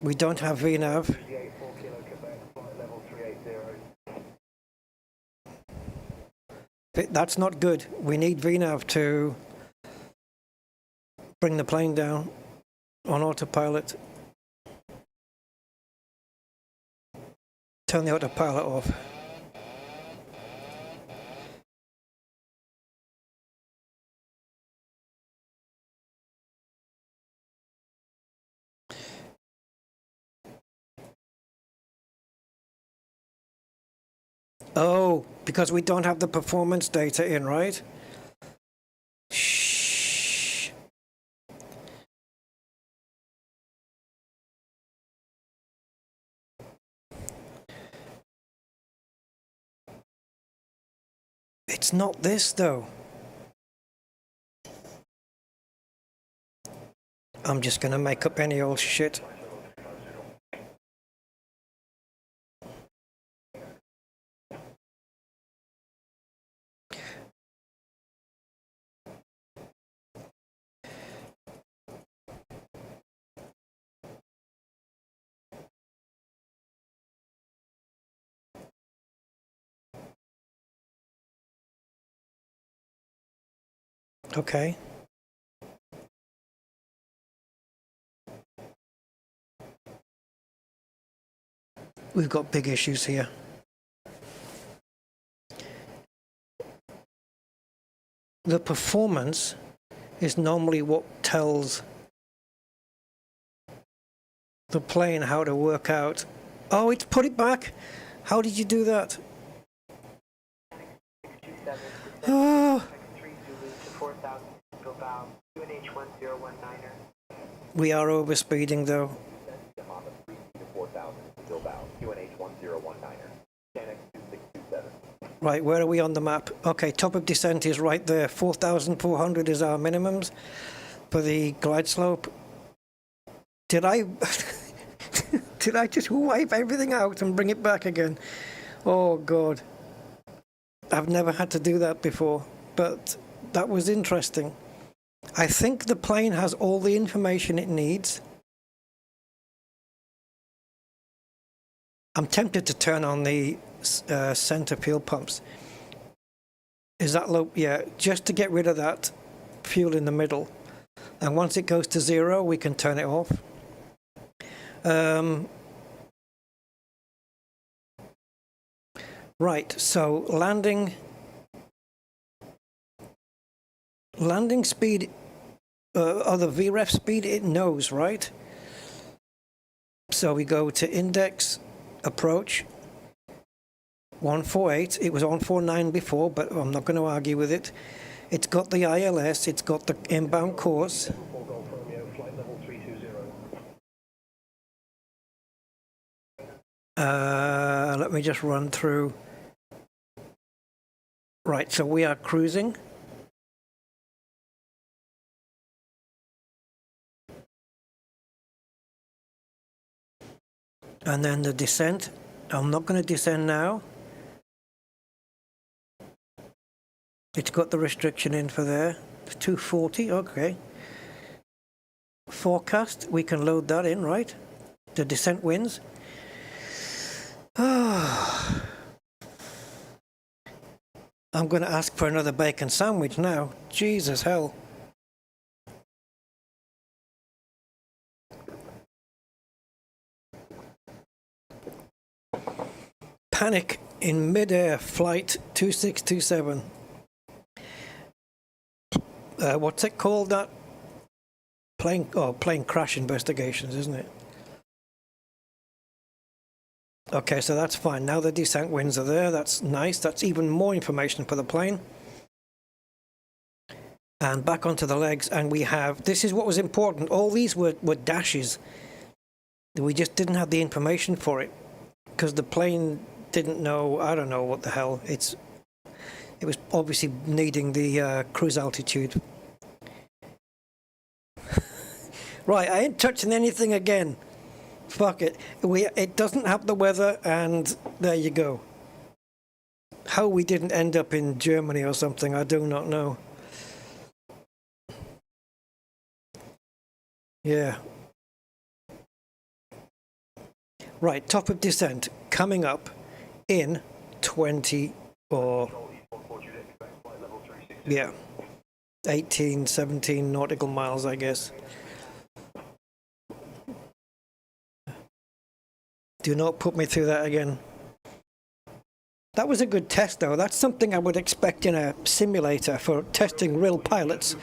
We don't have VNav. 384 Kilo Quebec, flight level 380. That's not good. We need VNav to bring the plane down on autopilot. Turn the autopilot off. Oh, because we don't have the performance data in, right? Shh. It's not this, though. I'm just gonna make up any old shit. Okay. We've got big issues here. The performance is normally what tells the plane how to work out. Oh, it's put it back. How did you do that? Oh. We are overspeeding though. Right, where are we on the map? Okay, top of descent is right there. 4,400 is our minimums for the glide slope. Did I Did I just wipe everything out and bring it back again? Oh, God. I've never had to do that before, but that was interesting. I think the plane has all the information it needs. I'm tempted to turn on the center fuel pumps. Is that low? Yeah, just to get rid of that fuel in the middle. And once it goes to 0, we can turn it off. Right, so landing speed, or the VREF speed, it knows, right? So we go to index, approach, 148. It was 149 before, but I'm not going to argue with it. It's got the ILS, it's got the inbound course. Let me just run through. Right, so we are cruising. And then the descent. I'm not going to descend now. It's got the restriction in for there. 240, okay. Forecast, we can load that in, right? The descent winds. I'm going to ask for another bacon sandwich now. Jesus hell. Panic in mid-air, flight 2627. What's it called, that? Plane crash investigations, isn't it? Okay, so that's fine. Now the descent winds are there. That's nice. That's even more information for the plane. And back onto the legs, and we have, this is what was important. All these were dashes. We just didn't have the information for it because the plane didn't know, I don't know what the hell. It was obviously needing the cruise altitude. Right, I ain't touching anything again. Fuck it. It doesn't have the weather, and there you go. How we didn't end up in Germany or something, I do not know. Yeah. Right, top of descent coming up in 20 or 18, 17 nautical miles, I guess. Do not put me through that again. That was a good test, though. That's something I would expect in a simulator for testing real pilots.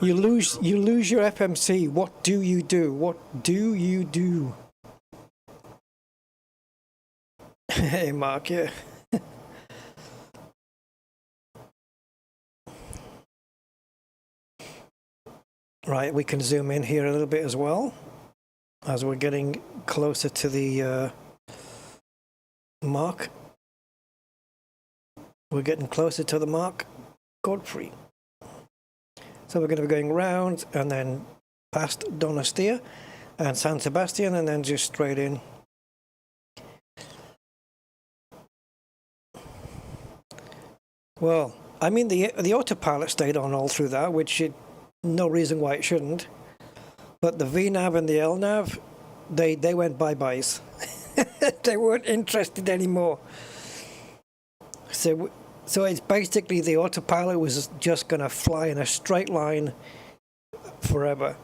You lose your FMC. What do you do? What do you do? Hey, Mark, yeah. Right, we can zoom in here a little bit as well, as we're getting closer to the mark. We're getting closer to the mark, Godfrey. So we're going to be going round and then past Donostia and San Sebastian and then just straight in. Well, I mean, the autopilot stayed on all through that, which no reason why it shouldn't. But the VNav and the LNav, they went bye-byes. They weren't interested anymore. So it's basically the autopilot was just going to fly in a straight line forever.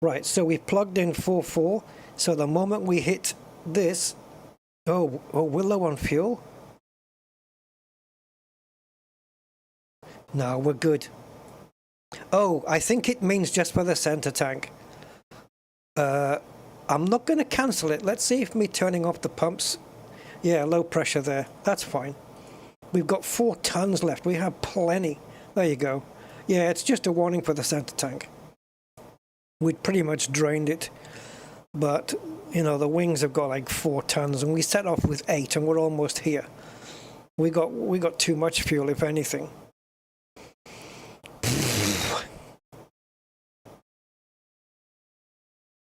Right, so we plugged in 4.4. So the moment we hit this, oh, we're low on fuel. No, we're good. Oh, I think it means just for the center tank. I'm not going to cancel it. Let's see if me turning off the pumps. Yeah, low pressure there. That's fine. We've got 4 tons left. We have plenty. There you go. Yeah, it's just a warning for the center tank. We'd pretty much drained it. But, you know, the wings have got like 4 tons, and we set off with 8, and we're almost here. We got too much fuel, if anything.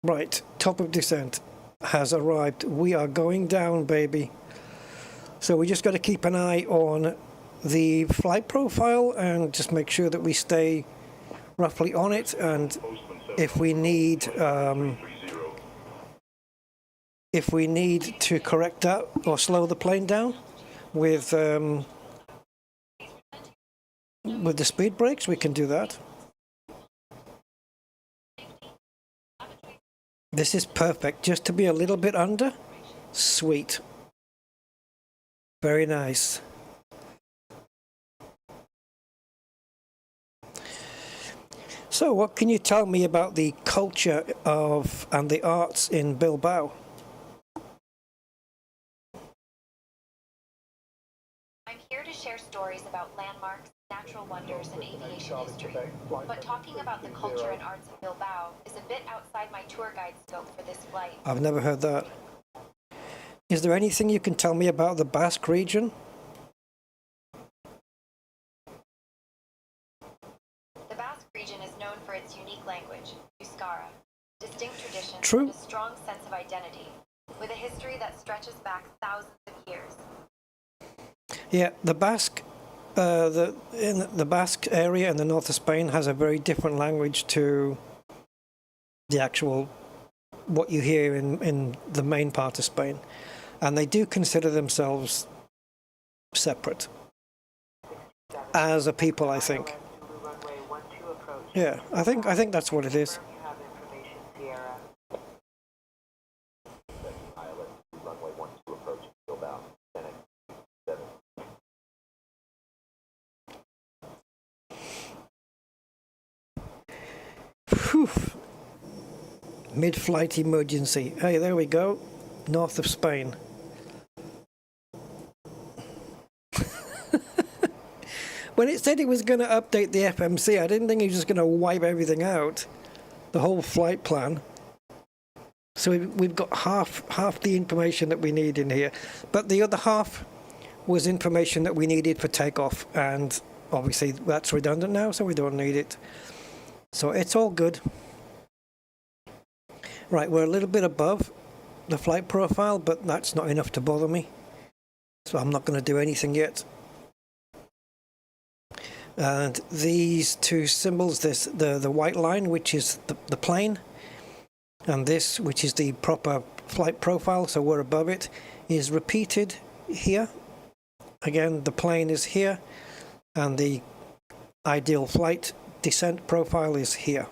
Right, top of descent has arrived. We are going down, baby. So we just got to keep an eye on the flight profile and just make sure that we stay roughly on it. And if we need to correct that or slow the plane down with the speed brakes, we can do that. This is perfect, just to be a little bit under. Sweet. Very nice. So what can you tell me about the culture of and the arts in Bilbao? I'm here to share stories about landmarks, natural wonders, and aviation history. But talking about the culture and arts of Bilbao is a bit outside my tour guide scope for this flight. I've never heard that. Is there anything you can tell me about the Basque region? The Basque region is known for its unique language, Euskara, distinct traditions, True. and a strong sense of identity, with a history that stretches back thousands of years. Yeah, the Basque, in the Basque area in the north of Spain has a very different language to the actual what you hear in the main part of Spain, and they do consider themselves separate as a people, I think. Yeah, I think that's what it is. Runway 12 approach Bilbao. Whew. Mid-flight emergency. Hey, there we go. North of Spain. When it said it was going to update the FMC, I didn't think it was just going to wipe everything out. The whole flight plan. So we've got half the information that we need in here. But the other half was information that we needed for takeoff. And obviously that's redundant now, so we don't need it. So it's all good. Right, we're a little bit above the flight profile, but that's not enough to bother me. So I'm not going to do anything yet. And these two symbols, the white line, which is the plane, and this, which is the proper flight profile, so we're above it, is repeated here. Again, the plane is here, and the ideal flight descent profile is here.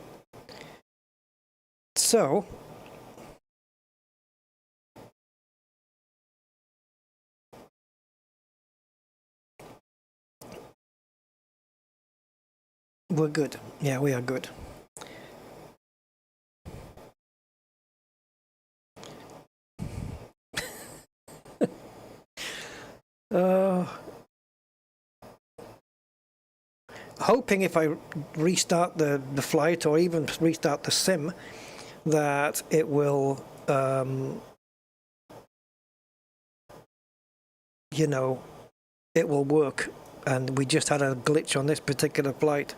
So we're good. Yeah, we are good. Hoping if I restart the flight or even restart the sim that it will you know, it will work. And we just had a glitch on this particular flight.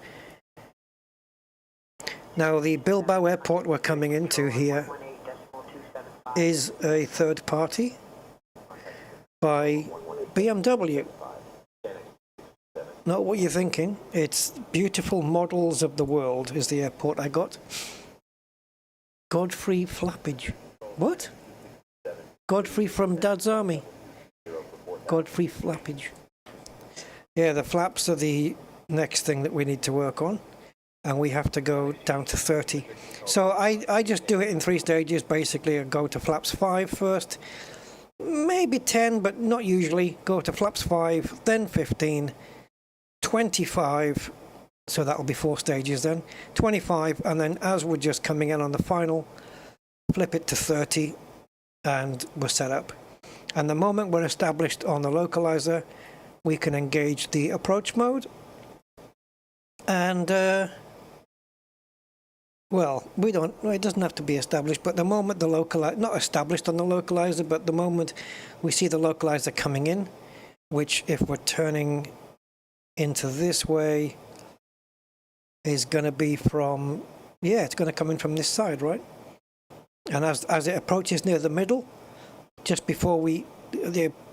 Now the Bilbao airport we're coming into here is a third party by BMW. Not what you're thinking. It's Beautiful Models of the World is the airport I got. Godfrey Flappage. What? Godfrey from Dad's Army. Godfrey Flappage. Yeah, the flaps are the next thing that we need to work on. And we have to go down to 30. So I just do it in 3 stages. Basically, I go to flaps 5 first. Maybe 10, but not usually. Go to flaps 5, then 15, 25. So that'll be 4 stages then. 25, and then as we're just coming in on the final, flip it to 30, and we're set up. And the moment we're established on the localizer, we can engage the approach mode. And, well, it doesn't have to be established, but the moment the localizer, not established on the localizer, but the moment we see the localizer coming in, which if we're turning into this way, is going to be from, yeah, it's going to come in from this side, right? And as it approaches near the middle, just before the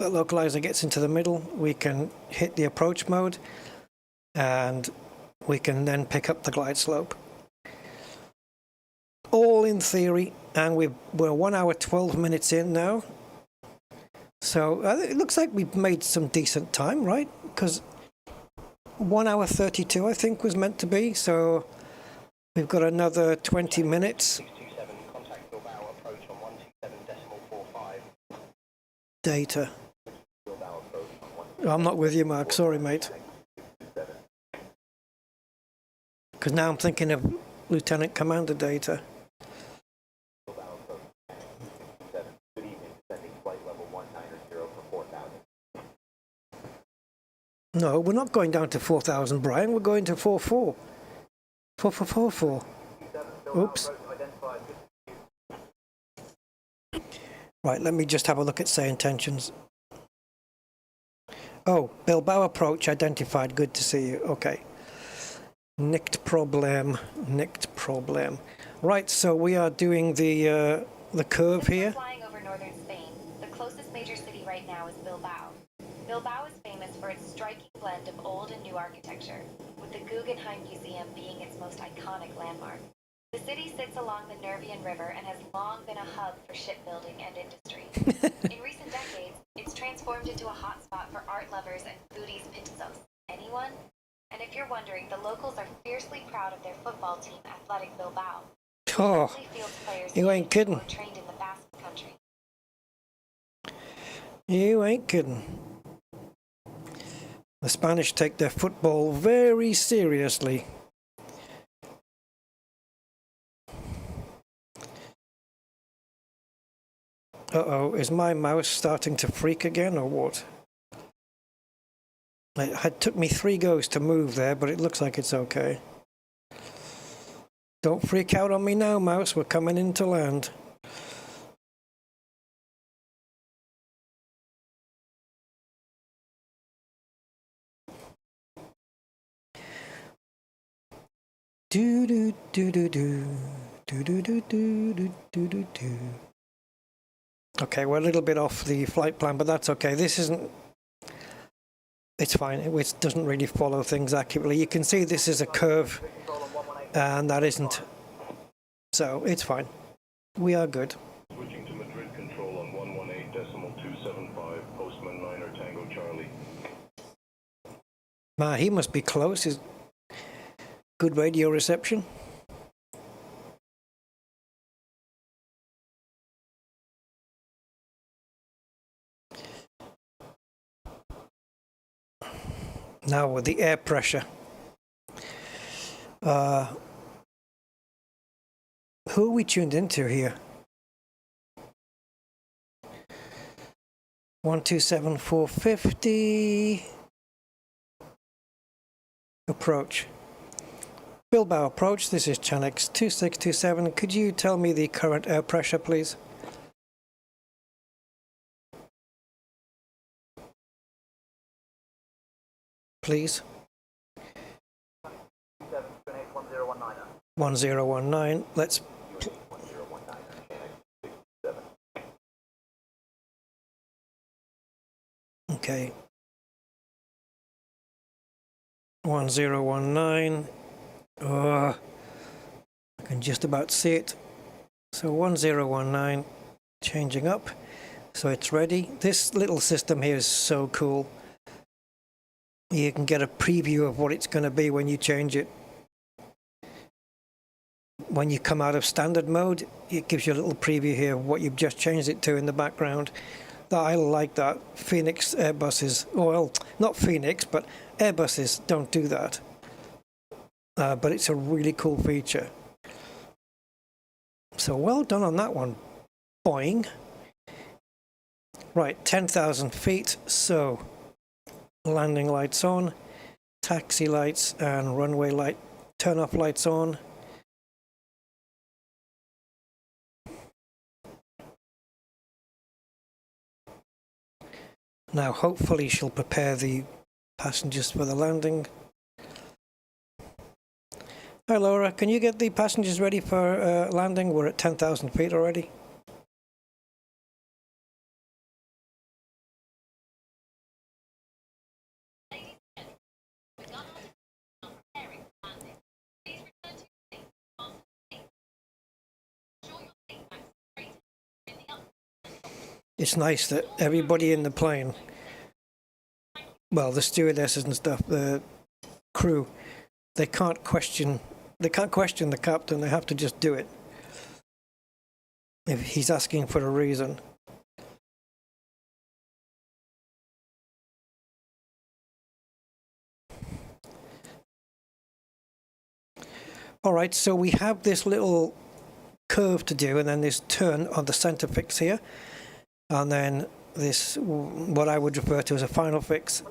localizer gets into the middle, we can hit the approach mode, and we can then pick up the glide slope. All in theory, and we're 1 hour 12 minutes in now. So it looks like we've made some decent time, right? Because 1 hour 32, I think, was meant to be. So we've got another 20 minutes. 627, contact Bilbao, approach on 127.45. Data. I'm not with you, Mark. Sorry, mate. Because now I'm thinking of Lieutenant Commander data. Good evening, descending flight level 190 for 4,000. No, we're not going down to 4,000, Brian. We're going to 4,4. 4,444. Oops. Right, let me just have a look at say intentions. Oh, Bilbao approach identified. Good to see you. Okay. Nicked problem. Right, so we are doing the curve Since we're here. flying over northern Spain, the closest major city right now is Bilbao. Bilbao is famous for its striking blend of old and new architecture, with the Guggenheim Museum being its most iconic landmark. The city sits along the Nervion River and has long been a hub for shipbuilding and industry. In recent decades, it's transformed into a hotspot for art lovers and foodies pizzos. Anyone? And if you're wondering, the locals are fiercely proud of their football team, Athletic Bilbao. Oh, Mostly fields players you ain't kidding. who are trained in the Basque Country. You ain't kidding. The Spanish take their football very seriously. Uh-oh, is my mouse starting to freak again or what? It took me 3 goes to move there, but it looks like it's okay. Don't freak out on me now, mouse. We're coming into land. Do do do do do do do do do do do do do. Okay, we're a little bit off the flight plan, but that's okay. This isn't. It's fine. It doesn't really follow things accurately. You can see this is a curve, and that isn't. So it's fine. We are good. Switching to Madrid control on 118.275, Postman Niner Tango Charlie. Man, he must be close. Is good radio reception. Now with the air pressure. Who are we tuned into here? 127,450. Approach. Bilbao approach, this is Chanex 2627. Could you tell me the current air pressure, please? Please. 1019. Let's. Okay. 1019. I can just about see it. So 1019, changing up. So it's ready. This little system here is so cool. You can get a preview of what it's going to be when you change it. When you come out of standard mode, it gives you a little preview here of what you've just changed it to in the background. I like that. Phoenix Airbuses, well, not Phoenix, but Airbuses don't do that. But it's a really cool feature. So well done on that one, Boeing. Right, 10,000 feet, so landing lights on, taxi lights and runway light turn off lights on. Now hopefully she'll prepare the passengers for the landing. Hi Laura, can you get the passengers ready for landing? We're at 10,000 feet already. It's nice that everybody in the plane, well, the stewardesses and stuff, the crew, they can't question the captain. They have to just do it if he's asking for a reason. All right, so we have this little curve to do, and then this turn on the center fix here, and then this, what I would refer to as a final fix,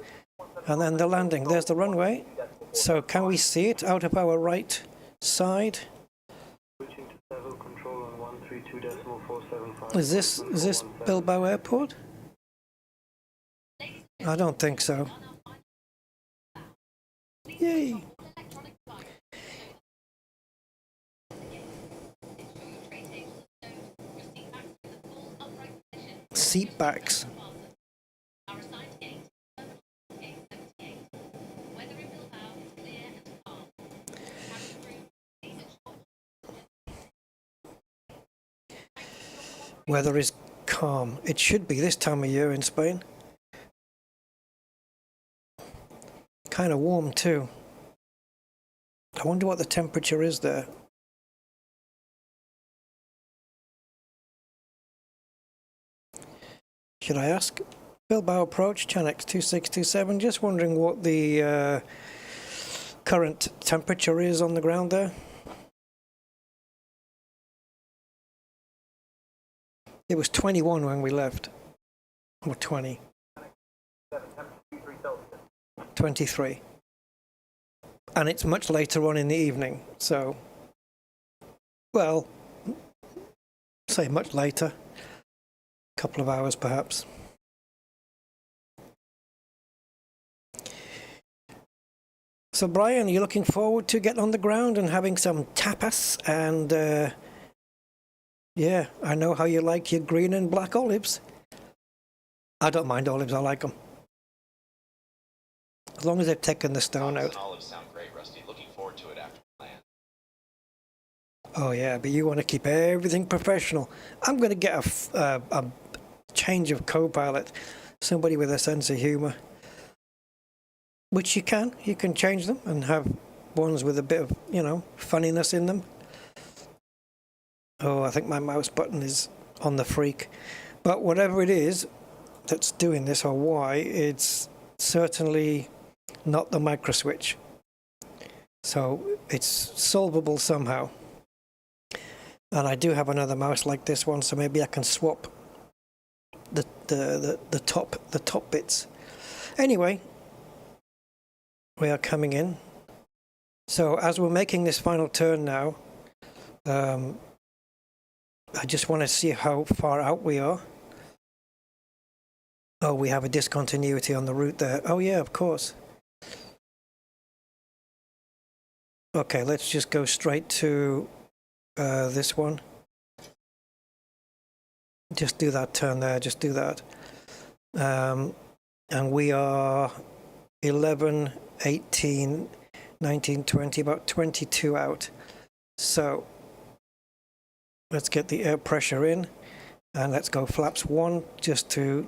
and then the landing. There's the runway. So can we see it out of our right side? Is this Bilbao Airport? I don't think so. Yay! Seat backs. Weather is calm. It should be this time of year in Spain. Kind of warm too. I wonder what the temperature is there. Should I ask? Bilbao approach, Chanex 2627. Just wondering what the current temperature is on the ground there. It was 21 when we left. Or 20. 23. And it's much later on in the evening, so, well, say much later. A couple of hours perhaps. So Brian, you're looking forward to getting on the ground and having some tapas and yeah, I know how you like your green and black olives. I don't mind olives, I like them. As long as they've taken the stone out. Olives sound great, Rusty. Looking forward to it after the land. Oh yeah, but you want to keep everything professional. I'm going to get a change of co-pilot, somebody with a sense of humor. Which you can change them and have ones with a bit of, you know, funniness in them. Oh, I think my mouse button is on the freak. But whatever it is that's doing this or why, it's certainly not the micro switch. So it's solvable somehow. And I do have another mouse like this one, so maybe I can swap the top bits. Anyway, we are coming in. So as we're making this final turn now, I just want to see how far out we are. Oh, we have a discontinuity on the route there. Oh yeah, of course. Okay, let's just go straight to this one. Just do that turn there, just do that. And we are 11, 18, 19, 20, about 22 out. So let's get the air pressure in, and let's go flaps 1 just to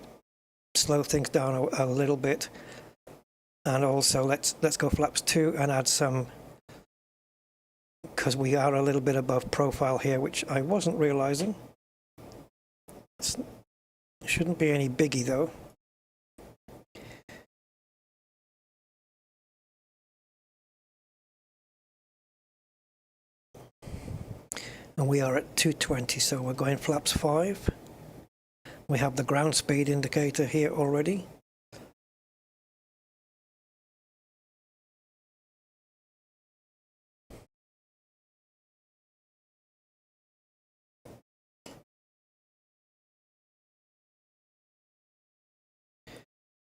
slow things down a little bit. And also let's go flaps 2 and add some, because we are a little bit above profile here, which I wasn't realizing. It shouldn't be any biggie though. And we are at 220, so we're going flaps 5. We have the ground speed indicator here already.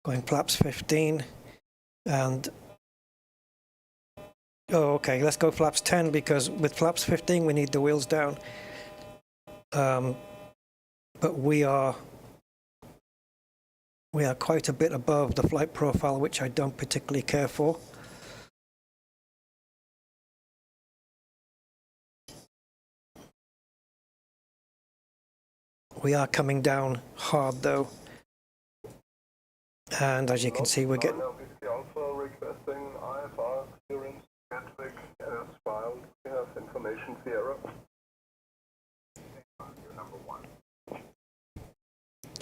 Going flaps 15, and Oh, okay, let's go flaps 10 because with flaps 15 we need the wheels down. But we are quite a bit above the flight profile, which I don't particularly care for. We are coming down hard though. And as you can see, we're getting... Alpha requesting IFR clearance Gatwick as filed. We have information Sierra. You're number 1.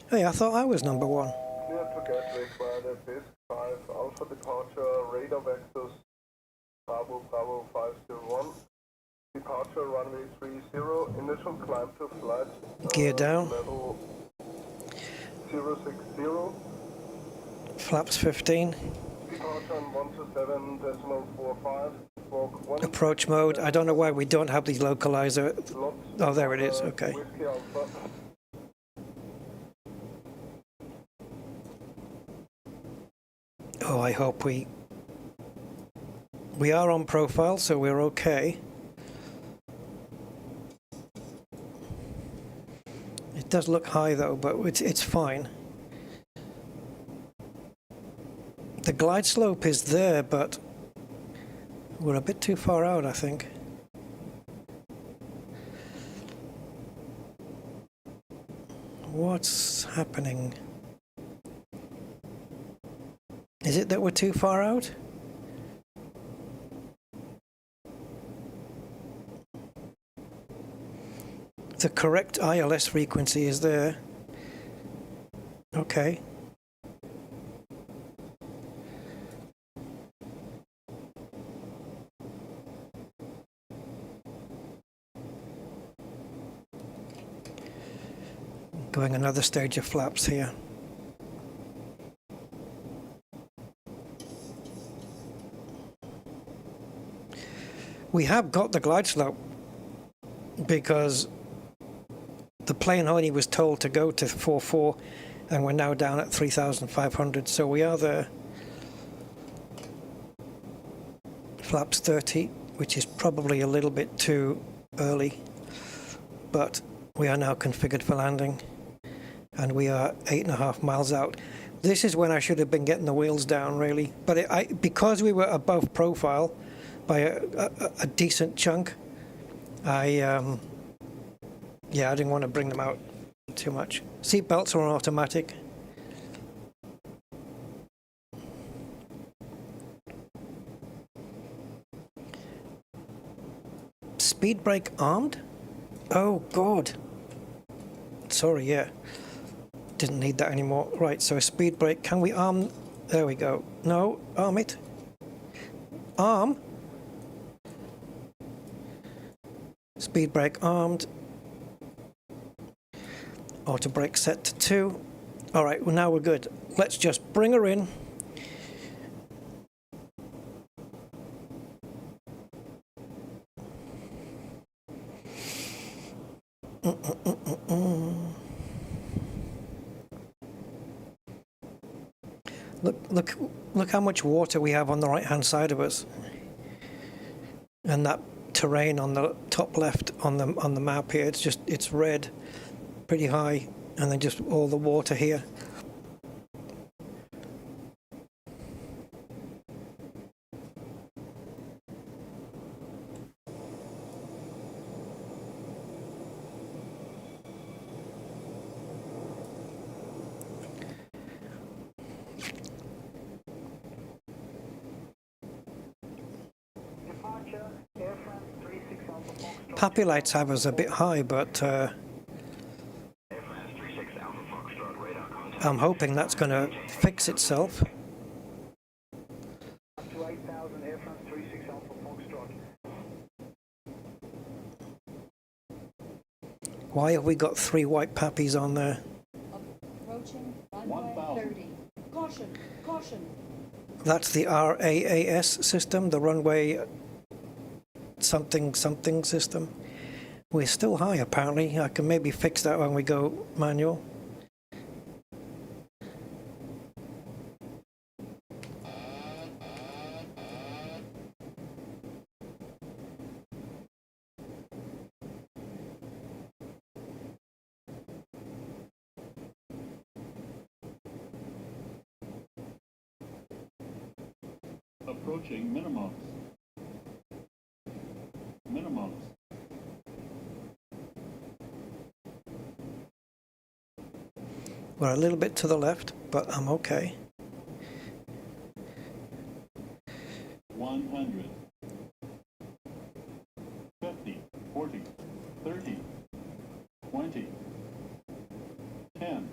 Hey, I thought I was number 1. Clear to Gatwick via the BISC 5 Alpha departure, radar vectors, Bravo Bravo 501. Departure runway 30, initial climb to flight. Gear down. Level 060. Flaps 15. Departure on 127.45. Squawk 1. Approach mode. I don't know why we don't have the localizer. Oh, there it is. Okay. Whiskey Alpha. Oh, I hope we are on profile, so we're okay. It does look high though, but it's fine. The glide slope is there, but we're a bit too far out, I think. What's happening? Is it that we're too far out? The correct ILS frequency is there. Okay. Going another stage of flaps here. We have got the glide slope because the plane only was told to go to 4.4 and we're now down at 3,500, so we are there. Flaps 30, which is probably a little bit too early, but we are now configured for landing and we are 8.5 miles out. This is when I should have been getting the wheels down, really, but because we were above profile by a decent chunk, I didn't want to bring them out too much. Seat belts are on automatic. Speed brake armed? Oh God. Sorry, yeah. Didn't need that anymore. Right, so a speed brake. Can we arm? There we go. No, arm it. Arm. Speed brake armed. Auto brake set to 2. All right, well now we're good. Let's just bring her in. Look how much water we have on the right-hand side of us, and that terrain on the top left on the map here. It's red, pretty high, and then just all the water here. Puppy lights have us a bit high, but I'm hoping that's going to fix itself. Why have we got 3 white pappies on there? Approaching runway 30. Caution, caution. That's the RAAS system, the runway something system. We're still high apparently. I can maybe fix that when we go manual. Approaching minimums. Minimums. We're a little bit to the left, but I'm okay. 100. 50, 40, 30, 20, 10.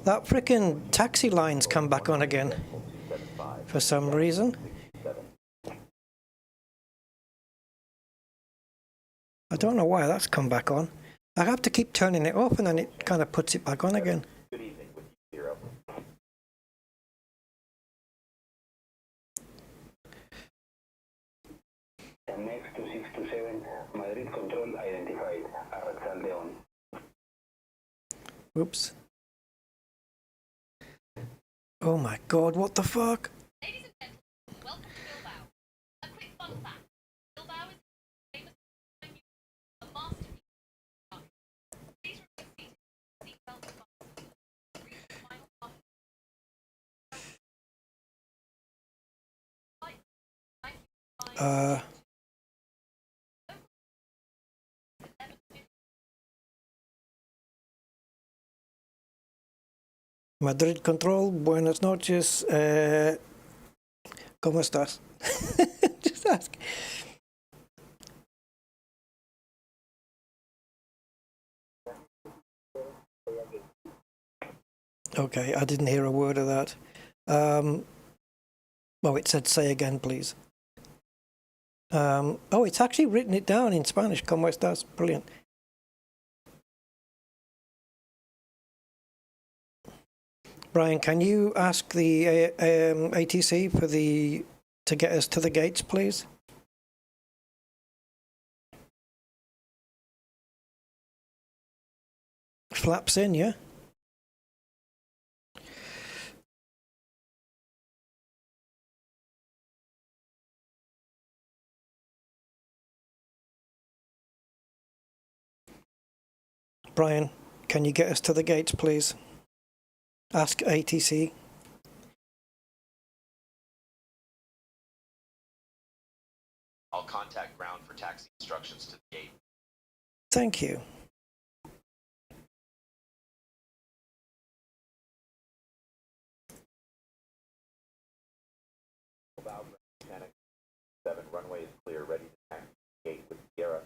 That frickin' taxi line's come back on again for some reason. I don't know why that's come back on. I have to keep turning it off and then it kind of puts it back on again. Good evening with Zero. Next to 627, Madrid control identified. Arrexal León. Oops. Oh my god, what the fuck? Ladies and gentlemen, welcome to Bilbao. A quick fun fact. Bilbao is famous for a masterpiece. Please remain seated. Seatbelt fastened. Reach the final part. Thank you. Madrid Control, buenas noches. ¿Cómo estás? Just ask. Okay, I didn't hear a word of that. Oh, it said say again, please. Oh, it's actually written it down in Spanish. ¿Cómo estás? Brilliant. Brian, can you ask the ATC for to get us to the gates, please? Flaps in, yeah? Brian, can you get us to the gates, please? Ask ATC. I'll contact ground for taxi instructions to the gate. Thank you. About Fanatec 7 runway is clear, ready to taxi gate with Sierra.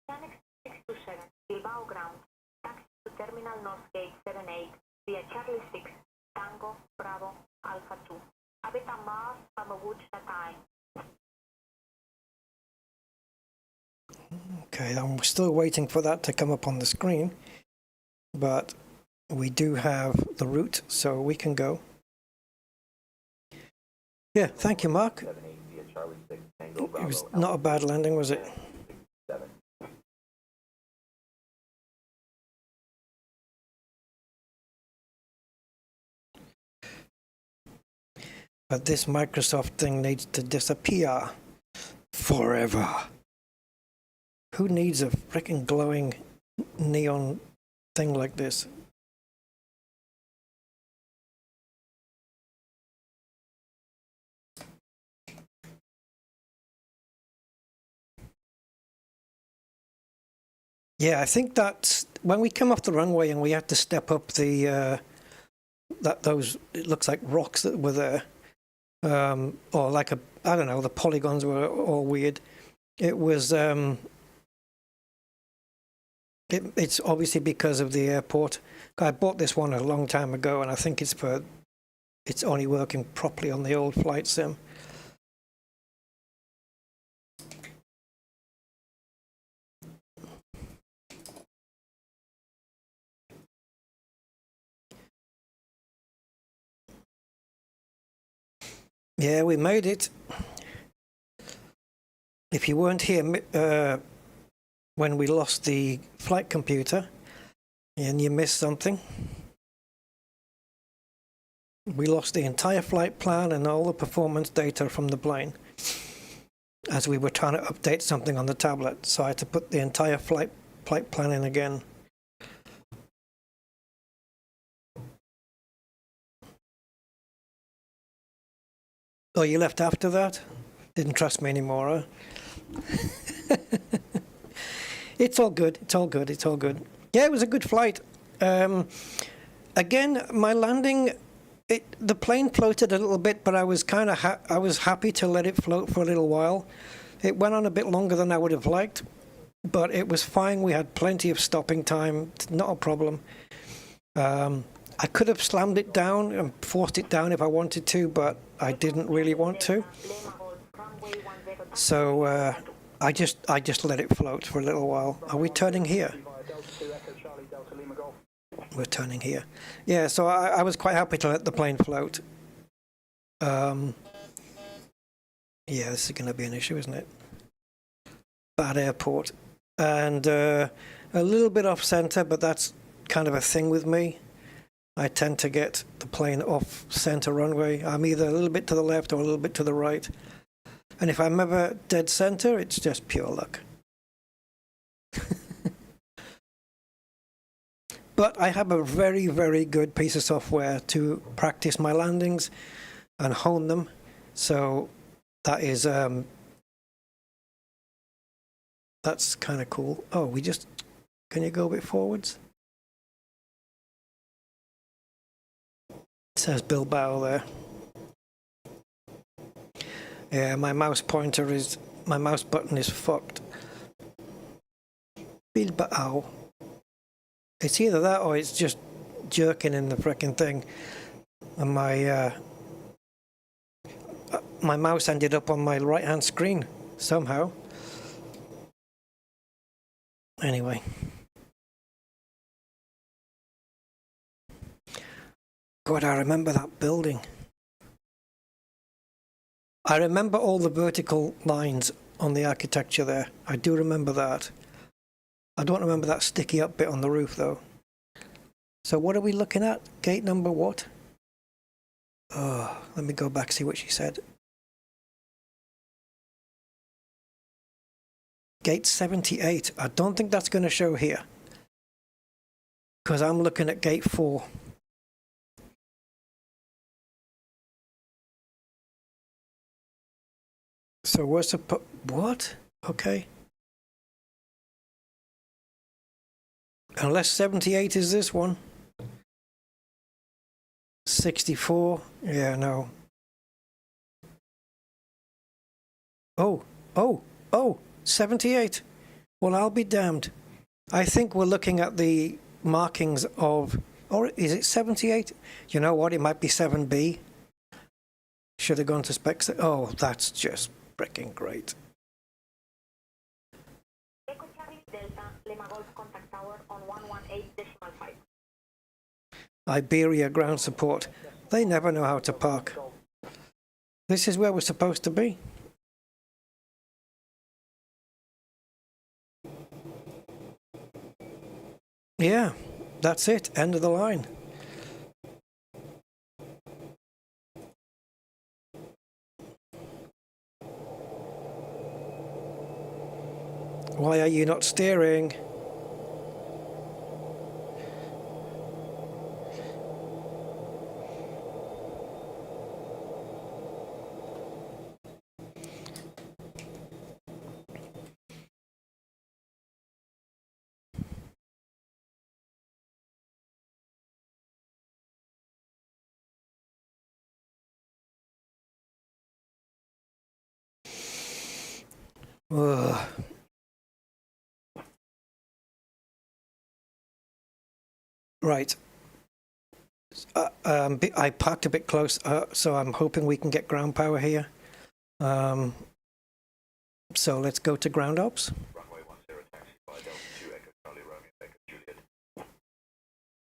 Fanatec 627, Bilbao ground. Taxi to Terminal North Gate 78 via Charlie 6, Tango, Bravo, Alpha 2. Abita Mars, Pamawood, Shatai. Okay, I'm still waiting for that to come up on the screen, but we do have the route, so we can go. Yeah, thank you, Mark. 78 via Charlie 6, Tango, It Bravo, was not a bad landing, was it? 7. But this Microsoft thing needs to disappear forever. Who needs a freaking glowing neon thing like this? Yeah, I think that's when we come off the runway and we had to step up the it looks like rocks that were there, or like I don't know, the polygons were all weird. It was it's obviously because of the airport. I bought this one a long time ago, and I think it's only working properly on the old flight sim. Yeah, we made it. If you weren't here when we lost the flight computer and you missed something, We lost the entire flight plan and all the performance data from the plane as we were trying to update something on the tablet. So I had to put the entire flight plan in again. Oh, you left after that? Didn't trust me anymore, huh? It's all good. It's all good. It's all good. Yeah, it was a good flight. Again, my landing, the plane floated a little bit, but I was kind of I was happy to let it float for a little while. It went on a bit longer than I would have liked, but it was fine. We had plenty of stopping time. Not a problem. I could have slammed it down and forced it down if I wanted to, but I didn't really want to. So I just let it float for a little while. Are we turning here? We're turning here. Yeah, so I was quite happy to let the plane float. Yeah, this is going to be an issue, isn't it? Bad airport. And a little bit off center, but that's kind of a thing with me. I tend to get the plane off center runway. I'm either a little bit to the left or a little bit to the right. And if I'm ever dead center, it's just pure luck. But I have a very, very good piece of software to practice my landings and hone them. So that is, that's kind of cool. Oh, can you go a bit forwards? It says Bilbao there. Yeah, my mouse button is fucked. Bilbao. It's either that or it's just jerking in the frickin' thing. And my mouse ended up on my right-hand screen somehow. Anyway. God, I remember that building. I remember all the vertical lines on the architecture there. I do remember that. I don't remember that sticky up bit on the roof, though. So what are we looking at? Gate number what? Oh, let me go back, see what she said. Gate 78. I don't think that's going to show here, because I'm looking at gate 4. So we're supposed... What? Okay. Unless 78 is this one. 64. Yeah, no. Oh, 78. Well, I'll be damned. I think we're looking at the markings of... Or is it 78? You know what? It might be 7B. Should have gone to specs. Oh, that's just freaking great. Iberia ground support. They never know how to park. This is where we're supposed to be. Yeah, that's it. End of the line. Why are you not steering? Ugh. Right. I parked a bit close, so I'm hoping we can get ground power here. So let's go to ground ops.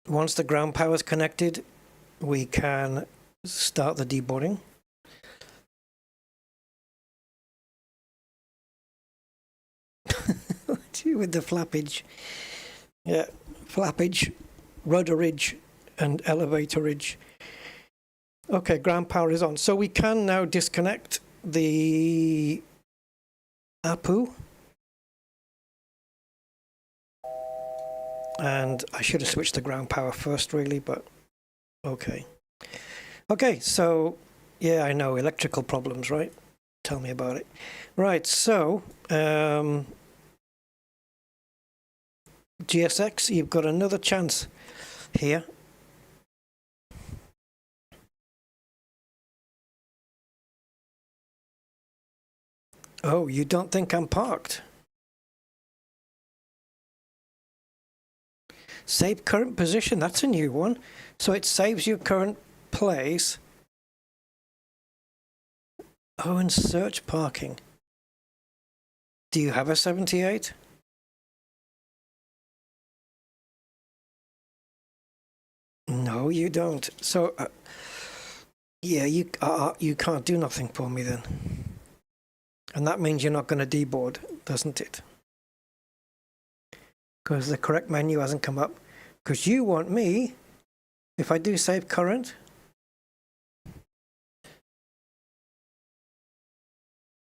Once the ground power is connected, we can start the deboarding. With the flappage. Yeah, flappage, rudderage, and elevatorage. Okay, ground power is on. So we can now disconnect the APU. And I should have switched to ground power first, really, but okay. Okay, so, yeah, I know, electrical problems, right? Tell me about it. Right, so, GSX, you've got another chance here. Oh, you don't think I'm parked? Save current position, that's a new one. So it saves your current place. Oh, and search parking. Do you have a 78? No, you don't. So, yeah, you can't do nothing for me then. And that means you're not going to deboard, doesn't it? Because the correct menu hasn't come up. Because you want me, if I do save current,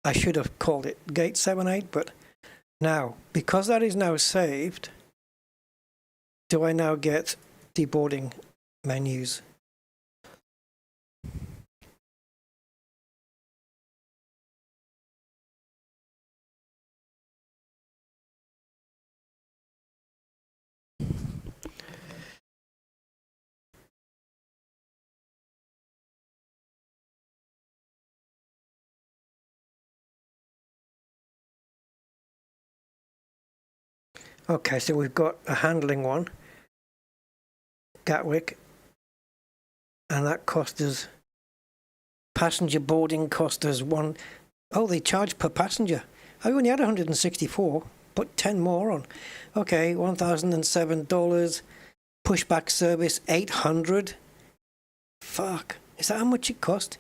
I should have called it gate 78, but now, because that is now saved, do I now get deboarding menus? Okay, so we've got a handling one, Gatwick, and that cost us, passenger boarding cost us one. Oh, they charge per passenger. I only had 164, put 10 more on. Okay, $1,007, pushback service, 800. Fuck, is that how much it cost?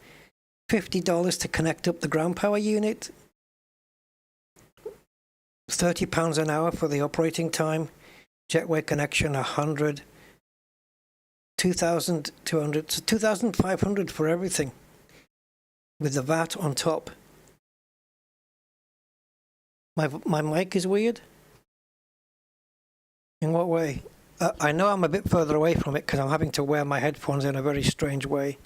$50 to connect up the ground power unit. £30 an hour for the operating time, jetway connection 100, 2,200, so 2,500 for everything, with the VAT on top. My mic is weird? In what way? I know I'm a bit further away from it because I'm having to wear my headphones in a very strange way.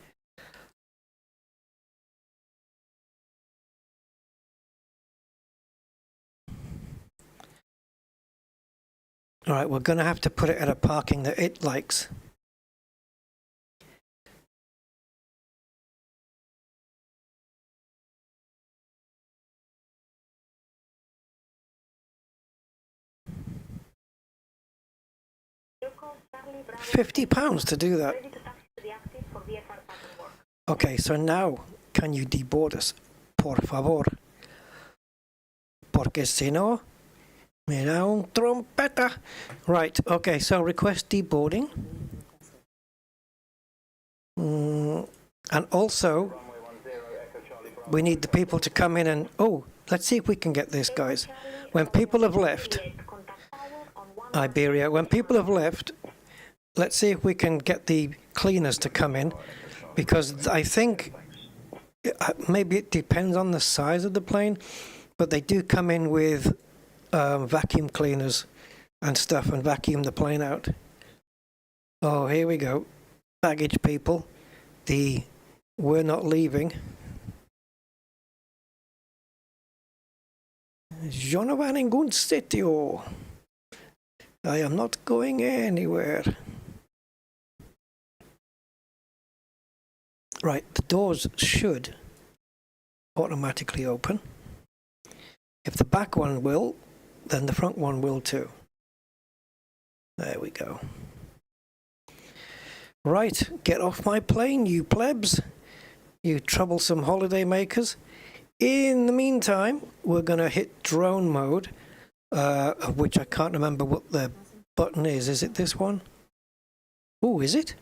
All right, we're going to have to put it at a parking that it likes. £50 to do that. Okay, so now can you deboard us? Por favor. Porque si no, me da un trompeta. Right, okay, so request deboarding. And also, we need the people to come in and, oh, let's see if we can get this, guys. When people have left, Iberia, when people have left, let's see if we can get the cleaners to come in, because I think maybe it depends on the size of the plane, but they do come in with vacuum cleaners and stuff and vacuum the plane out. Oh, here we go. Baggage people. We're not leaving. Yo no va a ningún sitio. I am not going anywhere. Right, the doors should automatically open. If the back one will, then the front one will too. There we go. Right, get off my plane, you plebs, you troublesome holiday makers. In the meantime, we're going to hit drone mode, of which I can't remember what the button is. Is it this one? Oh, is it?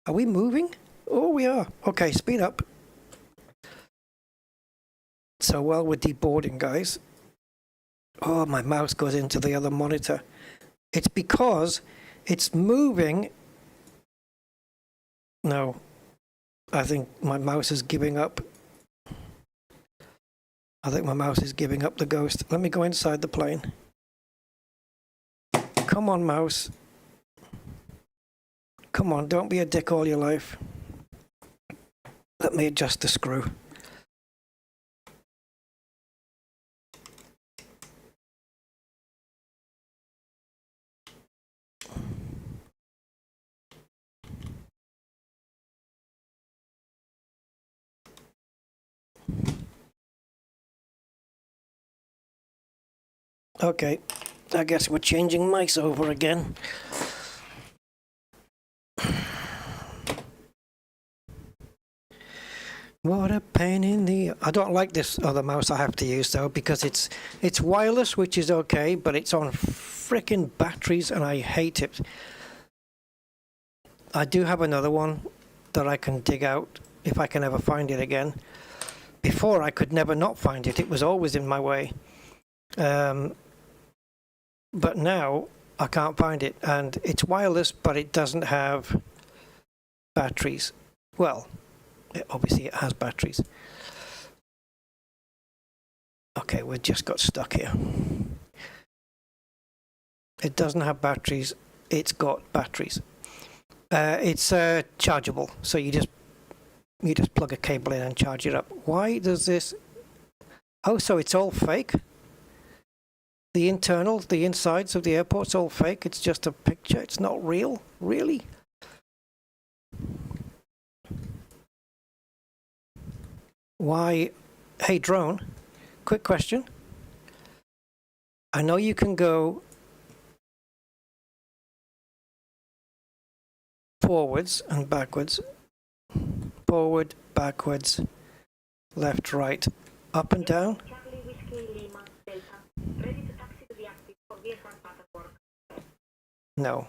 Are we moving? Oh, we are. Okay, speed up. So while we're deboarding, guys. Oh, my mouse goes into the other monitor. It's because it's moving. No. I think my mouse is giving up. I think my mouse is giving up the ghost. Let me go inside the plane. Come on, mouse. Come on, don't be a dick all your life. Let me adjust the screw. Okay, I guess we're changing mice over again. What a pain in the... I don't like this other mouse I have to use though, because it's wireless, which is okay, but it's on frickin' batteries and I hate it. I do have another one that I can dig out if I can ever find it again. Before I could never not find it, it was always in my way. But now I can't find it, and it's wireless, but it doesn't have batteries. Well, obviously it has batteries. Okay, we just got stuck here. It doesn't have batteries, it's got batteries. It's chargeable, so you just plug a cable in and charge it up. Why does this... Oh, so it's all fake? The internals, the insides of the airport's all fake? It's just a picture? It's not real? Really? Why? Hey, drone, quick question. I know you can go forwards and backwards. Forward, backwards, left, right, up and down. No.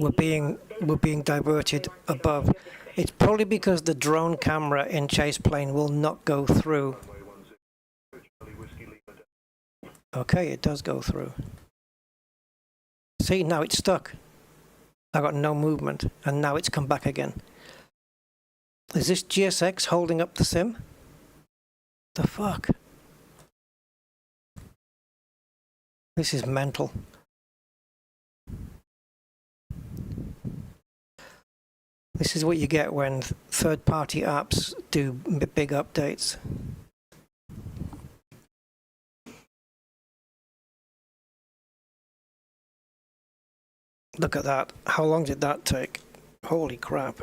We're being diverted above. It's probably because the drone camera in chase plane will not go through. Okay, it does go through. See, now it's stuck. I got no movement, and now it's come back again. Is this GSX holding up the sim? The fuck? This is mental. This is what you get when third-party apps do big updates. Look at that. How long did that take? Holy crap.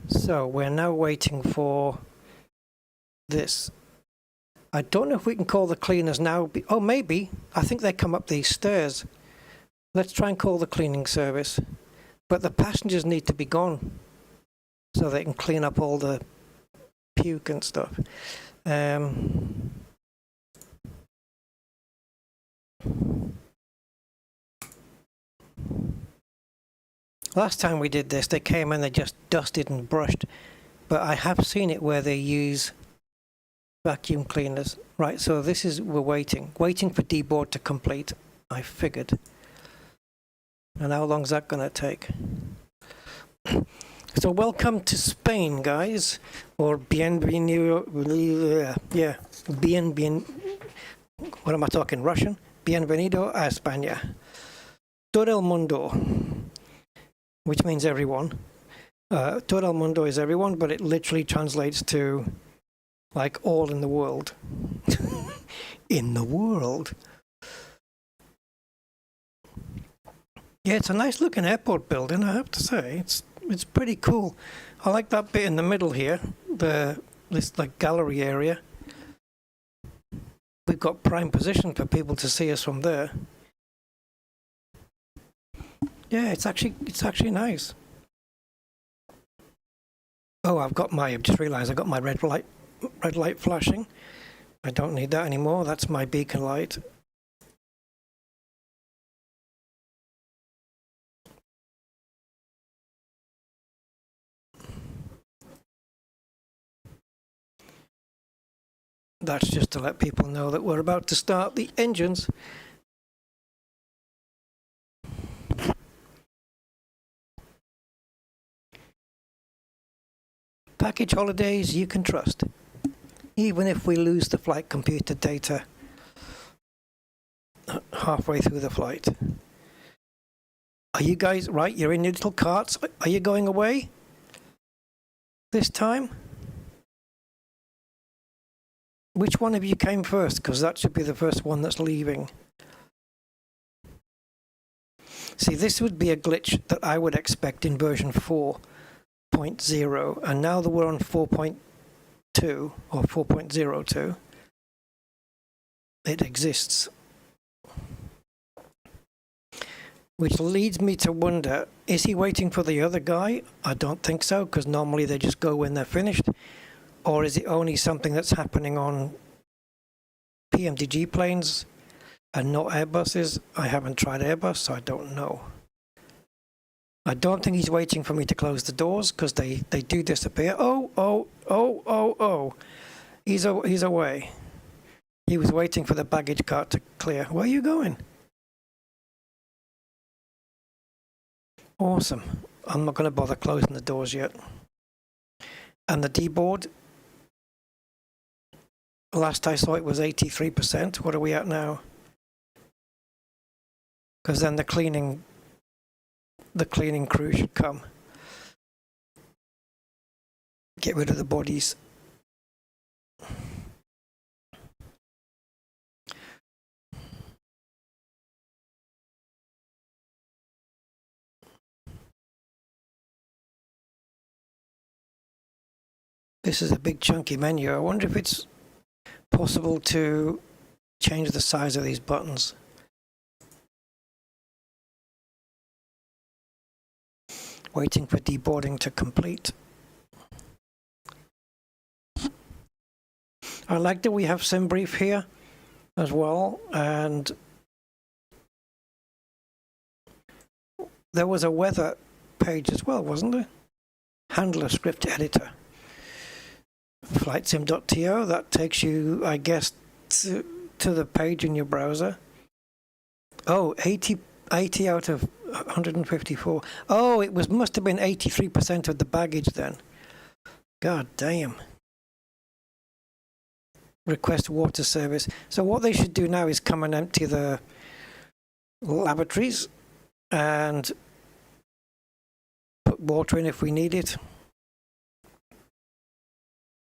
So we're now waiting for this. I don't know if we can call the cleaners now. Oh, maybe. I think they come up these stairs. Let's try and call the cleaning service. But the passengers need to be gone so they can clean up all the puke and stuff. Last time we did this, they came and they just dusted and brushed. But I have seen it where they use vacuum cleaners. Right, so this is, we're waiting for deboard to complete, I figured. And how long's that gonna take? So welcome to Spain, guys, or bienvenido, yeah, what am I talking, Russian? Bienvenido a España. Todo el mundo, which means everyone. Todo el mundo is everyone, but it literally translates to like all in the world. In the world. Yeah, it's a nice looking airport building, I have to say. It's pretty cool. I like that bit in the middle here, this like gallery area. We've got prime position for people to see us from there. Yeah, it's actually nice. Oh, I've just realized I've got my red light flashing. I don't need that anymore. That's my beacon light. That's just to let people know that we're about to start the engines. Package holidays you can trust, even if we lose the flight computer data halfway through the flight. Are you guys right? You're in your little carts. Are you going away this time? Which one of you came first? Because that should be the first one that's leaving. See, this would be a glitch that I would expect in version 4.0, and now that we're on 4.2 or 4.02, it exists. Which leads me to wonder, is he waiting for the other guy? I don't think so, because normally they just go when they're finished. Or is it only something that's happening on PMDG planes and not Airbuses? I haven't tried Airbus, so I don't know. I don't think he's waiting for me to close the doors, because they do disappear. Oh. He's away. He was waiting for the baggage cart to clear. Where are you going? Awesome. I'm not going to bother closing the doors yet. And the D-board, last I saw it was 83%. What are we at now? Because then the cleaning crew should come. Get rid of the bodies. This is a big chunky menu. I wonder if it's possible to change the size of these buttons. Waiting for deboarding to complete. I like that we have SimBrief here as well, and there was a weather page as well, wasn't there? Handler script editor. FlightSim.to, that takes you, I guess, to the page in your browser. Oh, 80 out of 154. Oh, it must have been 83% of the baggage then. God damn. Request water service. So what they should do now is come and empty the lavatories and put water in if we need it.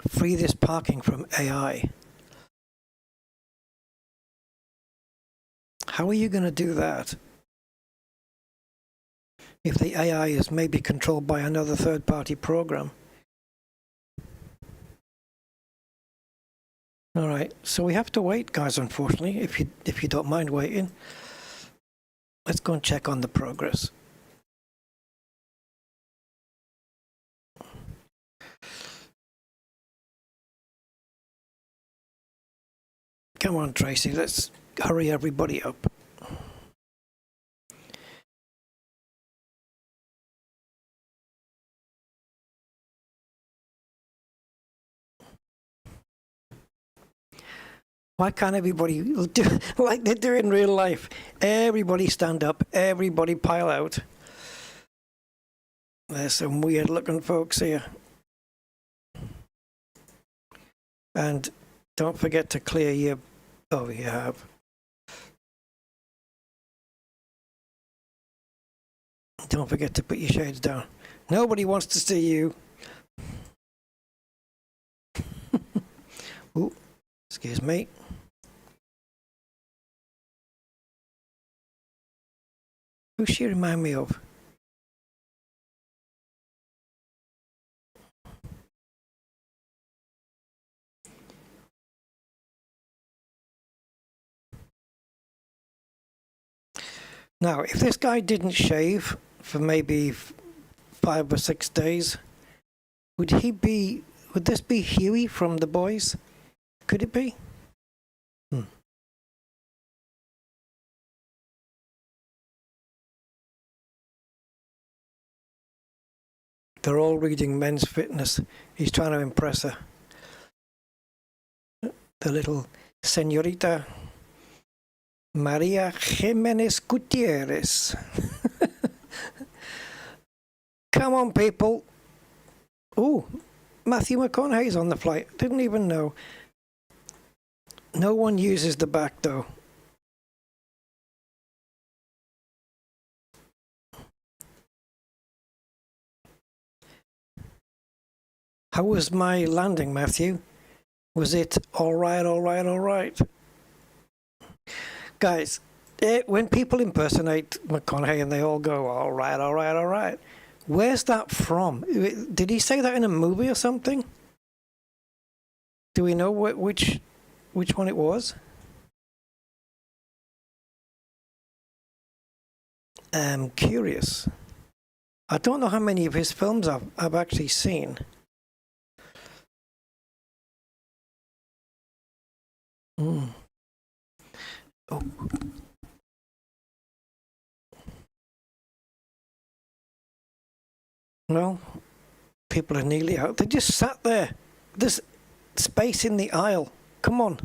Free this parking from AI. How are you going to do that? If the AI is maybe controlled by another third-party program. All right, so we have to wait, guys, unfortunately, if you don't mind waiting. Let's go and check on the progress. Come on, Tracy, let's hurry everybody up. Why can't everybody do like they do in real life? Everybody stand up, everybody pile out. There's some weird looking folks here. And don't forget to clear your... Oh, you have. Don't forget to put your shades down. Nobody wants to see you. Ooh, excuse me. Who she remind me of? Now, if this guy didn't shave for maybe 5 or 6 days, would this be Huey from The Boys? Could it be? They're all reading Men's Fitness. He's trying to impress her. The little señorita Maria Jimenez Gutierrez. Come on, people. Ooh, Matthew McConaughey's on the flight. Didn't even know. No one uses the back, though. How was my landing, Matthew? Was it all right, all right, all right? Guys, when people impersonate McConaughey and they all go, all right, all right, all right, where's that from? Did he say that in a movie or something? Do we know which one it was? I'm curious. I don't know how many of his films I've actually seen. Oh. Well, people are nearly out. They just sat there. There's space in the aisle. Come on.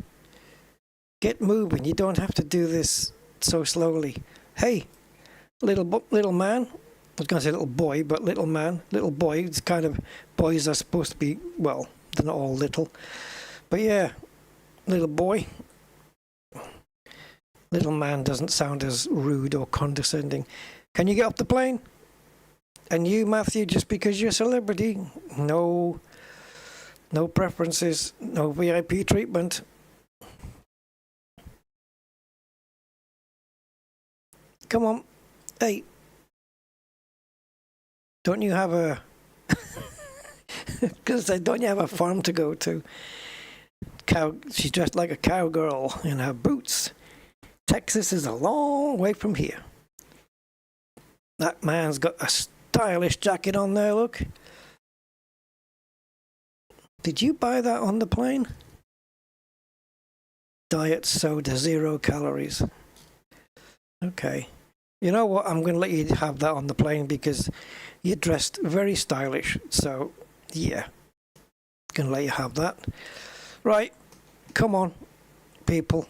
Get moving. You don't have to do this so slowly. Hey, little man. I was going to say little boy, but little man. Little boy. It's kind of, boys are supposed to be, well, they're not all little. But yeah, little boy. Little man doesn't sound as rude or condescending. Can you get off the plane? And you, Matthew, just because you're a celebrity, no preferences, no VIP treatment. Come on. Hey. Don't you have a... Because don't you have a farm to go to? She's dressed like a cowgirl in her boots. Texas is a long way from here. That man's got a stylish jacket on there, look. Did you buy that on the plane? Diet soda, 0 calories. Okay. You know what? I'm going to let you have that on the plane because you're dressed very stylish. So, yeah. Going to let you have that. Right. Come on, people.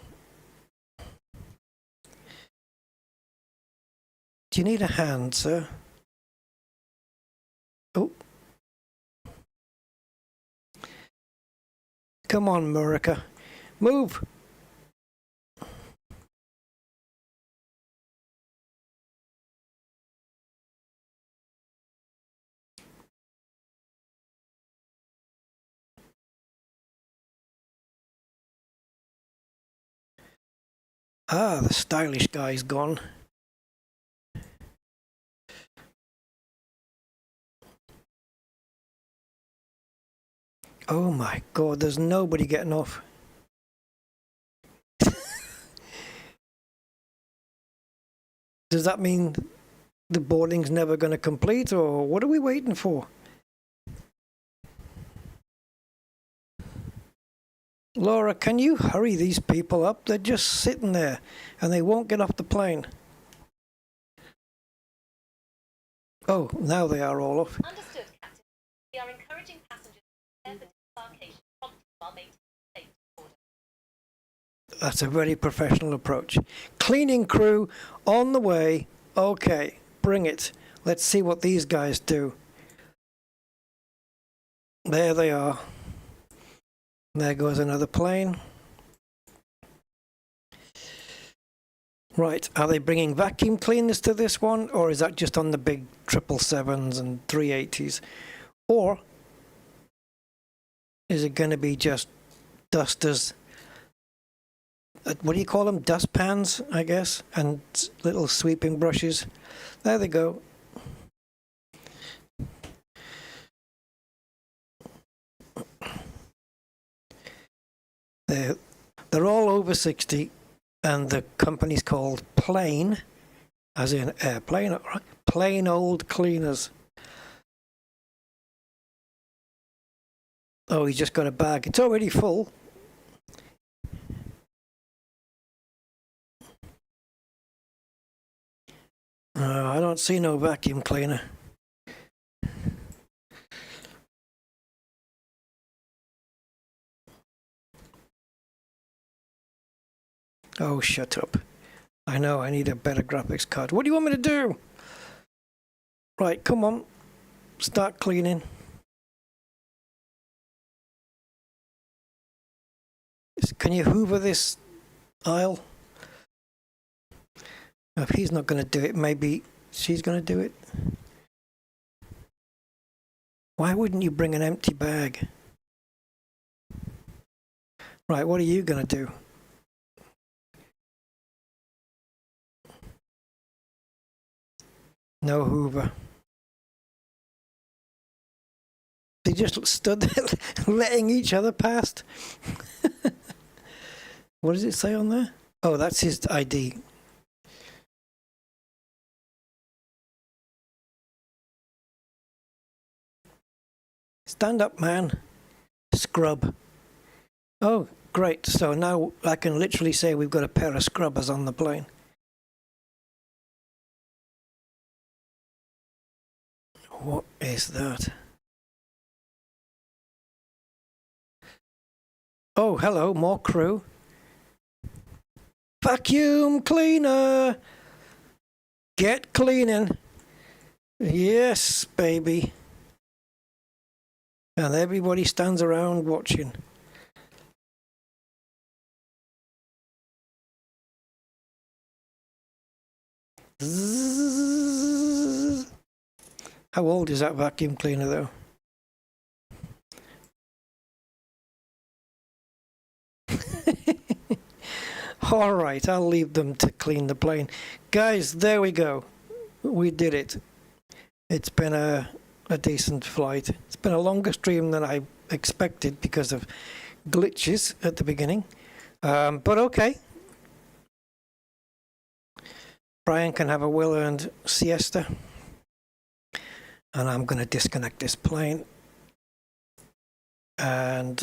Do you need a hand, sir? Oh. Come on, Murica. Move. Ah, the stylish guy's gone. Oh my God, there's nobody getting off. Does that mean the boarding's never going to complete, or what are we waiting for? Laura, can you hurry these people up? They're just sitting there and they won't get off the plane. Oh, now they are all off. Understood, Captain. We are encouraging passengers to prepare for disembarkation promptly while maintaining safety order. That's a very professional approach. Cleaning crew on the way. Okay, bring it. Let's see what these guys do. There they are. There goes another plane. Right, are they bringing vacuum cleaners to this one, or is that just on the big 777s and 380s? Or is it going to be just dusters? What do you call them? Dustpans, I guess, and little sweeping brushes. There they go. They're all over 60, and the company's called Plain, as in airplane, right? Plain Old Cleaners. Oh, he's just got a bag. It's already full. I don't see no vacuum cleaner. Oh, shut up. I know, I need a better graphics card. What do you want me to do? Right, come on. Start cleaning. Can you hoover this aisle? If he's not going to do it, maybe she's going to do it. Why wouldn't you bring an empty bag? Right, what are you going to do? No hoover. They just stood there letting each other past. What does it say on there? Oh, that's his ID. Stand up, man. Scrub. Oh, great. So now I can literally say we've got a pair of scrubbers on the plane. What is that? Oh, hello, more crew. Vacuum cleaner! Get cleaning. Yes, baby. And everybody stands around watching. Zzz. How old is that vacuum cleaner, though? All right, I'll leave them to clean the plane. Guys, there we go. We did it. It's been a decent flight. It's been a longer stream than I expected because of glitches at the beginning. But okay. Brian can have a well-earned siesta. And I'm going to disconnect this plane. And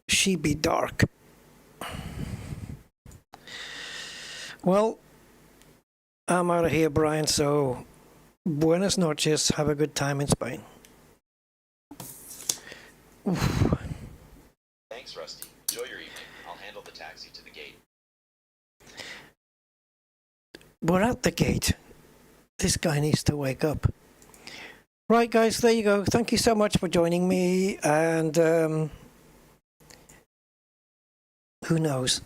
she be dark. Well, I'm out of here, Brian, so buenas noches. Have a good time in Spain. Oof. Thanks, Rusty. Enjoy your evening. I'll handle the taxi to the gate. We're at the gate. This guy needs to wake up. Right, guys, there you go. Thank you so much for joining me, and who knows?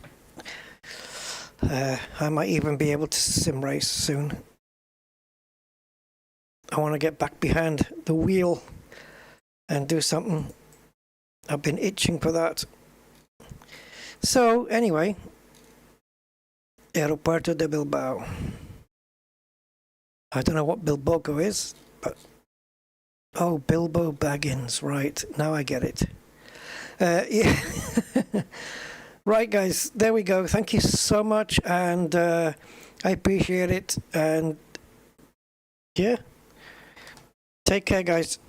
I might even be able to sim race soon. I want to get back behind the wheel and do something. I've been itching for that. So, anyway, Aeropuerto de Bilbao. I don't know what Bilbao is, but... Oh, Bilbo Baggins, right. Now I get it. Yeah. Right, guys, there we go. Thank you so much, and I appreciate it. And yeah, take care, guys,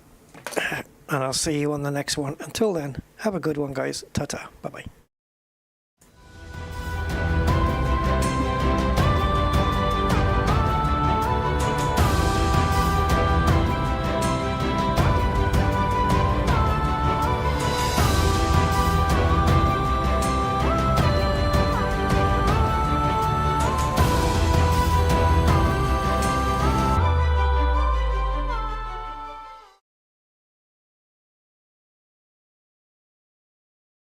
and I'll see you on the next one. Until then, have a good one, guys. Ta-ta. Bye-bye.